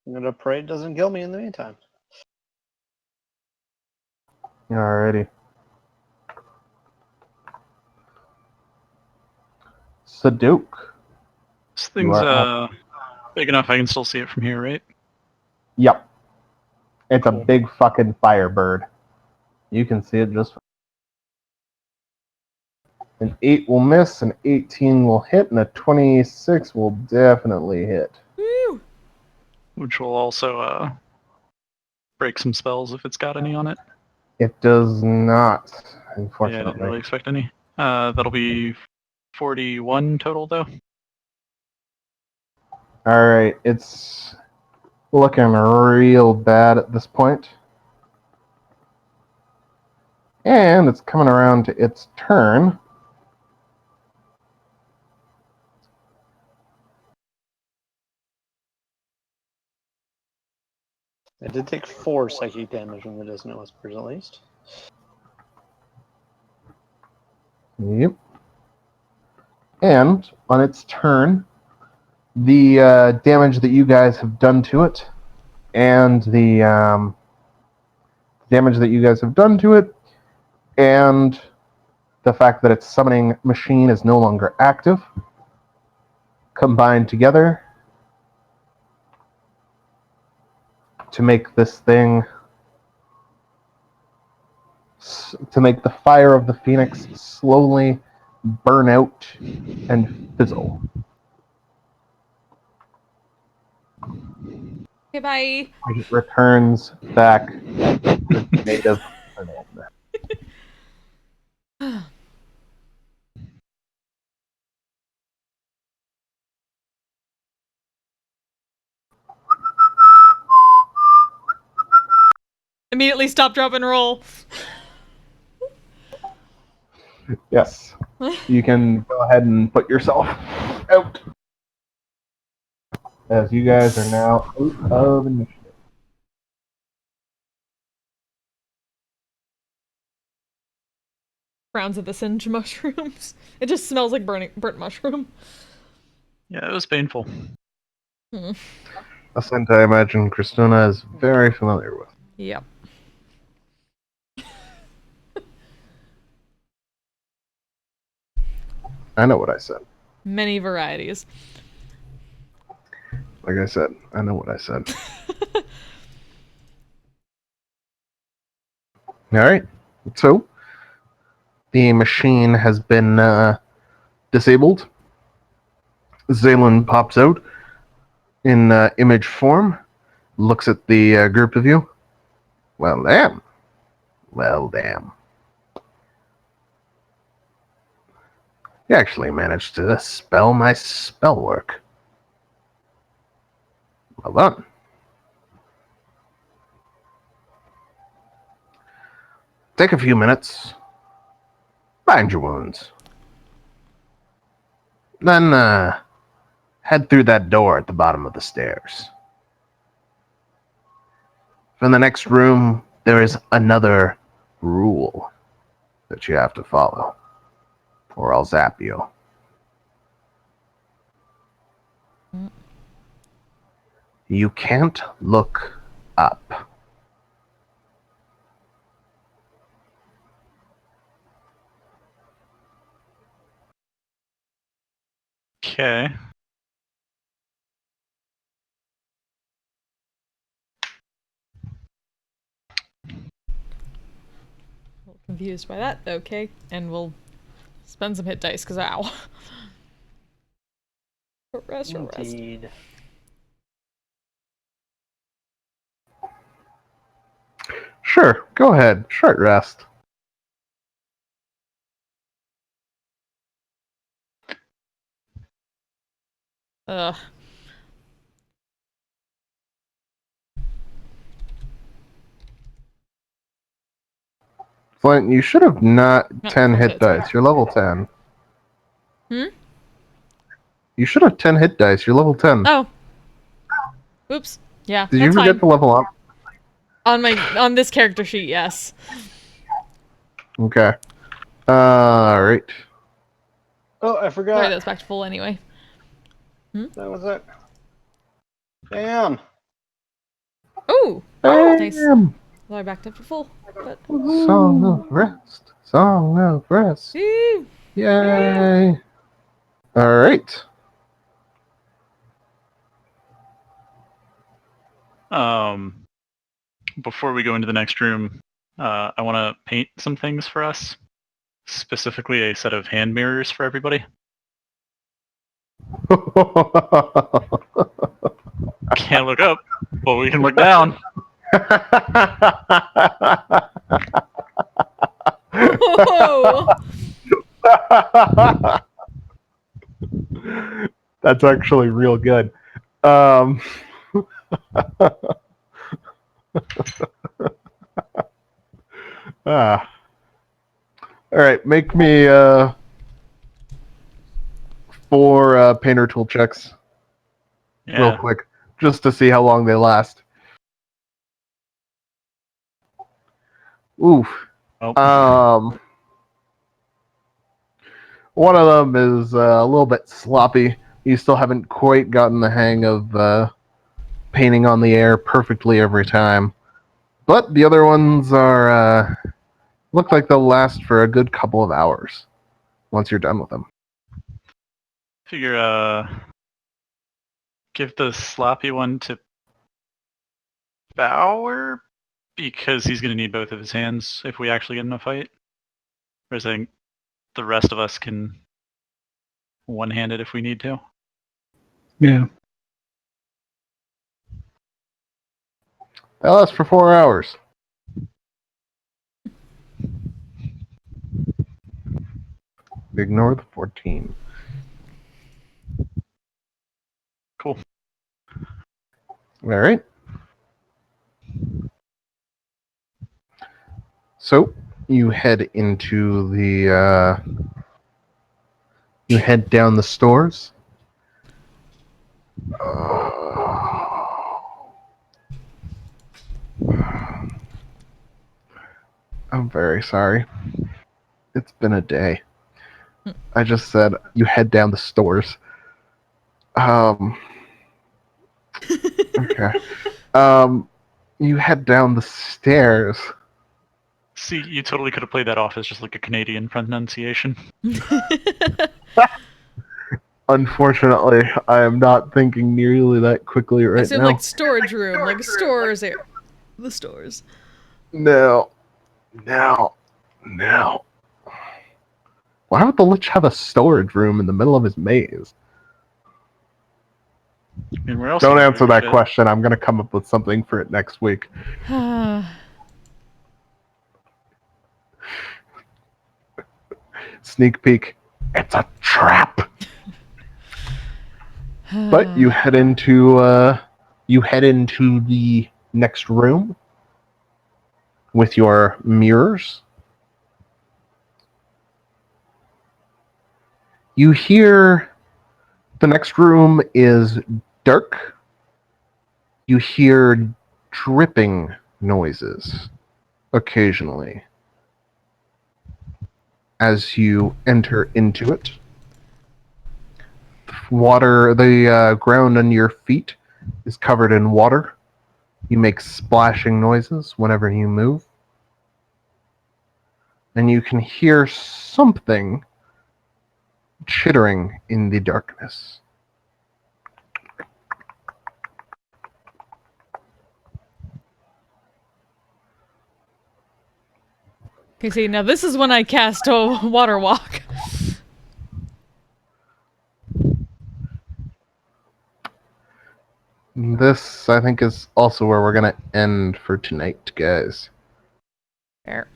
I'm going to pray it doesn't kill me in the meantime. Alrighty. Saduk. This You thing's are big enough I can still see it from here, right? Yep. It's a Cool. big fucking firebird. You can see it just... An 8 will miss, an 18 will hit, and a 26 will definitely hit. Woo! Which will also break some spells if it's got any on it. It does not, Yeah, I unfortunately. didn't really expect any. That'll be 41 total, though. Alright, it's looking real bad at this point. And it's coming around to its turn. I did take 4 psychic damage when the dissonant whispers, at least. Yep. And on its turn, the damage that you guys have done to it, and the damage that you guys have done to it, and the fact that its summoning machine is no longer active, combined together to make this thing, to make the fire of the Phoenix slowly burn out and fizzle. Okay, bye. It returns back to its native form. Immediately stop, drop, and roll. Yes. You can go ahead and put yourself out. As you guys are now out of initiative. Frowns at the singe mushrooms. It just smells like burnt mushroom. Yeah, it was painful. A scent I imagine Christina is very familiar with. Yep. I know what I said. Many varieties. Like I said, I know what I said. Alright. So, the machine has been disabled. Zaylen pops out in image form, looks at the group of you. Well, damn. Well, damn. You actually managed to spell my spell work. Well done. Take a few minutes. Bind your wounds. Then, head through that door at the bottom of the stairs. In the next room, there is another rule that you have to follow, or I'll zap you. You can't look up. Okay. A little confused by that. Okay, and we'll spend some hit dice, because ow. Short rest, short rest. Indeed. Sure, go ahead. Short rest. Ugh. Flint, you should have not No, 10 full hit hits. dice. You're level 10. Hmm? You should have 10 hit dice. You're level 10. Oh. Oops. Yeah, Did you that's forget fine. to level up? On this character sheet, yes. Okay. Alright. Oh, I Sorry, forgot. that's back to full anyway. That was it. Damn. Ooh! Nice. Bam! Well, I backed up to full. But Song of rest. Song of rest. woo! Yay! Alright. Before we go into the next room, I want to paint some things for us. Specifically, a set of hand mirrors for everybody. Can't look up, but we can look down. Whoa! That's actually real good. Ah. All right, make me 4 painter tool checks real Yeah. quick, just to see how long they last. Oof. Oh. One of them is a little bit sloppy. You still haven't quite gotten the hang of painting on the air perfectly every time. But the other ones are look like they'll last for a good couple of hours once you're done with them. Figure, give the sloppy one to Bauer, because he's going to need both of his hands if we actually get in a fight. Whereas I think the rest of us can one-hand it if we need to. Yeah. That lasts for 4 hours. Ignore the 14. Cool. All right. So you head into the. You head down the stores. I'm very sorry. It's been a day. I just said you head down the stores. Okay. You head down the stairs. See, you totally could have played that off as just like a Canadian pronunciation. Unfortunately, I am not thinking nearly that quickly I right said now. like storage room, like stores there. The stores. No. Why would the Lich have a storage room in the middle of his maze? I mean, where else Don't do you answer do that shit? question. I'm going to come up with something for it next week. Sneak peek. It's a trap. But you head into the next room. with your mirrors. You hear the next room is dark. You hear dripping noises occasionally as you enter into it. The ground under your feet is covered in water. You make splashing noises whenever you move. And you can hear something chittering in the darkness. Okay, see, now this is when I cast a water walk. This, I think, is also where we're going to end for tonight, guys. Fair.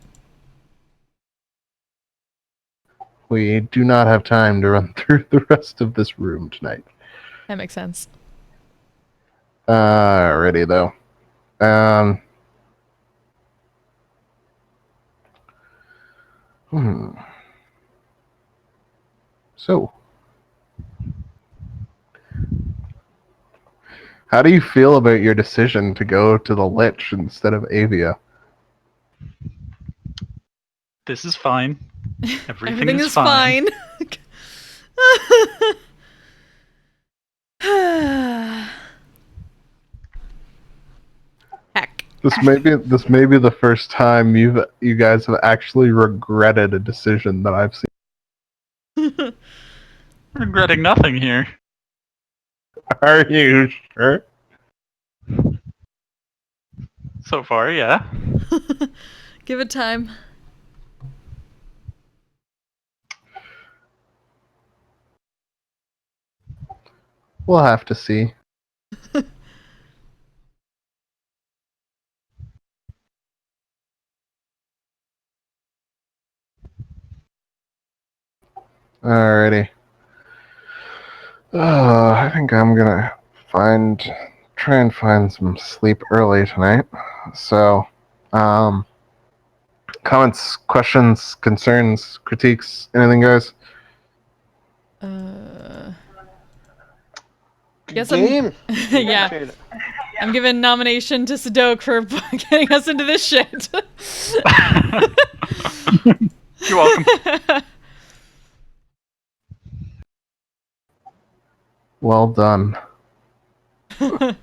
We do not have time to run through the rest of this room tonight. That makes sense. Alrighty, though. So, how do you feel about your decision to go to the Lich instead of Avia? This is fine. Everything is fine. Heck. This may be the first time you guys have actually regretted a decision that I've seen. Regretting nothing here. Are you sure? So far, yeah. Give it time. We'll have to see. Alrighty. I think I'm gonna try and find some sleep early tonight. So, comments, questions, concerns, critiques, anything, guys? Guess Game? yeah. I'm giving nomination to Sadok for getting us into this shit. You're welcome. Well done. I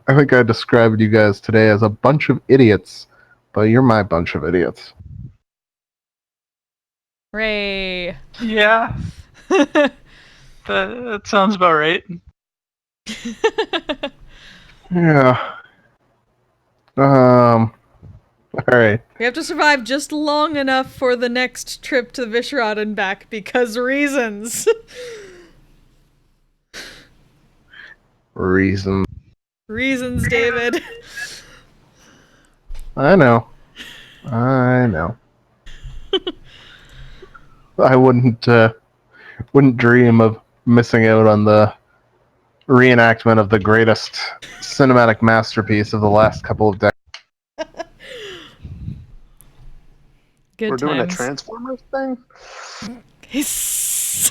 think I described you guys today as a bunch of idiots, but you're my bunch of idiots. Ray. Yeah. That sounds about right. Yeah. Alright. We have to survive just long enough for the next trip to Vishrad and back because reasons. Reason. Reasons, David. I know. I wouldn't dream of missing out on the reenactment of the greatest cinematic masterpiece of the last couple of decades. Good We're times. doing a Transformers thing? Hiss.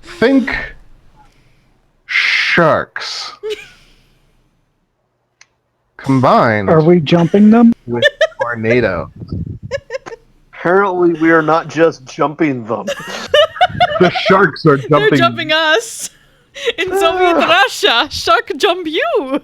Think sharks combined Are we jumping them? with tornado. Apparently, we are not just jumping them. The sharks are jumping. They're jumping us. In Soviet Russia, shark jump you.